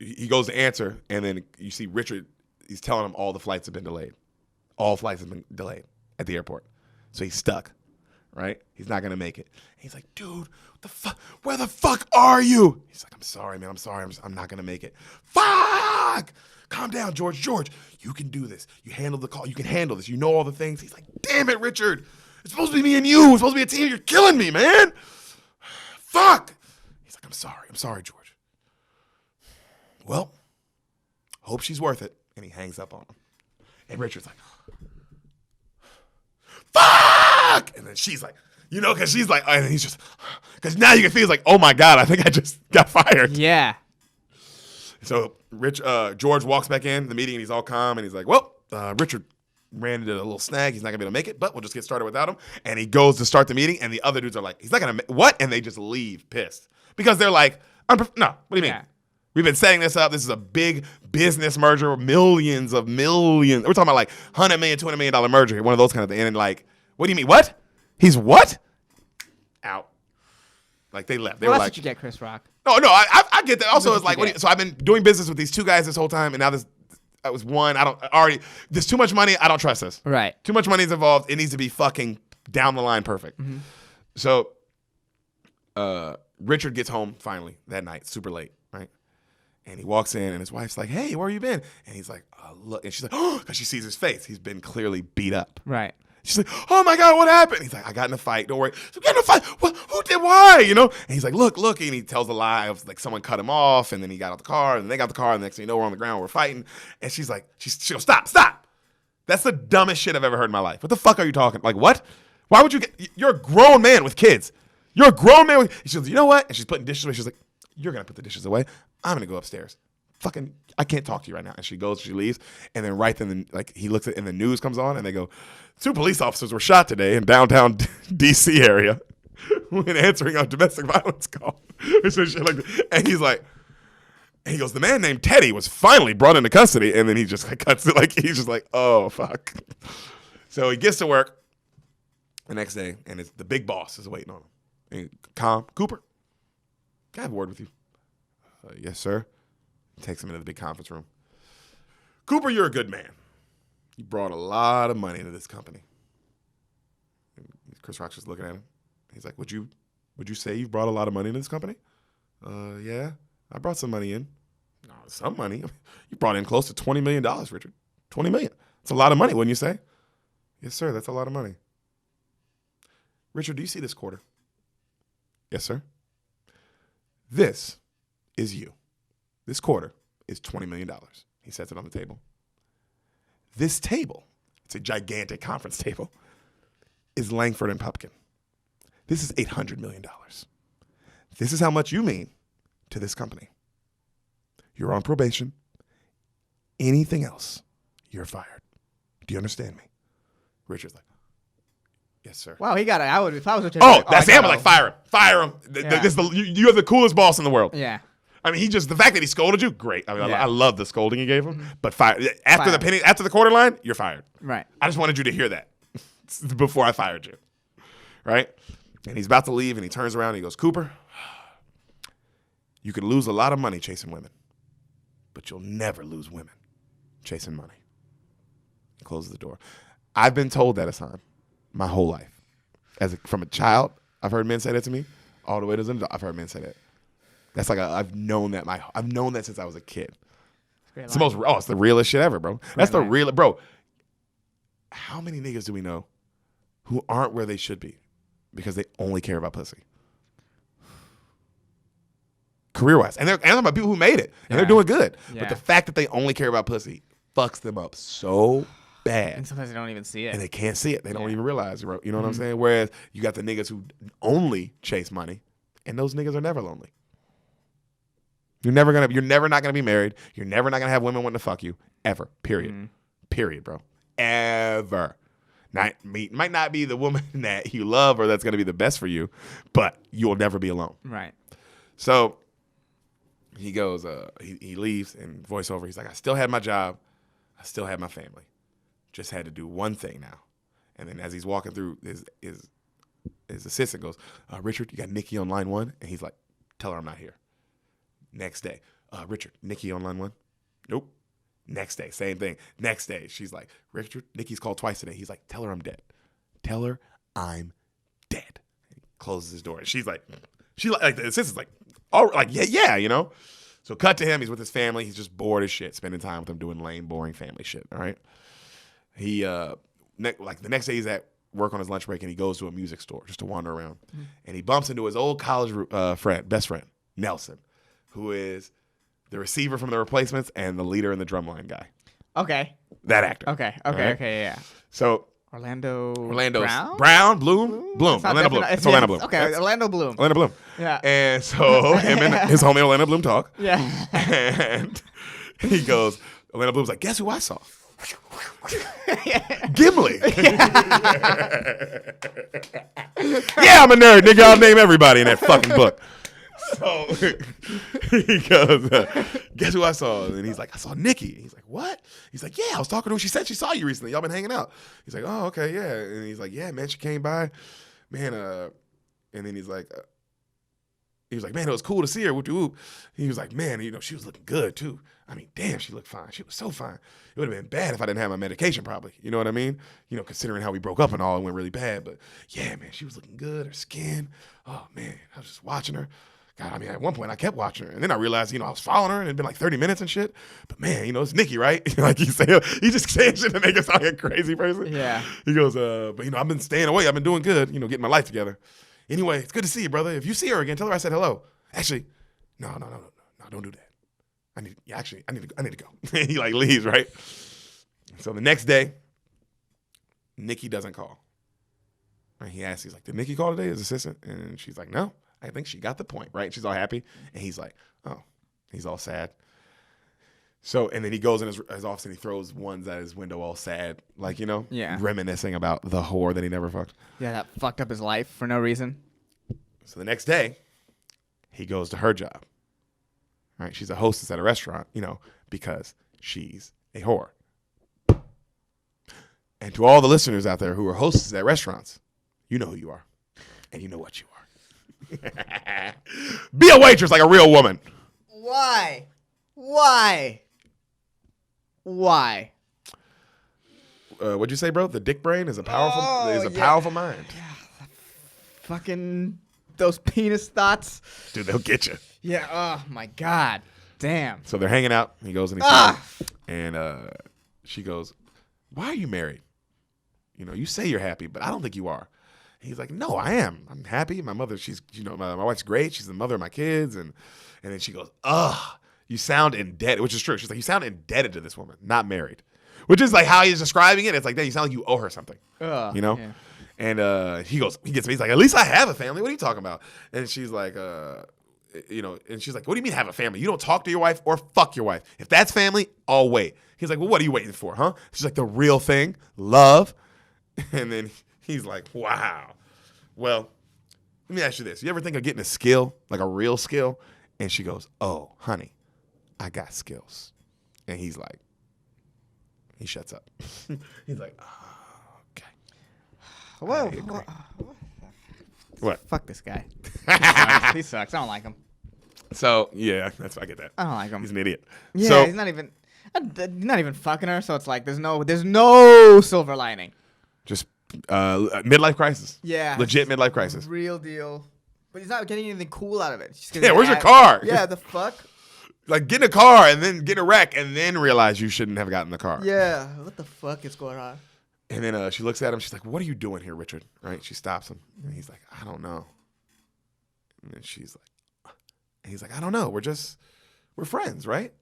he goes to answer, and then you see Richard, he's telling him all the flights have been delayed. All flights have been delayed at the airport. So he's stuck, right? He's not going to make it. And he's like, dude, where the fuck are you? He's like, I'm sorry, man. I'm sorry. I'm not going to make it. Fuck! Calm down, George. George, you can do this. You handle the call. You can handle this. You know all the things. He's like, damn it, Richard. It's supposed to be me and you. It's supposed to be a team. You're killing me, man. Fuck. He's like, I'm sorry, George. Well, hope she's worth it. And he hangs up on him. And Richard's like, fuck! And then she's like, because she's like, and he's just, because now you can feel he's like, oh my God, I think I just got fired. Yeah. So George walks back in the meeting and he's all calm and he's like, well, Richard ran into a little snag. He's not going to be able to make it, but we'll just get started without him. And he goes to start the meeting and the other dudes are like, he's not going to, what? And they just leave pissed. Because they're like, no, what do you mean? We've been setting this up. This is a big business merger, millions. We're talking about like $100 million, $200 million merger, one of those kind of things. And like, what do you mean? What? He's what? Out. Like they left. They were That's like, what you get, Chris Rock. No, I get that. Also, it's like, so I've been doing business with these two guys this whole time, and now that was one. There's too much money. I don't trust this. Right. Too much money is involved. It needs to be fucking down the line perfect. Mm-hmm. So, Richard gets home finally that night, super late, right? And he walks in, and his wife's like, hey, where you been? And he's like, look. And she's like, oh, because she sees his face. He's been clearly beat up. Right. She's like, oh my God, what happened? He's like, I got in a fight. Don't worry. So get in a fight. What? Who did? Why? You know? And he's like, look. And he tells a lie of like someone cut him off, and then he got out the car, and they got the car, and the next thing you know, we're on the ground, we're fighting. And she's like, she goes, stop. That's the dumbest shit I've ever heard in my life. What the fuck are you talking? Like, what? Why would you you're a grown man with kids. You're a grown man with, she goes, you know what? And she's putting dishes away. She's like, you're going to put the dishes away. I'm going to go upstairs. Fucking, I can't talk to you right now. And she goes, she leaves. And then right then, like, he looks at, and the news comes on, and they go, 2 police officers were shot today in downtown D.C. area when answering a domestic violence call. Or some shit like that. And he's like, and he goes, the man named Teddy was finally brought into custody. And then he just like, cuts it, like, he's just like, oh, fuck. So he gets to work the next day, and it's the big boss is waiting on him. And calm, Cooper, can I have a word with you? Yes, sir. Takes him into the big conference room. Cooper, you're a good man. You brought a lot of money into this company. And Chris Rock's just looking at him. He's like, would you say you've brought a lot of money into this company? Yeah, I brought some money in. No, some money. You brought in close to $20 million, Richard. $20 million. That's a lot of money, wouldn't you say? Yes, sir, that's a lot of money. Richard, do you see this quarter? Yes, sir. This is you. This quarter is $20 million. He sets it on the table. This table, it's a gigantic conference table, is Langford and Pupkin. This is $800 million. This is how much you mean to this company. You're on probation. Anything else, you're fired. Do you understand me? Richard's like, yes, sir. Wow, he got it. I would, if I was a that's him. I'm like, fire him. Fire him. Yeah. You have the coolest boss in the world. Yeah. I mean, the fact that he scolded you, great. I mean, Yeah. I love the scolding he gave him. But after the quarter line, you're fired. Right. I just wanted you to hear that before I fired you. Right? And he's about to leave, and he turns around and he goes, Cooper, you could lose a lot of money chasing women, but you'll never lose women chasing money. He closes the door. I've been told that, Hassan, my whole life. From a child, I've heard men say that to me. All the way to an adult, I've heard men say that. That's like I've known that since I was a kid. It's the realest shit ever, bro. That's the real, bro. How many niggas do we know who aren't where they should be because they only care about pussy? Career-wise. And I'm talking about people who made it, and they're doing good. Yeah. But the fact that they only care about pussy fucks them up so bad. And sometimes they don't even see it. And they can't see it. They don't even realize, bro. You know what I'm saying? Whereas you got the niggas who only chase money, and those niggas are never lonely. You're never not gonna be married. You're never not gonna have women wanting to fuck you. Ever. Period. Period, bro. Ever. Might not be the woman that you love or that's gonna be the best for you, but you'll never be alone. Right. So he goes, he leaves, and voiceover, he's like, I still had my job, I still had my family. Just had to do one thing now. And then as he's walking through, his assistant goes, Richard, you got Nikki on line 1? And he's like, tell her I'm not here. Next day, Richard, Nikki on line 1? Nope. Next day, same thing. Next day, she's like, Richard, Nikki's called twice today. He's like, tell her I'm dead. Tell her I'm dead. He closes his door. And she's like, the assistant's like, oh, like, yeah, you know? So cut to him. He's with his family. He's just bored as shit, spending time with them doing lame, boring family shit, all right? He, the next day he's at work on his lunch break, and he goes to a music store just to wander around. And he bumps into his old college best friend, Nelson, who is the receiver from The Replacements and the leader and the drumline guy. Okay. That actor. Okay, right? yeah. So Orlando Brown? Bloom. Orlando Bloom. It's Orlando Bloom. Okay, Orlando Bloom. Orlando Bloom. Yeah. And so him and his homie Orlando Bloom talk. Yeah. And he goes, Orlando Bloom's like, guess who I saw? Gimli. Yeah, I'm a nerd, nigga. I'll name everybody in that fucking book. So he goes, guess who I saw? And he's like, I saw Nikki. He's like, what? He's like, yeah, I was talking to her. She said she saw you recently. Y'all been hanging out. He's like, oh, okay, yeah. And he's like, yeah, man, she came by. Man, and then he was like, man, it was cool to see her. Whoop de whoop. He was like, man, she was looking good too. I mean, damn, she looked fine. She was so fine. It would have been bad if I didn't have my medication, probably. You know what I mean? Considering how we broke up and all, it went really bad. But yeah, man, she was looking good. Her skin. Oh man, I was just watching her. God, I mean, at one point I kept watching her, and then I realized, I was following her, and it'd been like 30 minutes and shit. But man, it's Nikki, right? Like he just saying shit to make us sound like a crazy person. Yeah. He goes, but I've been staying away. I've been doing good. Getting my life together. Anyway, it's good to see you, brother. If you see her again, tell her I said hello. Actually, no, don't do that. I need to go. He like leaves, right? So the next day, Nikki doesn't call. Right? He asks, he's like, did Nikki call today, his assistant? And she's like, no. I think she got the point, right? She's all happy. And he's like, oh, he's all sad. So, and then he goes in his office and he throws ones at his window all sad, like, reminiscing about the whore that he never fucked. Yeah, that fucked up his life for no reason. So the next day, he goes to her job. Right? She's a hostess at a restaurant, because she's a whore. And to all the listeners out there who are hostesses at restaurants, you know who you are. And you know what you are. Be a waitress like a real woman. Why? What'd you say, bro? The dick brain is a powerful mind. Yeah. Fucking those penis thoughts. Dude, they'll get you. Yeah. Oh my God. Damn. So they're hanging out. He goes and she goes, "Why are you married? You say you're happy, but I don't think you are." He's like, "No, I am. I'm happy. My mother, she's, my wife's great. She's the mother of my kids." And then she goes, "Ugh, you sound indebted," which is true. She's like, "You sound indebted to this woman, not married," which is like how he's describing it. It's like, you sound like you owe her something, Yeah. And he gets me. He's like, "At least I have a family. What are you talking about?" And she's like, and she's like, "What do you mean have a family? You don't talk to your wife or fuck your wife. If that's family, I'll wait." He's like, "Well, what are you waiting for, huh?" She's like, "The real thing, love." And then he's like, "Wow. Well, let me ask you this. You ever think of getting a skill, like a real skill?" And she goes, "Oh, honey, I got skills." And he's like, he shuts up. He's like, "Oh, okay." Whoa. What? Fuck this guy. He sucks. I don't like him. So, yeah, I get that. I don't like him. He's an idiot. Yeah, so, he's not even fucking her, so it's like there's no silver lining. Just midlife crisis. Yeah. Legit midlife crisis. Real deal. But he's not getting anything cool out of it. Yeah, where's your car? Yeah, the fuck? Like, get in a car and then get a wreck and then realize you shouldn't have gotten the car. Yeah, what the fuck is going on? And then she looks at him. She's like, "What are you doing here, Richard?" Right? She stops him. And he's like, "I don't know." And then he's like, "I don't know. We're friends, right?"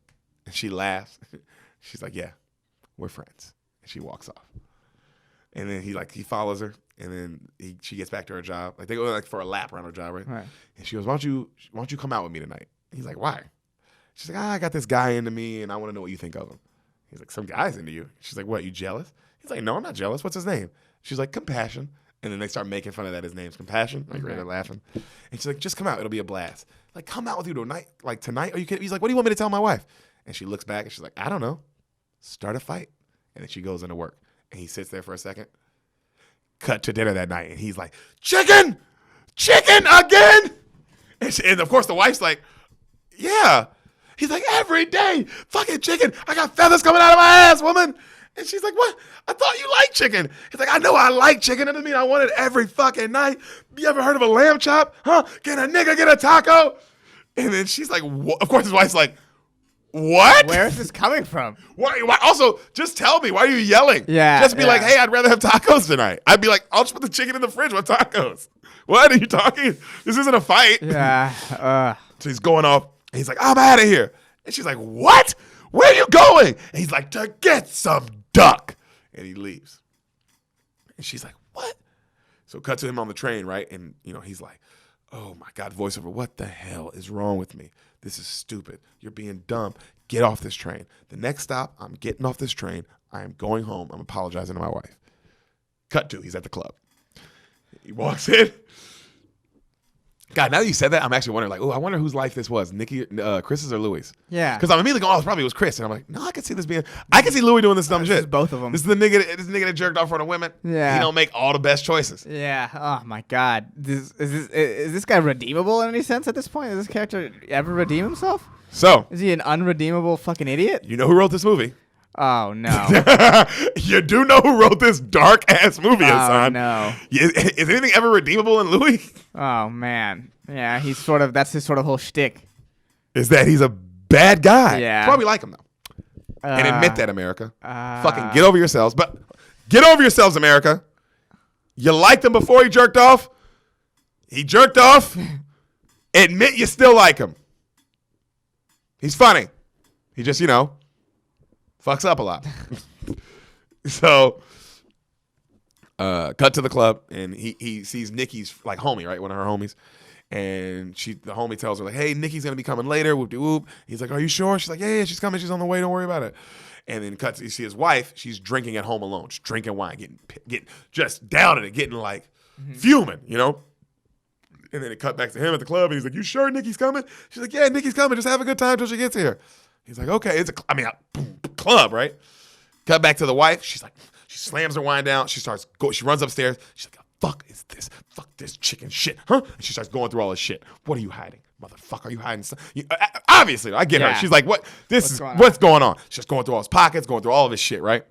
And she laughs. She's like, "Yeah, we're friends." And she walks off. And then he follows her. And then she gets back to her job. Like, they go for a lap around her job, right? Right. And she goes, why don't you come out with me tonight? He's like, "Why?" She's like, "I got this guy into me, and I want to know what you think of him." He's like, "Some guy's into you?" She's like, "What, you jealous?" He's like, "No, I'm not jealous. What's his name?" She's like, "Compassion." And then they start making fun of that his name's Compassion. Like, they're laughing. And she's like, "Just come out. It'll be a blast." Like, "Come out with you tonight? Like, tonight? Are you kidding?" He's like, "What do you want me to tell my wife?" And she looks back, and she's like, "I don't know. Start a fight." And then she goes into work. And he sits there for a second. Cut to dinner that night. And he's like, "Chicken again?" And of course, the wife's like, "Yeah." He's like, "Every day, fucking chicken. I got feathers coming out of my ass, woman." And she's like, "What? I thought you liked chicken." He's like, "I know I like chicken. That doesn't mean I want it every fucking night. You ever heard of a lamb chop? Huh? Can a nigga get a taco?" And then she's like, "What?" Of course, his wife's like, "What? Where is this coming from? Why? Also, just tell me. Why are you yelling?" Yeah. Just be like, "Hey, I'd rather have tacos tonight." I'd be like, "I'll just put the chicken in the fridge with tacos." What are you talking? This isn't a fight. Yeah. So he's going off. And he's like, "I'm out of here." And she's like, "What? Where are you going?" And he's like, "To get some duck." And he leaves. And she's like, "What?" So cut to him on the train, right? And, he's like, "Oh, my God, voiceover. What the hell is wrong with me? This is stupid. You're being dumb. Get off this train. The next stop, I'm getting off this train. I am going home. I'm apologizing to my wife." Cut to, he's at the club. He walks in. God, now that you said that, I'm actually wondering, like, I wonder whose life this was, Nikki, Chris's or Louis'. Yeah. Because I'm immediately going, it probably was Chris. And I'm like, no, I can see this being, I can see Louis doing this dumb shit. This is both of them. This is the nigga that jerked off for the women. Yeah. He don't make all the best choices. Yeah. Oh my God. Is this guy redeemable in any sense at this point? Does this character ever redeem himself? So, Is he an unredeemable fucking idiot? you know who wrote this movie? Oh no. You do know who wrote this dark ass movie, Oh Hassan. no. Is anything ever redeemable in Louis? Oh man. Yeah, that's his sort of whole shtick. Is that he's a bad guy. Yeah. That's why we like him though. And admit that, America. Fucking get Uh, over yourselves. But get over yourselves, America. You liked him before he jerked off. He jerked off. Admit you still like him. He's funny. He just, fucks up a lot. So, cut to the club, and he sees Nikki's like homie, right? One of her homies. And the homie tells her, like, hey, Nikki's going to be coming later. Whoop de whoop. He's like, are you sure? She's like, yeah, she's coming. She's on the way. Don't worry about it. And then you see his wife. She's drinking at home alone. She's drinking wine, getting just down at it, getting like fuming, And then it cut back to him at the club, and he's like, you sure Nikki's coming? She's like, yeah, Nikki's coming. Just have a good time till she gets here. He's like, okay. It's club, right? Cut back to the wife. She's like, she slams her wine down. She runs upstairs. She's like, fuck is this? Fuck this chicken shit, huh? And she starts going through all this shit. What are you hiding? Motherfucker, are you hiding something? Obviously, I get her. She's like, what? What's going on? She's just going through all his pockets, going through all of his shit, right?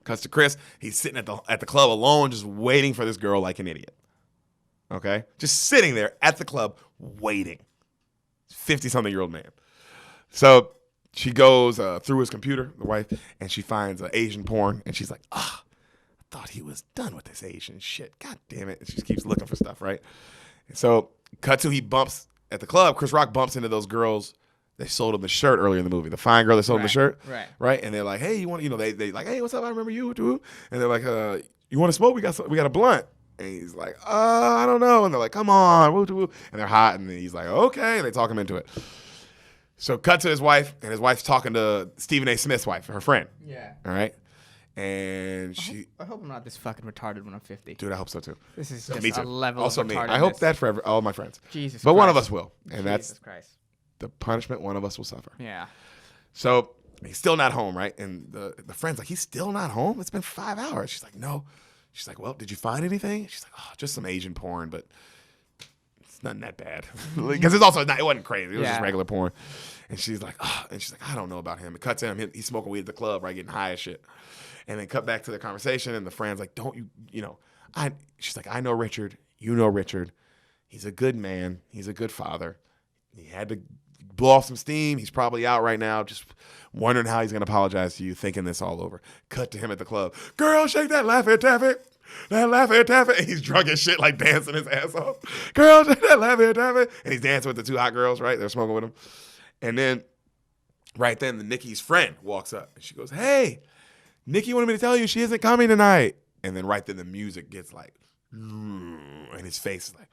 Cuts to Chris. He's sitting at the club alone, just waiting for this girl like an idiot. Okay? Just sitting there at the club, waiting. 50-something-year-old man. So she goes through his computer, the wife, and she finds Asian porn, and she's like, I thought he was done with this Asian shit. God damn it. And she just keeps looking for stuff, right? And so cut to he bumps at the club. Chris Rock bumps into those girls. They sold him the shirt earlier in the movie. The fine girl that sold him the shirt. Right. And they're like, hey, you want, they like, hey, what's up? I remember you, dude. And they're like, you want to smoke? We got a blunt. And he's like, I don't know. And they're like, come on. Woo, woo. And they're hot. And he's like, okay. And they talk him into it. So cut to his wife, and his wife's talking to Stephen A. Smith's wife, her friend. Yeah. All right. And I hope I'm not this fucking retarded when I'm 50. Dude, I hope so too. This is just me too. a level also of me. retardedness. I hope that for all my friends. Jesus but Christ. one of us will. And Jesus that's Christ. the punishment one of us will suffer. Yeah. So he's still not home, right? And the friend's like, he's still not home? It's been 5 hours. She's like, no. She's like, well, did you find anything? She's like, oh, just some Asian porn, but it's nothing that bad. Because it wasn't crazy. It was just regular porn. And she's like, I don't know about him. It cuts to him. He's smoking weed at the club, right? Getting high as shit. And then cut back to the conversation, and the friend's like, she's like, I know Richard. You know Richard. He's a good man. He's a good father. He had to blow off some steam. He's probably out right now, just wondering how he's going to apologize to you, thinking this all over. Cut to him at the club. Girl, shake that Laffy Taffy. That Laffy Taffy. And he's drunk as shit, like dancing his ass off. Girl, shake that Laffy Taffy. And he's dancing with the two hot girls, right? They're smoking with him. And then, right then, Nikki's friend walks up. And she goes, hey, Nikki wanted me to tell you she isn't coming tonight. And then right then, the music gets like, and his face is like,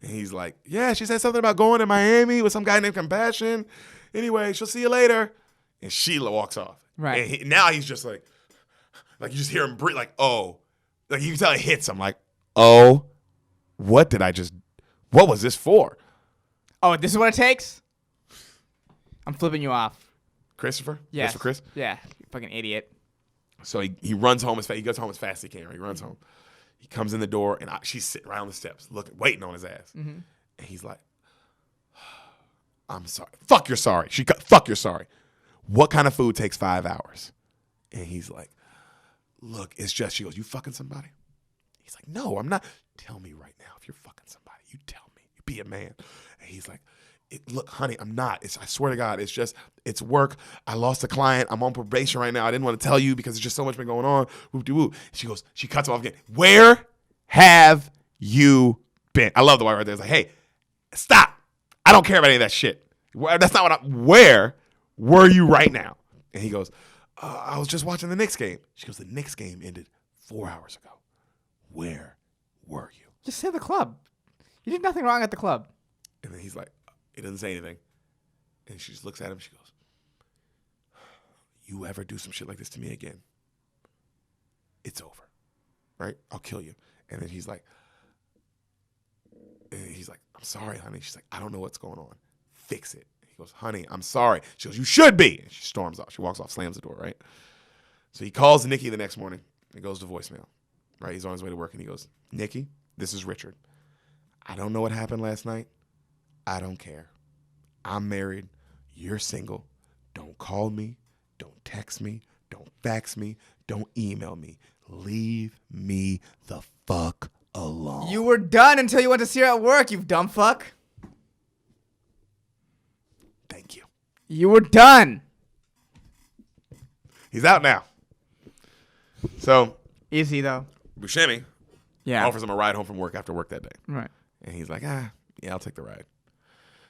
and he's like, yeah, she said something about going to Miami with some guy named Compassion. Anyway, she'll see you later. And Sheila walks off. Right. And now he's just like you just hear him breathe, like, oh. Like you can tell it hits him, like, oh, what was this for? Oh, this is what it takes? I'm flipping you off. Christopher? Yes. Christopher Chris? Yeah, you fucking idiot. So he runs home as fast. He goes home as fast as he can. Right? He runs home. He comes in the door, and she's sitting right on the steps, waiting on his ass. Mm-hmm. And he's like, I'm sorry. Fuck, you're sorry. Fuck, you're sorry. What kind of food takes 5 hours? And he's like, look, it's just, she goes, you fucking somebody? He's like, no, I'm not. Tell me right now if you're fucking somebody. You tell me. You be a man. And he's like, look, honey, I'm not. I swear to God, it's work. I lost a client. I'm on probation right now. I didn't want to tell you because there's just so much been going on. Whoop-de-whoop. She cuts him off again. Where have you been? I love the way right there. It's like, hey, stop. I don't care about any of that shit. That's not where were you right now? And he goes, I was just watching the Knicks game. She goes, the Knicks game ended 4 hours ago. Where were you? Just say the club. You did nothing wrong at the club. And then he's like, he doesn't say anything. And she just looks at him. She goes, you ever do some shit like this to me again, it's over, right? I'll kill you. And then he's like, I'm sorry, honey. She's like, I don't know what's going on. Fix it. He goes, honey, I'm sorry. She goes, you should be. And she storms off. She walks off, slams the door, right? So he calls Nikki the next morning and goes to voicemail, right? He's on his way to work and he goes, Nikki, this is Richard. I don't know what happened last night. I don't care. I'm married. You're single. Don't call me. Don't text me. Don't fax me. Don't email me. Leave me the fuck alone. You were done until you went to see her at work, you dumb fuck. Thank you. You were done. He's out now. So. Is he, though? Buscemi Yeah. offers him a ride home from work after work that day. Right. And he's like, yeah, I'll take the ride.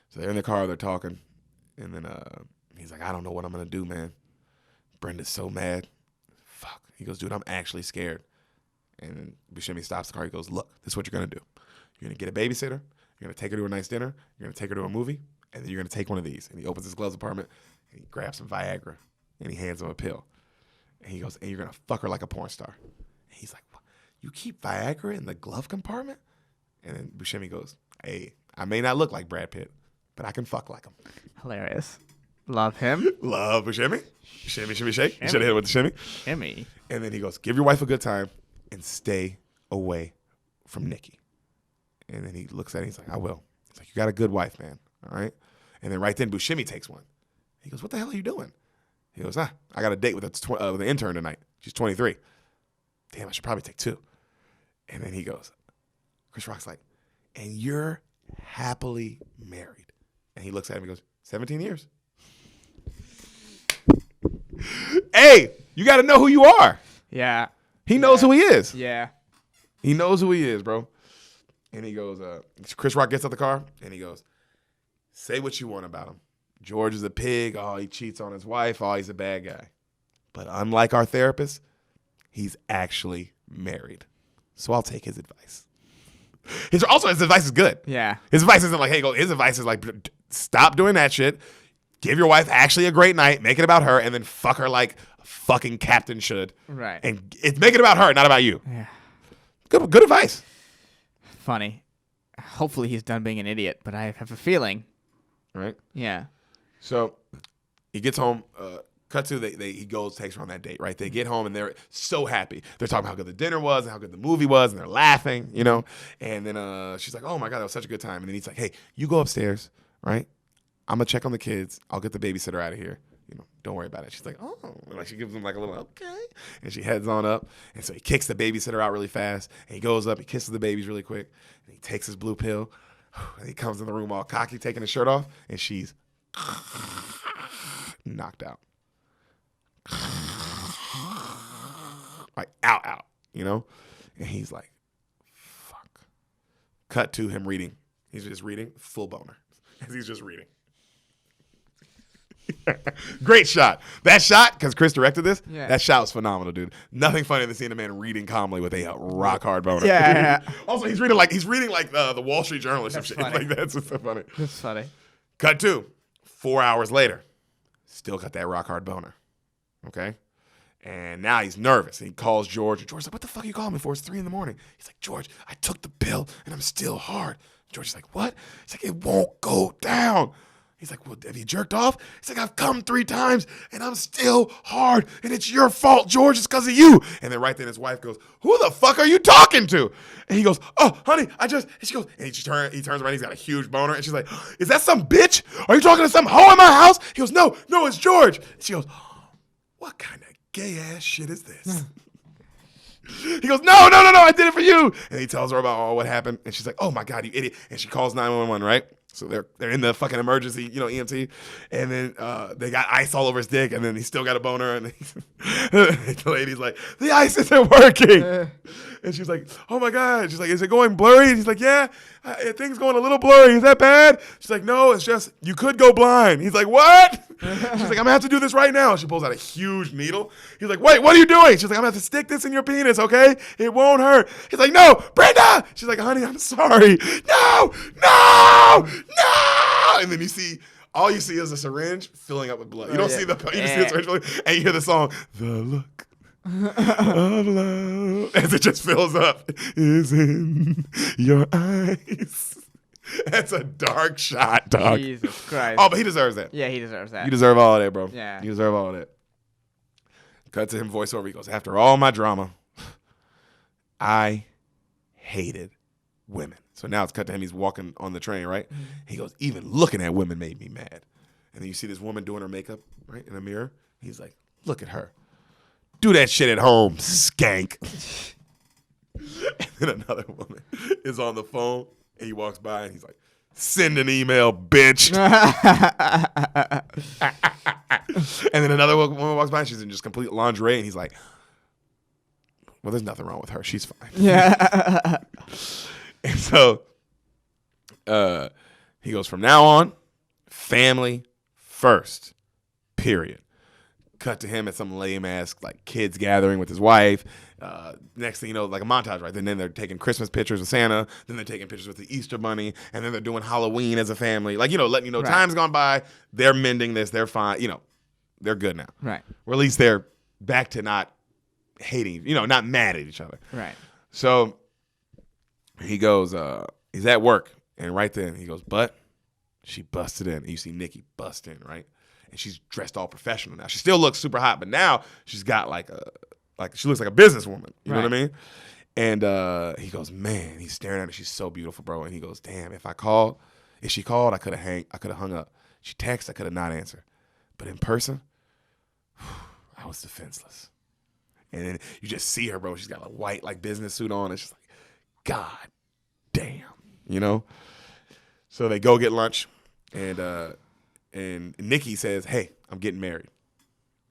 So they're in the car, they're talking. And then he's like, I don't know what I'm going to do, man. Brenda's so mad. Fuck. He goes, dude, I'm actually scared. And then Buscemi stops the car. He goes, look, this is what you're going to do. You're going to get a babysitter. You're going to take her to a nice dinner. You're going to take her to a movie. And then you're going to take one of these. And he opens his gloves apartment. And he grabs some Viagra. And he hands him a pill. And he goes, and you're going to fuck her like a porn star. And he's like, what? You keep Viagra in the glove compartment? And then Buscemi goes, hey, I may not look like Brad Pitt, but I can fuck like him. Hilarious. Love him. Love Buscemi. Shimmy, shimmy, shake. You should have hit it with the shimmy. Shimmy. And then he goes, give your wife a good time and stay away from Nikki. And then he looks at it. He's like, I will. He's like, you got a good wife, man. All right. And then right then, Buscemi takes one. He goes, what the hell are you doing? He goes, I got a date with the intern tonight. She's 23. Damn, I should probably take two. And then he goes, Chris Rock's like, and you're happily married. And he looks at him and goes, 17 years. Hey, you got to know who you are. Yeah. He knows who he is. Yeah. He knows who he is, bro. And he goes, Chris Rock gets out the car and he goes, say what you want about him. George is a pig. Oh, he cheats on his wife. Oh, he's a bad guy. But unlike our therapist, he's actually married. So I'll take his advice. His advice is good. Yeah. His advice isn't like, hey, go. His advice is like, stop doing that shit. Give your wife actually a great night. Make it about her, and then fuck her like a fucking captain should. Right. And make it about her, not about you. Yeah. Good advice. Funny. Hopefully he's done being an idiot, but I have a feeling. Right. Yeah. So he gets home. Cut to he goes, takes her on that date, right? They get home and they're so happy. They're talking about how good the dinner was and how good the movie was, and they're laughing, you know? And then she's like, oh my God, that was such a good time. And then he's like, hey, you go upstairs, right? I'm going to check on the kids. I'll get the babysitter out of here. You know, don't worry about it. She's like, oh. And like she gives him like a little, okay. And she heads on up. And so he kicks the babysitter out really fast. And he goes up, he kisses the babies really quick. And he takes his blue pill. And he comes in the room all cocky, taking his shirt off. And she's knocked out. Like out, you know? And he's like, fuck. Cut to him reading. He's just reading, full boner. As he's just reading. Great shot. That shot, because Chris directed this, that shot was phenomenal, dude. Nothing funnier than seeing a man reading calmly with a rock hard boner. Yeah. Also, he's reading like the Wall Street Journal or some shit. Funny. Like that's just so funny. That's funny. Cut to 4 hours later. Still got that rock hard boner. Okay? And now he's nervous. He calls George. And George's like, what the fuck are you calling me for? It's 3 a.m. He's like, George, I took the pill and I'm still hard. George is like, what? He's like, it won't go down. He's like, well, have you jerked off? He's like, I've come 3 times and I'm still hard and it's your fault, George. It's because of you. And then right then his wife goes, who the fuck are you talking to? And he goes, oh, honey, and she goes, and he turns around. He's got a huge boner. And she's like, is that some bitch? Are you talking to some hoe in my house? He goes, no, it's George. And she goes, what kind of gay ass shit is this? He goes, no, I did it for you. And he tells her about what happened. And she's like, oh my God, you idiot. And she calls 911, right? So they're in the fucking emergency, EMT. And then they got ice all over his dick. And then he's still got a boner. And the lady's like, the ice isn't working. And she's like, oh my God. She's like, is it going blurry? And he's like, yeah, things going a little blurry. Is that bad? She's like, no, it's just, you could go blind. He's like, what? She's like, I'm going to have to do this right now. She pulls out a huge needle. He's like, wait, what are you doing? She's like, I'm going to have to stick this in your penis, okay? It won't hurt. He's like, no, Brenda. She's like, honey, I'm sorry. No. And then all you see is a syringe filling up with blood. You don't see the syringe filling, and you hear the song, the look of love, as it just fills up, is in your eyes. That's a dark shot, dog. Jesus Christ. Oh, but he deserves that. Yeah, he deserves that. You deserve all of that, bro. Yeah. You deserve all of that. Cut to him voiceover. He goes, after all my drama, I hated women. So now it's cut to him. He's walking on the train, right? Mm-hmm. He goes, even looking at women made me mad. And then you see this woman doing her makeup, right, in a mirror. He's like, Look at her. Do that shit at home, skank. And then another woman is on the phone, and he walks by, and he's like, send an email, bitch. And then another woman walks by, and she's in just complete lingerie, and he's like, well, there's nothing wrong with her. She's fine. Yeah. And so he goes, from now on, family first, period. Cut to him at some lame ass like kids gathering with his wife. Next thing you know, like a montage, right? And then they're taking Christmas pictures of Santa. Then they're taking pictures with the Easter Bunny, and then they're doing Halloween as a family. Like, letting you know, right. Time's gone by. They're mending this. They're fine. They're good now. Right. Or at least they're back to not hating. Not mad at each other. Right. So he goes. He's at work, and right then he goes, but she busted in. And you see Nikki bust in, right? And she's dressed all professional now. She still looks super hot, but now she's got she looks like a businesswoman. You know what I mean? And he goes, man, he's staring at her. She's so beautiful, bro. And he goes, damn, if she called, I could have hung up. She texted, I could have not answered. But in person, I was defenseless. And then you just see her, bro. She's got a white business suit on. It's just like, God damn, So they go get lunch, and Nikki says, hey, I'm getting married.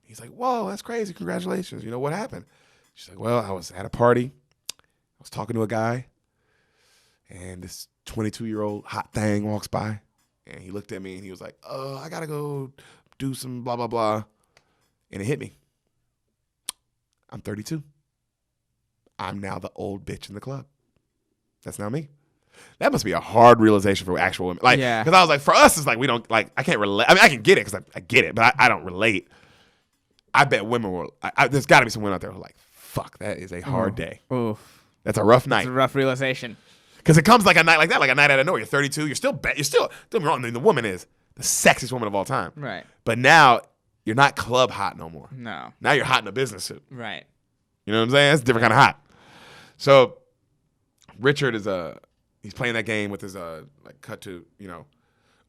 He's like, whoa, that's crazy. Congratulations. What happened? She's like, well, I was at a party. I was talking to a guy, and this 22-year-old hot thing walks by, and he looked at me, and he was like, I got to go do some blah, blah, blah. And it hit me. I'm 32. I'm now the old bitch in the club. That's now me. That must be a hard realization for actual women. Because I was like, for us, it's like we don't, I can't relate. I mean, I can get it because I get it, but I don't relate. I bet women will, there's got to be some women out there who are like, fuck, that is a hard day. Oof. That's a rough night. It's a rough realization. Because it comes like a night like that, like a night out of nowhere. You're 32, you're still, don't get me wrong, I mean, the woman is the sexiest woman of all time. Right. But now, you're not club hot no more. No. Now you're hot in a business suit. Right. You know what I'm saying? It's a different kind of hot. So, Richard is he's playing that game with his cut to,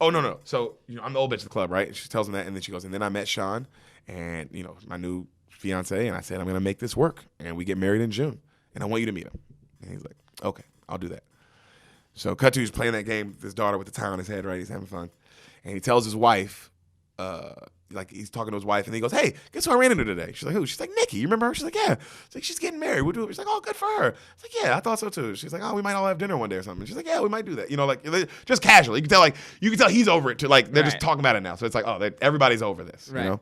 oh no. So, I'm the old bitch of the club, right? And she tells him that, and then she goes, and then I met Sean and, my new fiance, and I said, I'm gonna make this work. And we get married in June. And I want you to meet him. And he's like, okay, I'll do that. So cut to he's playing that game with his daughter with the tie on his head, right? He's having fun. And he tells his wife, he's talking to his wife, and he goes, hey, guess who I ran into today? She's like, who? She's like, Nikki. You remember her? She's like, yeah. She's like, she's getting married. We'll do it. She's like, oh, good for her. It's like, yeah, I thought so too. She's like, oh, we might all have dinner one day or something. She's like, yeah, we might do that. Just casually. You can tell he's over it too. They're just talking about it now. So it's like, oh, everybody's over this. Right.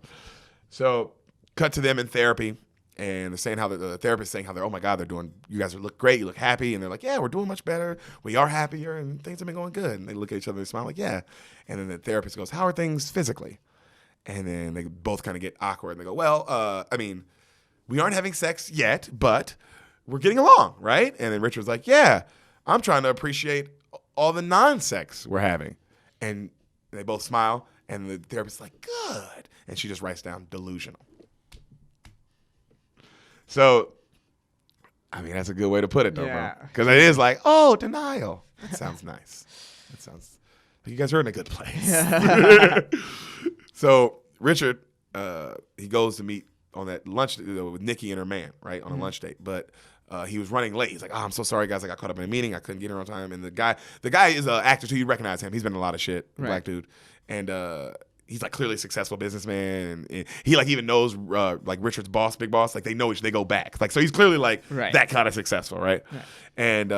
So cut to them in therapy, and they're saying how the therapist is saying how they're, oh my God, you guys look great, you look happy, and they're like, yeah, we're doing much better, we are happier, and things have been going good. And they look at each other and smile like, yeah. And then the therapist goes, how are things physically? And then they both kind of get awkward, and they go, well, we aren't having sex yet, but we're getting along, right? And then Richard's like, yeah, I'm trying to appreciate all the non-sex we're having. And they both smile, and the therapist's like, good. And she just writes down delusional. So, I mean, that's a good way to put it, though, bro. Because it is like, oh, denial. That sounds nice. That sounds like you guys are in a good place. So, Richard, he goes to meet on that lunch with Nikki and her man, right, on a lunch date. But he was running late. He's like, oh, I'm so sorry, guys. I got caught up in a meeting. I couldn't get here on time. And the guy is an actor, too. You recognize him. He's been in a lot of shit, black dude. And he's clearly a successful businessman, and he even knows Richard's boss, big boss. They know they go back. So he's clearly that kind of successful, right? And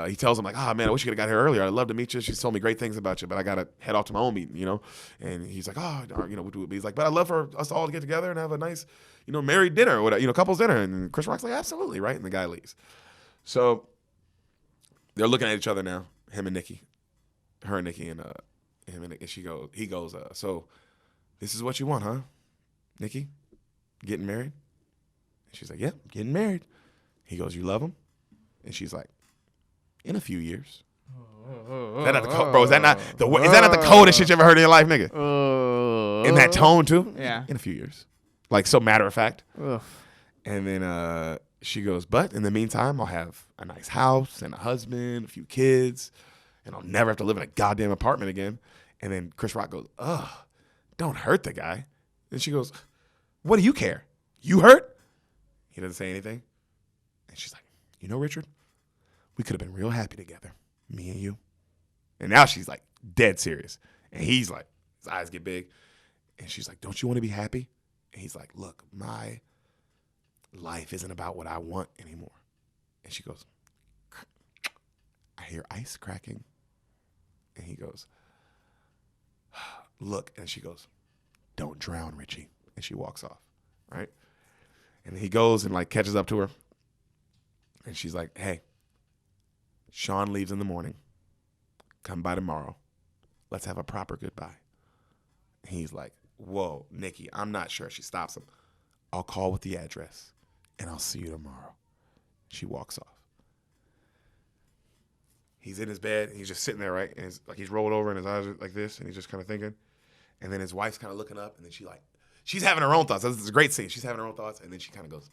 he tells him oh man, I wish you could have got here earlier. I'd love to meet you. She's told me great things about you, but I gotta head off to my own meeting, And he's like, oh, we'll do it. He's like, but I'd love for us all to get together and have a nice, married dinner or whatever, couples dinner. And Chris Rock's like, absolutely, right? And the guy leaves. So they're looking at each other now, him and Nikki, her and Nikki, and him and he goes, so this is what you want, huh, Nikki? Getting married? And she's like, yep, getting married. He goes, you love him? And she's like, in a few years. Is that not the coldest shit you ever heard in your life, nigga? In that tone, too? Yeah. In a few years. So matter of fact. Ugh. And then she goes, but in the meantime, I'll have a nice house and a husband, a few kids, and I'll never have to live in a goddamn apartment again. And then Chris Rock goes, ugh, don't hurt the guy. And she goes, what do you care? You hurt? He doesn't say anything. And she's like, you know, Richard, we could have been real happy together, me and you. And now she's like dead serious. And he's like, his eyes get big. And she's like, don't you want to be happy? And he's like, look, my life isn't about what I want anymore. And she goes, I hear ice cracking. And he goes, look. And she goes, don't drown, Richie. And she walks off, right? And he goes and like catches up to her. And she's like, hey, Sean leaves in the morning. Come by tomorrow. Let's have a proper goodbye. And he's like, whoa, Nikki, I'm not sure. She stops him. I'll call with the address, and I'll see you tomorrow. She walks off. He's in his bed, and he's just sitting there, right? And he's rolled over, and his eyes are like this, and he's just kind of thinking. And then his wife's kind of looking up, and then she's having her own thoughts. This is a great scene. She's having her own thoughts, and then she kind of goes,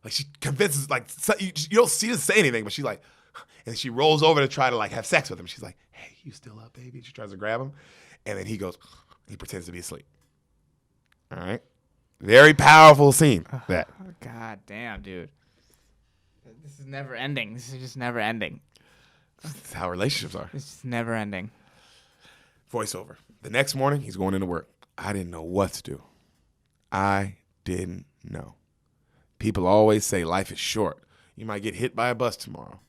like she convinces, like you don't see her say anything, but she's like, and she rolls over to try to like have sex with him. She's like, hey, you still up, baby? She tries to grab him, and then he pretends to be asleep. All right, very powerful scene. That. Oh, God damn, dude. This is never ending. This is just never ending. That's how relationships are. It's just never ending. Voiceover. The next morning, he's going into work. I didn't know what to do. I didn't know. People always say life is short. You might get hit by a bus tomorrow.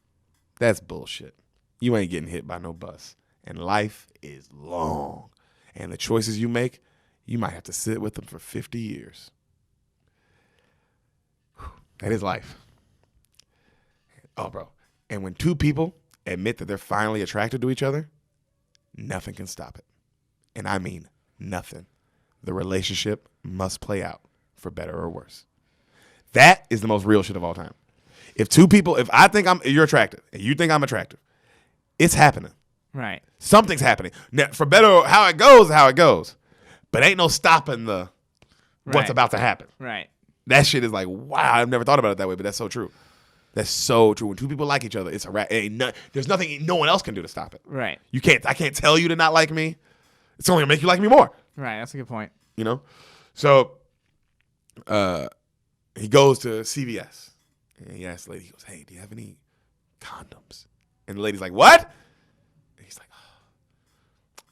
That's bullshit. You ain't getting hit by no bus. And life is long. And the choices you make, you might have to sit with them for 50 years. That is life. Oh, bro. And when two people admit that they're finally attracted to each other, nothing can stop it. And I mean nothing. The relationship must play out for better or worse. That is the most real shit of all time. If I think you're attractive and you think I'm attractive, it's happening. Right. Something's happening. Now, for better or how it goes, how it goes. But ain't no stopping what's about to happen. Right. That shit is like, wow, I've never thought about it that way, but that's so true. That's so true. When two people like each other, it's a wrap. There's nothing no one else can do to stop it. Right. I can't tell you to not like me. It's only gonna make you like me more. Right. That's a good point. You know? So he goes to CVS and he asks the lady, he goes, hey, do you have any condoms? And the lady's like, what? And he's like, oh,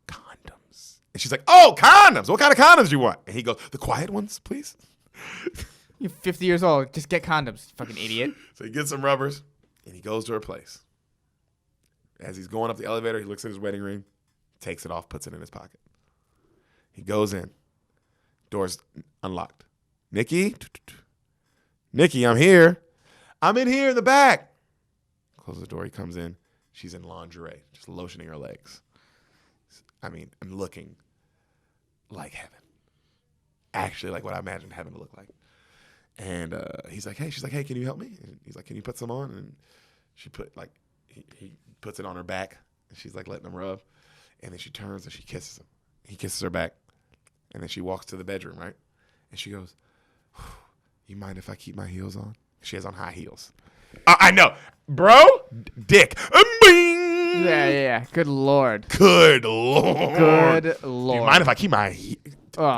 condoms. And she's like, oh, condoms. What kind of condoms do you want? And he goes, the quiet ones, please. You're 50 years old. Just get condoms, you fucking idiot. So he gets some rubbers and he goes to her place. As he's going up the elevator, he looks at his wedding ring, takes it off, puts it in his pocket. He goes in. Door's unlocked. Nikki, I'm here. I'm in here in the back. Closes the door. He comes in. She's in lingerie, just lotioning her legs. I mean, I'm looking like heaven. Actually, like what I imagined heaven to look like. And she's like, hey, can you help me? And he's like, can you put some on? And she he puts it on her back. And she's like letting him rub. And then she turns and she kisses him. He kisses her back. And then she walks to the bedroom, right? And she goes, you mind if I keep my heels on? She has on high heels. I know. Bro, dick. Bing! Yeah. Good Lord. Good Lord. Good Lord. Do you mind if I keep my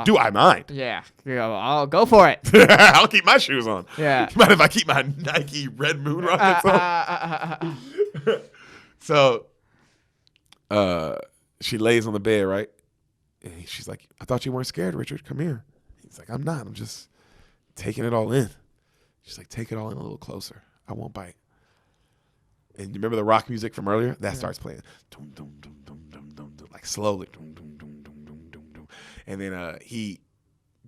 do I mind? Yeah. I'll go for it. I'll keep my shoes on. Yeah. Do you mind if I keep my Nike Red Moon Rockets on? So she lays on the bed, right? And she's like, I thought you weren't scared, Richard. Come here. He's like, I'm not. I'm just taking it all in. She's like, take it all in a little closer. I won't bite. And you remember the rock music from earlier? That starts playing. Dum, dum, dum, dum, dum, dum, dum, like slowly. Dum, dum, dum, dum, dum, dum, dum. And then he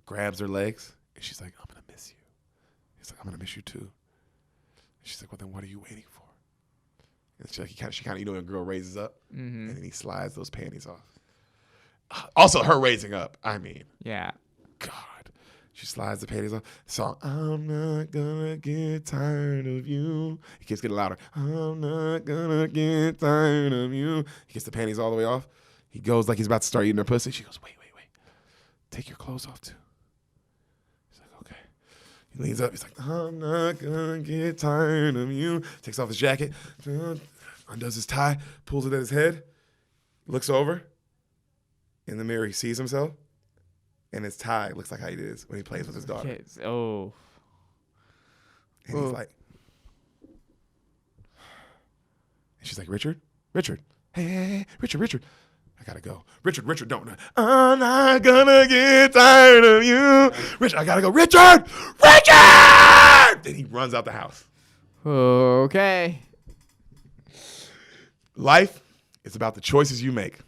grabs her legs, and she's like, I'm going to miss you. He's like, I'm going to miss you too. And she's like, well, then what are you waiting for? And she's like, she kind of, when a girl raises up, and then he slides those panties off. Also, her raising up. I mean. Yeah. God. She slides the panties off. Song, I'm not gonna get tired of you. He keeps getting louder. I'm not gonna get tired of you. He gets the panties all the way off. He goes like he's about to start eating her pussy. She goes, wait. Take your clothes off too. He's like, okay. He leans up. He's like, I'm not gonna get tired of you. Takes off his jacket. Undoes his tie. Pulls it at his head. Looks over. In the mirror, he sees himself. and his tie looks like how he is when he plays with his daughter. Kids. Oh. And he's like, and she's like, Richard, hey, Richard, I gotta go. Richard, don't. I'm not gonna get tired of you. Richard, I gotta go. Richard! Then he runs out the house. Okay. Life is about the choices you make.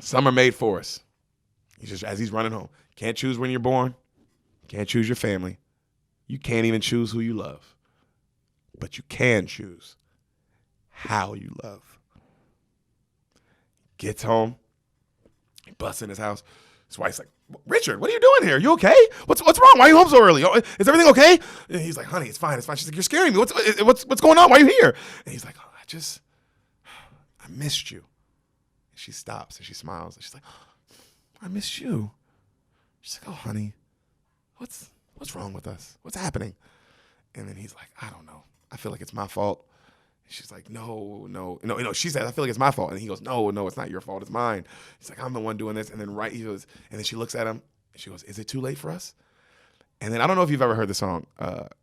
Some are made for us. As he's running home. Can't choose when you're born. Can't choose your family. You can't even choose who you love. But you can choose how you love. Gets home. He busts in his house. His wife's like, Richard, what are you doing here? You okay? What's wrong? Why are you home so early? Is everything okay? And he's like, honey, it's fine. She's like, you're scaring me. What's going on? Why are you here? And he's like, oh, I missed you. And she stops and she smiles and she's like, I missed you. She's like, oh, honey, what's wrong with us? What's happening? And then he's like, I don't know. I feel like it's my fault. And she's like, no. She said, I feel like it's my fault. And he goes, no, it's not your fault. It's mine. He's like, I'm the one doing this. And then he goes, and then she looks at him and she goes, is it too late for us? And then I don't know if you've ever heard the song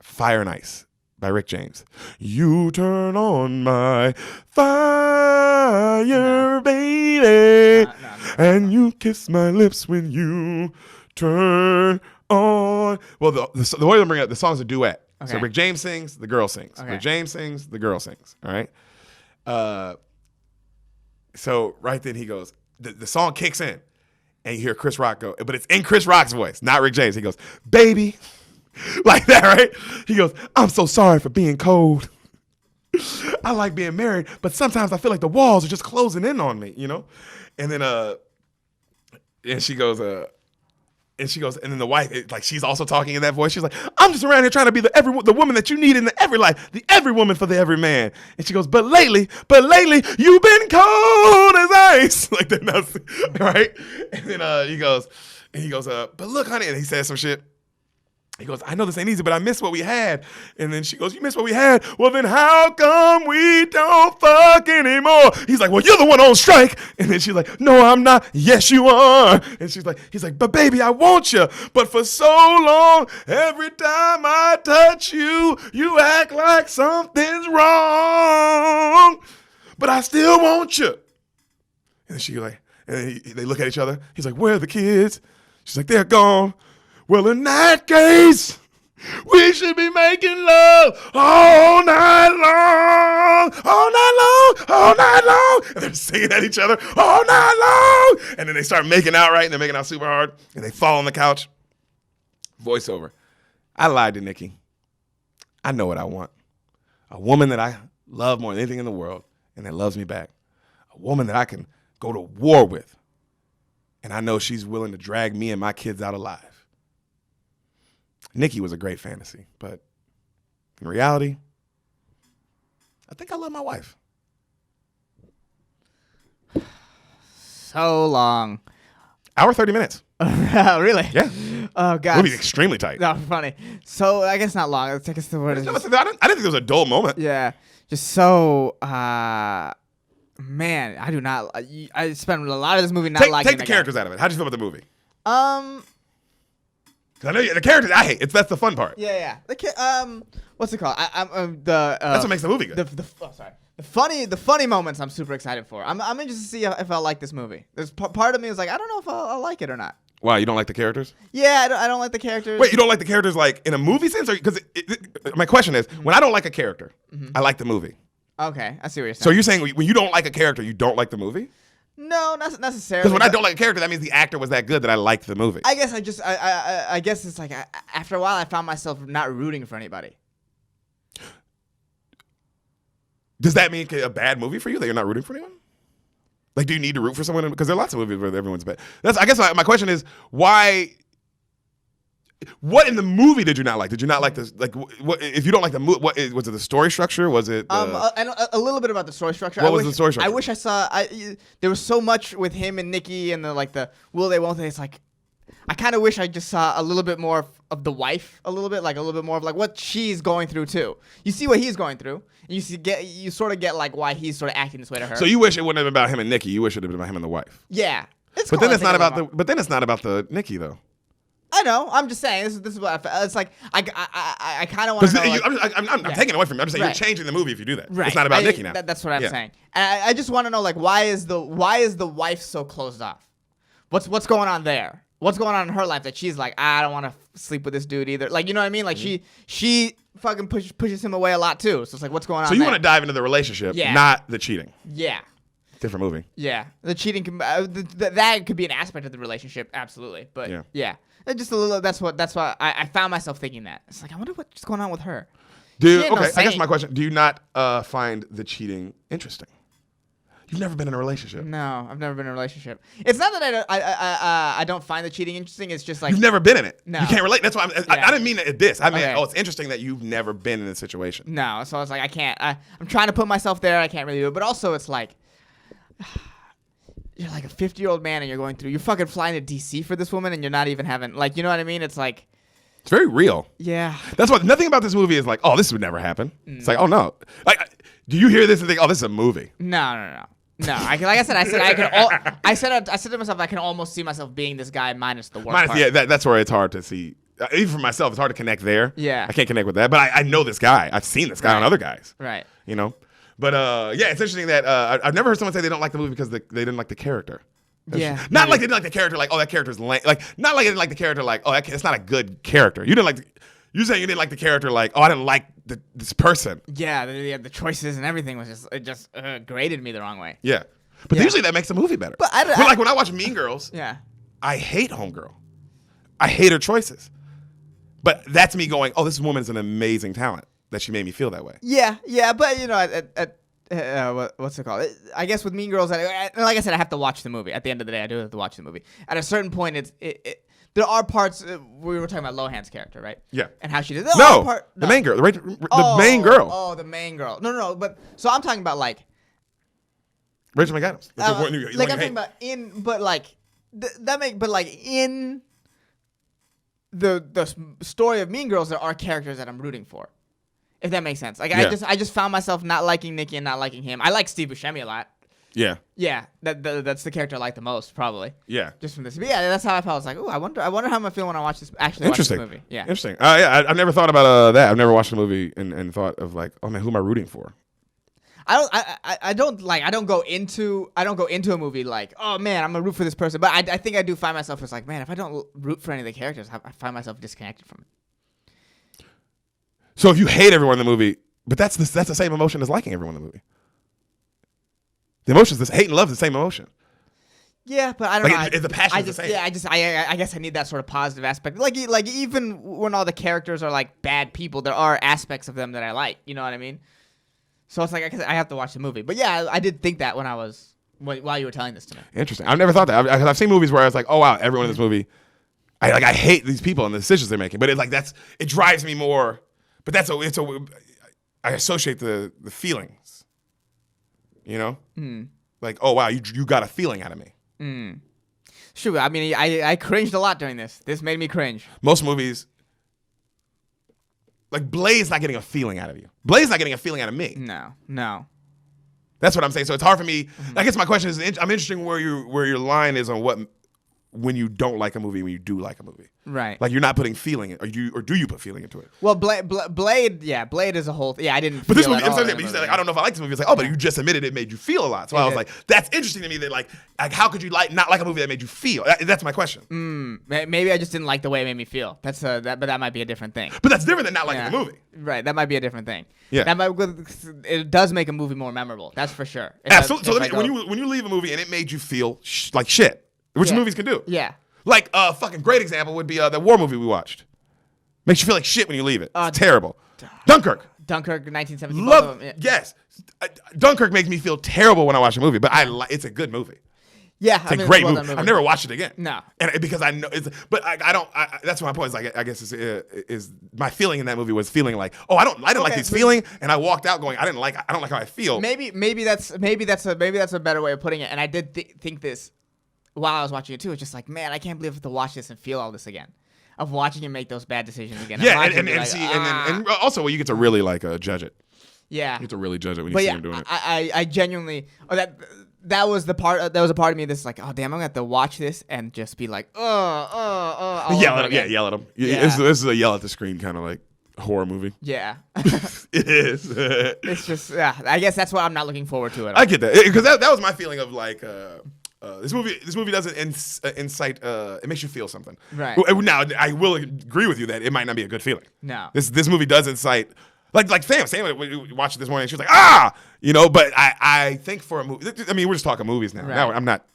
Fire and Ice by Rick James. You turn on my fire, baby, and you kiss my lips when you turn on. Well, the way I'm bringing it up, the song's a duet. Okay. So Rick James sings, the girl sings. Okay. Rick James sings, the girl sings. All right. So right then he goes, the song kicks in, and you hear Chris Rock go, but it's in Chris Rock's voice, not Rick James. He goes, baby. Like that, right? He goes, I'm so sorry for being cold. I like being married, but sometimes I feel like the walls are just closing in on me, you know? And then and she goes, and then the wife, she's also talking in that voice. She's like, I'm just around here trying to be the woman that you need in the every life, the every woman for the every man. And she goes, but lately, you've been cold as ice. Like that, right? And then he goes, but look, honey, and he says some shit. He goes, I know this ain't easy, but I miss what we had. And then she goes, you miss what we had? Well, then how come we don't fuck anymore? He's like, well, you're the one on strike. And then she's like, no, I'm not. Yes, you are. And he's like, but baby, I want you. But for so long, every time I touch you, you act like something's wrong. But I still want you. And they look at each other. He's like, where are the kids? She's like, they're gone. Well, in that case, we should be making love all night long. And they're singing at each other all night long. And then they start making out, right? And they're making out super hard. And they fall on the couch. Voiceover. I lied to Nikki. I know what I want. A woman that I love more than anything in the world and that loves me back. A woman that I can go to war with. And I know she's willing to drag me and my kids out alive. Nikki was a great fantasy, but in reality, I think I love my wife. So long. Hour 30 minutes. Really? Yeah. Oh, God. Movie's extremely tight. No, funny. So, I guess not long. Let's take us to what I didn't think there was a dull moment. Yeah. Just so, man, I do not, I spent a lot of this movie not liking Take the characters out of it. How'd you feel about the movie? Because I know the characters I hate. That's the fun part. Yeah. What's it called? That's what makes the movie good. The funny moments I'm super excited for. I'm interested to see if I like this movie. There's part of me is like, I don't know if I'll like it or not. Why, you don't like the characters? Yeah, I don't like the characters. Wait, you don't like the characters like in a movie sense? Because my question is, when I don't like a character, I like the movie. Okay, I see what you're saying. So you're saying when you don't like a character, you don't like the movie? No, not necessarily. Because when I don't like a character, that means the actor was that good that I liked the movie. I guess I guess it's like after a while I found myself not rooting for anybody. Does that mean a bad movie for you that you're not rooting for anyone? Like, do you need to root for someone? Because there are lots of movies where everyone's bad. I guess my question is, why? What in the movie did you not like? Did you not like this? Like, what, if you don't like the movie, was it the story structure? Was it a little bit about the story structure? What was the story structure? I wish I saw. There was so much with him and Nikki and the will they won't they. It's like I kind of wish I just saw a little bit more of the wife, a little bit more of like what she's going through too. You see what he's going through, and you sort of get like why he's sort of acting this way to her. So you wish it wouldn't have been about him and Nikki. You wish it would have been about him and the wife. Yeah. It's But cool. then it's not about the. But then it's not about the Nikki though. I know. I'm just saying. This is what I feel. It's like I kind of want to know. Like, I'm taking it away from you. I'm just saying Right. you're changing the movie if you do that. right. It's not about Nikki now. That's what I'm saying. And I just want to know, like, why is the wife so closed off? What's going on there? What's going on in her life that she's like, I don't want to sleep with this dude either. Like, you know what I mean? Like she fucking pushes him away a lot too. So it's like, what's going on? So you want to dive into the relationship, not the cheating. Yeah. Different movie. Yeah, the cheating can that could be an aspect of the relationship, absolutely. But yeah. Just a little. That's why I found myself thinking that. It's like, I wonder what's going on with her. Okay, I guess my question: do you not find the cheating interesting? You've never been in a relationship. No, I've never been in a relationship. It's not that I don't find the cheating interesting. It's just like you've never been in it. No. You can't relate. That's why I didn't mean this. I mean, Okay. it's interesting that you've never been in a situation. No, so I was like, I can't. I'm trying to put myself there. I can't really do it. But also, it's like. You're like a 50-year-old man and you're fucking flying to DC for this woman and you're not even having, like, you know what I mean? It's like. It's very real. Yeah. That's why nothing about this movie is like, oh, this would never happen. It's like, oh, no. Like, do you hear this and think, oh, this is a movie? No. No, like I said, I said to myself, I can almost see myself being this guy minus the work part. Yeah, that's where it's hard to see. Even for myself, it's hard to connect there. Yeah. I can't connect with that. But I know this guy. I've seen this guy on other guys. Right. You know? But yeah, it's interesting that I've never heard someone say they don't like the movie because they didn't like the character. Yeah. Not like they didn't like the character, like, oh, that character's lame. Like, not like they didn't like the character, like, oh, it's not a good character. You're saying you didn't like the character, like, oh, I didn't like this person. Yeah, the choices and everything was just graded me the wrong way. Yeah. But usually that makes the movie better. But like when I watch Mean Girls, yeah, I hate Homegirl. I hate her choices. But that's me going, oh, this woman is an amazing talent that she made me feel that way. Yeah, but you know, what's it called? I guess with Mean Girls, like I said, I have to watch the movie. At the end of the day, I do have to watch the movie. At a certain point, there are parts. We were talking about Lohan's character, right? Yeah. And how she did. No, the main girl, the main girl. Oh, the main girl. No. But so I'm talking about like Rachel McAdams. Like I'm talking about in the story of Mean Girls, there are characters that I'm rooting for. If that makes sense. Like I just found myself not liking Nikki and not liking him. I like Steve Buscemi a lot. Yeah. Yeah, that's the character I like the most, probably. Yeah. Just from this. But yeah, that's how I felt. I was like, oh, I wonder how I'm gonna feel when I watch this. Actually, watch this movie. Yeah. Interesting. Yeah, I've never thought about that. I've never watched a movie and thought of like, oh man, who am I rooting for? I don't go into a movie like, oh man, I'm gonna root for this person. But I think I do find myself as like, man, if I don't root for any of the characters, I find myself disconnected from it. So if you hate everyone in the movie, but that's the same emotion as liking everyone in the movie. The emotion is hate and love is the same emotion. Yeah, but I don't know. The passion is the same. Yeah, I guess I need that sort of positive aspect. Like even when all the characters are like bad people, there are aspects of them that I like. You know what I mean? So it's like I have to watch the movie. But yeah, I did think that while you were telling this to me. Interesting. I've never thought that. I've seen movies where I was like, oh wow, everyone in this movie, I hate these people and the decisions they're making. But it's like it drives me more. But I associate the feelings. You know? Like, oh wow, you got a feeling out of me. Sure. I mean, I cringed a lot during this. This made me cringe. Most movies, like Blade's not getting a feeling out of you. Blade's not getting a feeling out of me. No. That's what I'm saying. So it's hard for me. I guess my question is, I'm interested in where your line is on when you don't like a movie, when you do like a movie. Right. Like you're not putting feeling in, or do you put feeling into it? Well, Blade is a whole. I didn't. But this feel movie, at all in the but you said movie. like, I don't know if I like this movie. It's like, oh, but you just admitted it made you feel a lot. So I was like, that's interesting to me. That like how could you not like a movie that made you feel? That's my question. Maybe I just didn't like the way it made me feel. But that might be a different thing. But that's different than not liking the movie. Right. That might be a different thing. Yeah. It does make a movie more memorable. That's for sure. Absolutely. So when you leave a movie and it made you feel like shit, which movies can do. Yeah. Like a fucking great example would be the war movie we watched. Makes you feel like shit when you leave it. It's terrible. Dunkirk, 1970. Yes. Dunkirk makes me feel terrible when I watch a movie, but it's a good movie. Yeah, it's a great movie. I've never watched it again. No, and because I know it's, but I don't. That's my point. Is like I guess is my feeling in that movie was feeling like, oh, I didn't like this feeling, and I walked out going, I don't like how I feel. Maybe that's a better way of putting it. And I did think this while I was watching it too. It's just like, man, I can't believe I have to watch this and feel all this again. Of watching him make those bad decisions again. Yeah, and also you get to really like judge it. Yeah, you get to really judge it when you see him doing it. I genuinely that was the part. That was a part of me that's like, oh damn, I'm gonna have to watch this and just be like, Yell at him. Yeah, yell at him. Yeah. This is a yell at the screen kind of like horror movie. Yeah. It is. It's just, yeah. I guess that's what I'm not looking forward to at all. I get that because that was my feeling of like this movie doesn't incite. It makes you feel something. Right. Now I will agree with you that it might not be a good feeling. No. This movie does incite. Like Sam we watched it this morning. She was like, ah, But I think for a movie, I mean, we're just talking movies now. Right. Now I'm not.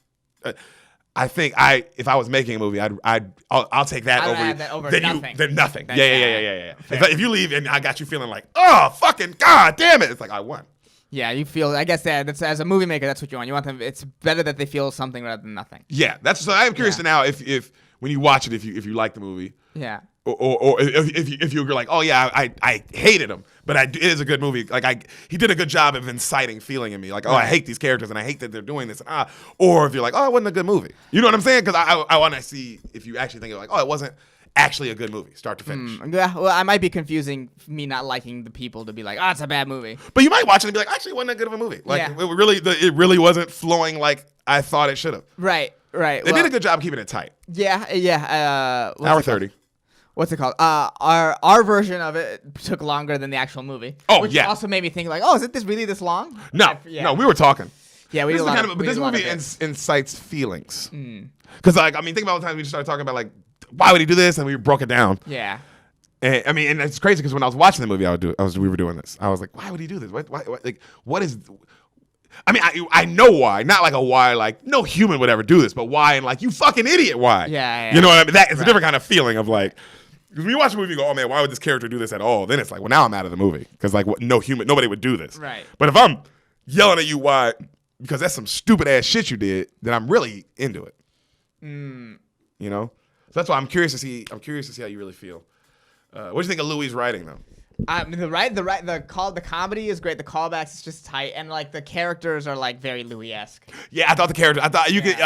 I think if I was making a movie, I'll take that over nothing. Than nothing. That's Yeah. If you leave and I got you feeling like, oh fucking god damn it, it's like I won. Yeah, you feel. I guess that's as a movie maker, that's what you want. You want them. It's better that they feel something rather than nothing. Yeah, that's so. I'm curious to now if when you watch it, if you like the movie. Yeah. Or if you're like, oh yeah, I hated him, but it is a good movie. Like he did a good job of inciting feeling in me. Like, oh, I hate these characters and I hate that they're doing this. Or if you're like, oh, it wasn't a good movie. You know what I'm saying? Because I want to see if you actually think like, oh, it wasn't actually a good movie, start to finish. Yeah. Well, I might be confusing me not liking the people to be like, oh, it's a bad movie. But you might watch it and be like, actually, it wasn't that good of a movie. Like it really wasn't flowing like I thought it should have. Right. They did a good job keeping it tight. Yeah. Hour 30. What's it called? Our version of it took longer than the actual movie. Oh, which yeah. also made me think like, oh, is it really this long? No, we were talking. Yeah, we did a lot. But this movie incites feelings. Because think about all the times we started talking about like, why would he do this, and we broke it down. Yeah. And and it's crazy because when I was watching the movie, we were doing this. I was like, why would he do this? What is? I mean, I know why, not like a why, like no human would ever do this, but why, and like you fucking idiot, why? Yeah. You know what I mean? It's a different kind of feeling of like. Because when you watch a movie, you go, oh man, why would this character do this at all? Then it's like, well, now I'm out of the movie because like nobody would do this. Right. But if I'm yelling at you why, because that's some stupid ass shit you did, then I'm really into it. So that's why I'm curious to see. I'm curious to see how you really feel. What do you think of Louis' writing though? I mean, the comedy is great. The callbacks is just tight, and like the characters are like very Louis-esque. Yeah, I thought you could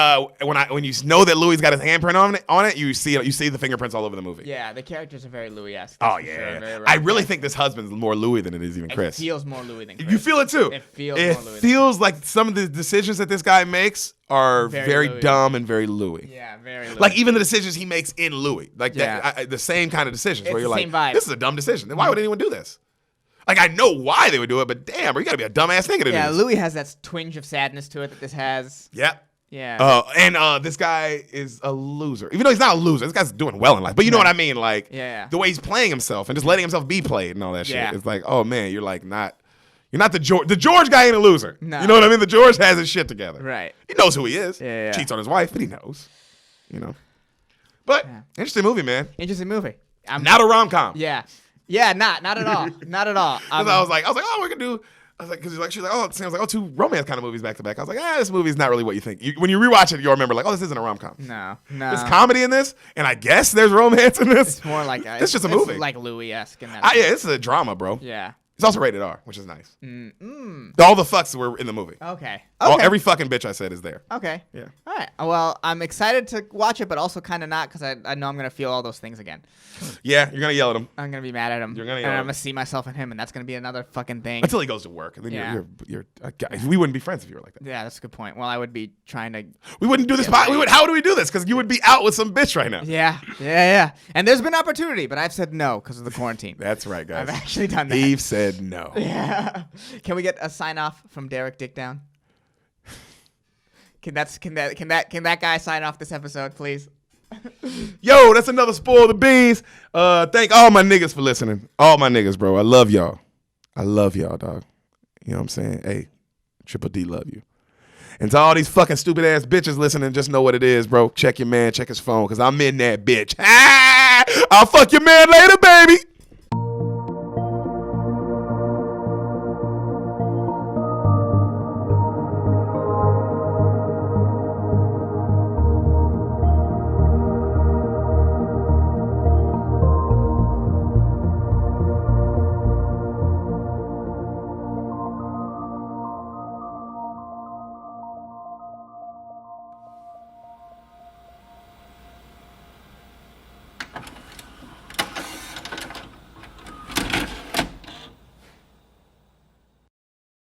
when you know that Louis got his handprint on it, you see the fingerprints all over the movie. Yeah, the characters are very Louis-esque. Oh yeah, sure. I really think this husband's more Louis than it is even Chris. It feels more Louis than Chris. You feel it too. It feels more Louis. It feels like some of the decisions that this guy makes are very Louis. Dumb and very Louis. Yeah, very Louis. Like even the decisions he makes in Louis, like the same kind of decisions where you're like, vibe. This is a dumb decision. Then why would anyone do this? Like, I know why they would do it, but damn, bro, you gotta be a dumbass nigga to do this. Yeah, Louis has that twinge of sadness to it that this has. Yep. Yeah. And this guy is a loser. Even though he's not a loser, this guy's doing well in life. But you know what I mean? Like, the way he's playing himself and just letting himself be played and all that shit. Yeah. It's like, oh man, you're not the George. The George guy ain't a loser. No. You know what I mean? The George has his shit together. Right. He knows who he is. Yeah. Cheats on his wife, but he knows. But interesting movie, man. Interesting movie. Not a rom-com. Yeah. Yeah, not at all. Not at all. I was like, oh, we're gonna do. I was like, because she's like, oh, it sounds like, oh, two romance kind of movies back to back. I was like, this movie's not really what you think. When you rewatch it, you'll remember like, oh, this isn't a rom-com. No. There's comedy in this, and I guess there's romance in this. It's more like it's just a movie. It's like Louis-esque in that. Yeah, it's a drama, bro. Yeah. It's also rated R, which is nice. All the fucks were in the movie. Okay. Every fucking bitch I said is there. Okay. Yeah. All right. Well, I'm excited to watch it, but also kind of not because I know I'm going to feel all those things again. Yeah, you're going to yell at him. I'm going to be mad at him. You're going to yell at him. I'm going to see myself in him, and that's going to be another fucking thing. Until he goes to work. And then you're a guy. We wouldn't be friends if you were like that. Yeah, that's a good point. Well, I would be trying to. We wouldn't do this. How do we do this? Because you would be out with some bitch right now. Yeah. And there's been opportunity, but I've said no because of the quarantine. That's right, guys. I've actually done that. Eve said no. Yeah. Can we get a sign off from Derek Dickdown? Can that guy sign off this episode, please? Yo, that's another spoil the beans. Thank all my niggas for listening. All my niggas, bro. I love y'all. I love y'all, dog. You know what I'm saying? Hey, Triple D love you. And to all these fucking stupid ass bitches listening, just know what it is, bro. Check your man, check his phone, because I'm in that bitch. I'll fuck your man later, baby.